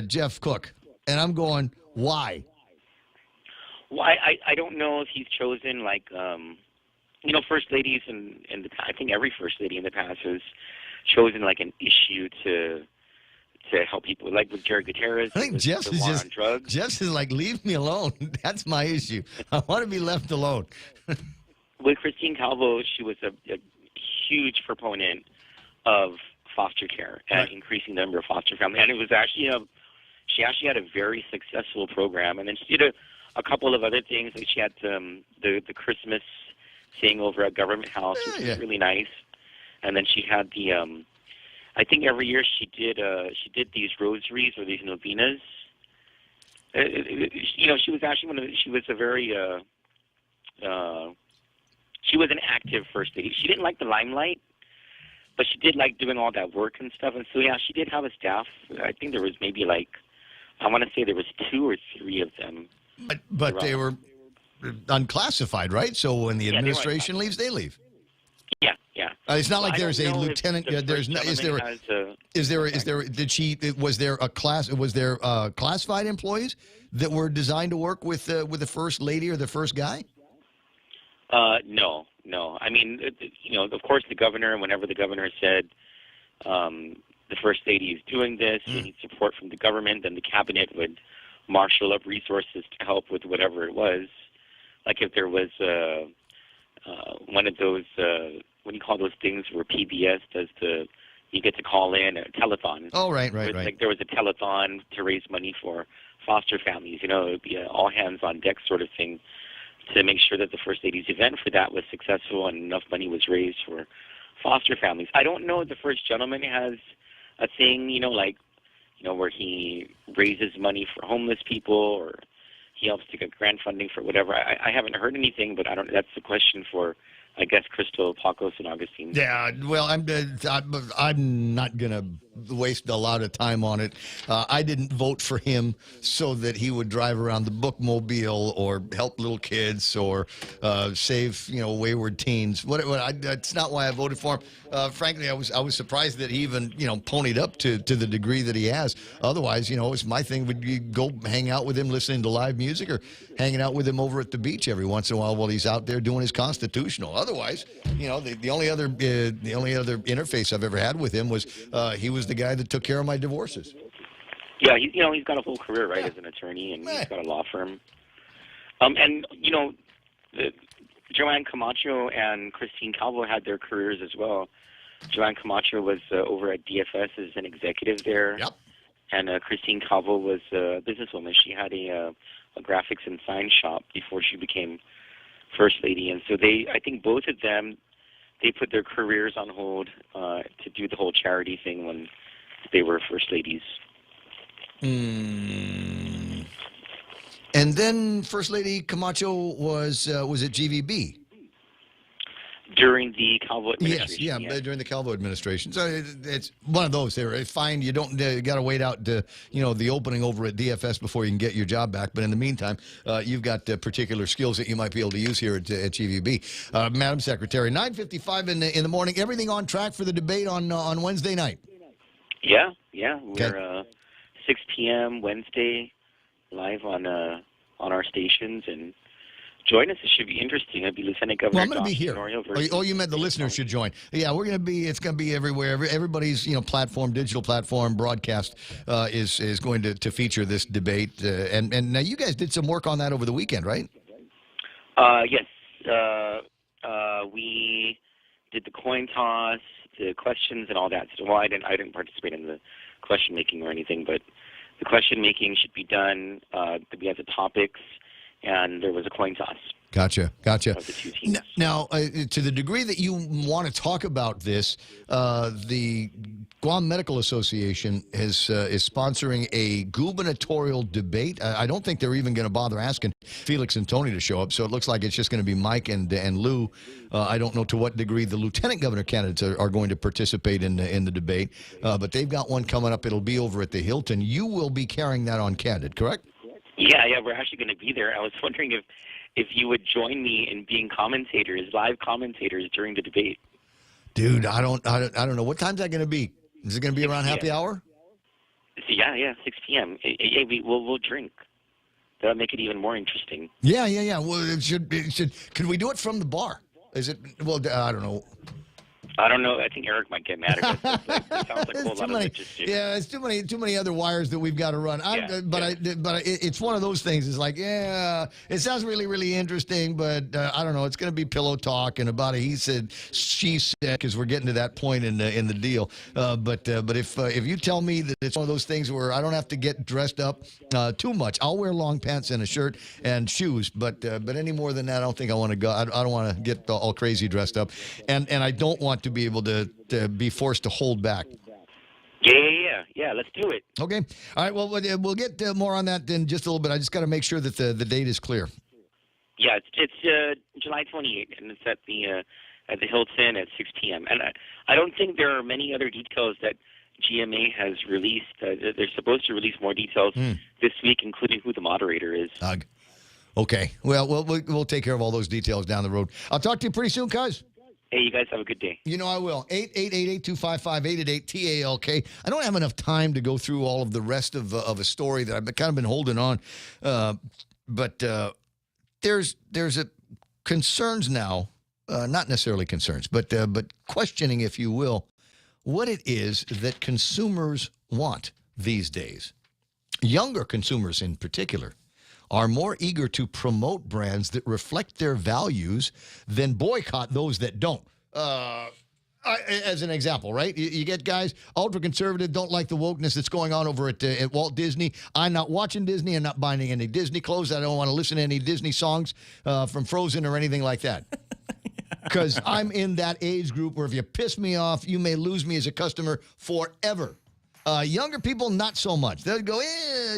Jeff Cook. And I'm going, why? Well, I don't know if he's chosen, First Ladies in the I think every First Lady in the past has chosen, an issue to help people, like with Jared Gutierrez. I think Jeff is on drugs. Jeff is like, leave me alone. That's my issue. I want to be left alone. With Christine Calvo, she was a huge proponent of foster care and increasing the number of foster families. And it was actually she actually had a very successful program. And then she did a couple of other things. Like she had the Christmas thing over at Government House, which was really nice. And then she had the I think every year she did these rosaries or these novenas. She was actually she was a very she was an active First Lady. She didn't like the limelight, but she did like doing all that work and stuff. And so she did have a staff. I think there was maybe I want to say there was 2 or 3 of them. But they were unclassified, right? So when the administration leaves, they leave. Yeah. It's not like there's a lieutenant. Was there classified employees that were designed to work with the First Lady or the first guy? No. I mean, of course, the governor. Whenever the governor said the First Lady is doing this, we need support from the government, then the cabinet would marshal up resources to help with whatever it was. Like if there was one of those. What do you call those things where PBS does you get to call in a telethon. Oh, right. Like there was a telethon to raise money for foster families. It would be an all hands on deck sort of thing to make sure that the First Lady's event for that was successful and enough money was raised for foster families. I don't know if the First Gentleman has a thing, where he raises money for homeless people or he helps to get grant funding for whatever. I haven't heard anything, but that's the question for, I guess, Crystal, Pacos, and Augustine. Yeah, well, I'm not going to waste a lot of time on it. I didn't vote for him so that he would drive around the bookmobile or help little kids or save wayward teens. That's not why I voted for him. Frankly, I was surprised that he even ponied up to the degree that he has. Otherwise, it's my thing would you go hang out with him listening to live music or hanging out with him over at the beach every once in a while he's out there doing his constitutional. Otherwise, the only other interface I've ever had with him was he was the guy that took care of my divorces. Yeah, he's got a whole career, right, as an attorney, and he's got a law firm. Joanne Camacho and Christine Calvo had their careers as well. Joanne Camacho was over at DFS as an executive there. Yep. And Christine Calvo was a businesswoman. She had a graphics and sign shop before she became First Lady. And so I think both of them, they put their careers on hold to do the whole charity thing when they were First Ladies. And then First Lady Camacho was at GVB. During the Calvo administration. Yes, during the Calvo administration. So it's one of those. They're fine. You don't got to wait out to the opening over at DFS before you can get your job back. But in the meantime, you've got particular skills that you might be able to use here at GVB. Madam Secretary, 9:55 in the morning. Everything on track for the debate on Wednesday night? Yeah. We're 6 p.m. Wednesday live on our stations, and join us. It should be interesting. It'll be Lieutenant Governor. Well, I'm going to be here. Oh, you meant the listeners should join. Yeah, we're going to be. It's going to be everywhere. Everybody's platform, digital platform, broadcast is going to feature this debate. And now you guys did some work on that over the weekend, right? Yes. We did the coin toss, the questions, and all that. So, well, I didn't participate in the question making or anything, but the question making should be done. We had the topics, and there was a coin toss. Gotcha. Of the two teams. Now, to the degree that you want to talk about this, the Guam Medical Association is sponsoring a gubernatorial debate. I don't think they're even going to bother asking Felix and Tony to show up, so it looks like it's just going to be Mike and Lou. I don't know to what degree the lieutenant governor candidates are going to participate in the debate, but they've got one coming up. It'll be over at the Hilton. You will be carrying that on Candid, correct? Yeah, we're actually going to be there. I was wondering if you would join me in being live commentators during the debate. Dude, I don't know. What time's that going to be? Is it going to be around happy hour? Yeah, 6 p.m. We'll drink. That'll make it even more interesting. Yeah. Well, it should. Could we do it from the bar? Is it? Well, I don't know. I don't know. I think Eric might get mad at us. It sounds like a whole lot of logistics. Yeah, it's too many other wires that we've got to run. It's one of those things. It's like, it sounds really, really interesting, but I don't know. It's going to be pillow talk and about a he said, she said, because we're getting to that point in the deal. But if you tell me that it's one of those things where I don't have to get dressed up too much, I'll wear long pants and a shirt and shoes. But any more than that, I don't think I want to go. I don't want to get all crazy dressed up, and I don't want to be able to be forced to hold back. Yeah. Let's do it. Okay. All right. Well, we'll get more on that in just a little bit. I just got to make sure that the date is clear. Yeah, it's July 28th, and it's at the Hilton at 6 p.m. And I don't think there are many other details that GMA has released. They're supposed to release more details this week, including who the moderator is. Okay. Well, we'll take care of all those details down the road. I'll talk to you pretty soon, guys. Hey, you guys have a good day. You know I will. 888-255-888-TALK. I don't have enough time to go through all of the rest of a story that I've kind of been holding on. But there's a concerns now, not necessarily concerns, but questioning, if you will, what it is that consumers want these days. Younger consumers in particular are more eager to promote brands that reflect their values than boycott those that don't. As an example, right? You get guys, ultra-conservative, don't like the wokeness that's going on over at Walt Disney. I'm not watching Disney. I'm not buying any Disney clothes. I don't want to listen to any Disney songs from Frozen or anything like that. Because I'm in that age group where if you piss me off, you may lose me as a customer forever. Younger people, not so much. They'll go,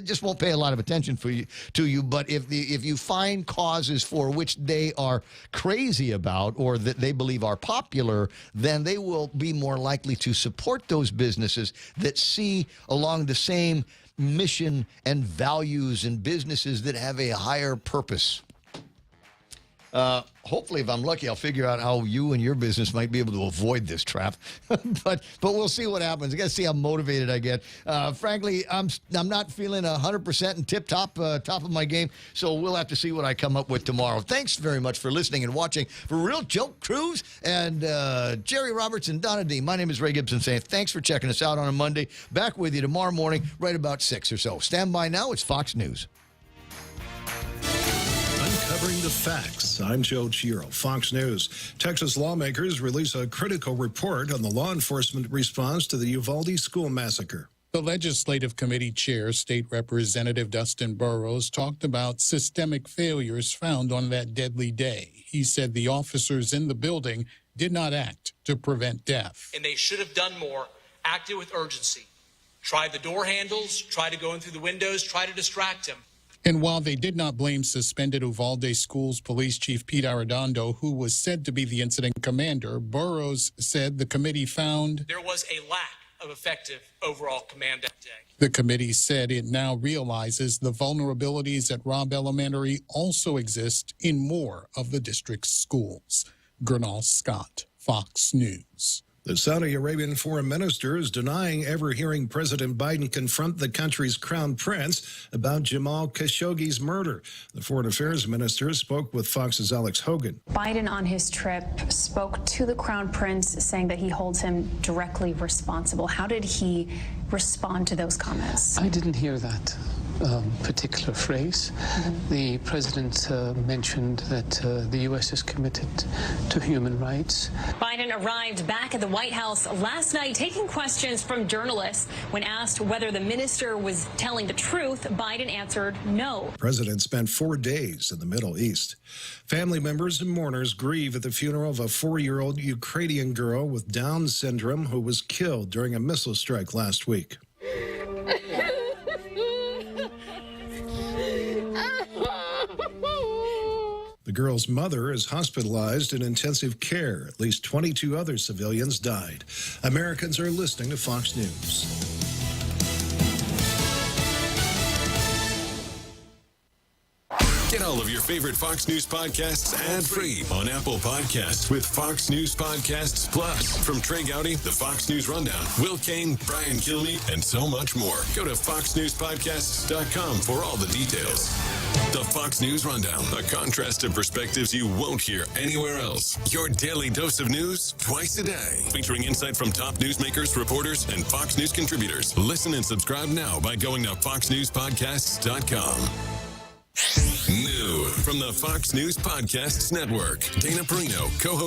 just won't pay a lot of attention to you. But if you find causes for which they are crazy about or that they believe are popular, then they will be more likely to support those businesses that see along the same mission and values and businesses that have a higher purpose. Hopefully, if I'm lucky, I'll figure out how you and your business might be able to avoid this trap. but we'll see what happens. I got to see how motivated I get. Frankly, I'm not feeling 100% and top of my game, so we'll have to see what I come up with tomorrow. Thanks very much for listening and watching. For Real Joke Cruz and Jerry Roberts and Donna D, my name is Ray Gibson saying thanks for checking us out on a Monday. Back with you tomorrow morning, right about 6 or so. Stand by now. It's Fox News. Covering the facts. I'm Joe Chiro, Fox News. Texas lawmakers release a critical report on the law enforcement response to the Uvalde school massacre. The Legislative Committee Chair, State Representative Dustin Burrows, talked about systemic failures found on that deadly day. He said the officers in the building did not act to prevent death. And they should have done more, acted with urgency. Tried the door handles, tried to go in through the windows, tried to distract him. And while they did not blame suspended Uvalde Schools Police Chief Pete Arredondo, who was said to be the incident commander, Burrows said the committee found there was a lack of effective overall command that day. The committee said it now realizes the vulnerabilities at Robb Elementary also exist in more of the district's schools. Gernal Scott, Fox News. The Saudi Arabian foreign minister is denying ever hearing President Biden confront the country's crown prince about Jamal Khashoggi's murder. The foreign affairs minister spoke with Fox's Alex Hogan. Biden on his trip spoke to the crown prince, saying that he holds him directly responsible. How did he respond to those comments? I didn't hear that particular phrase. The president mentioned that the U.S. is committed to human rights. Biden arrived back at the White House last night taking questions from journalists. When asked whether the minister was telling the truth, Biden answered no. The president spent 4 days in the Middle East. Family members and mourners grieve at the funeral of a 4-year-old Ukrainian girl with Down syndrome who was killed during a missile strike last week. The girl's mother is hospitalized in intensive care. At least 22 other civilians died. Americans are listening to Fox News. Get all of your favorite Fox News podcasts ad-free on Apple Podcasts with Fox News Podcasts Plus. From Trey Gowdy, the Fox News Rundown, Will Kane, Brian Kilmeade, and so much more. Go to foxnewspodcasts.com for all the details. The Fox News Rundown, a contrast of perspectives you won't hear anywhere else. Your daily dose of news twice a day. Featuring insight from top newsmakers, reporters, and Fox News contributors. Listen and subscribe now by going to foxnewspodcasts.com. New from the Fox News Podcasts Network, Dana Perino, co-host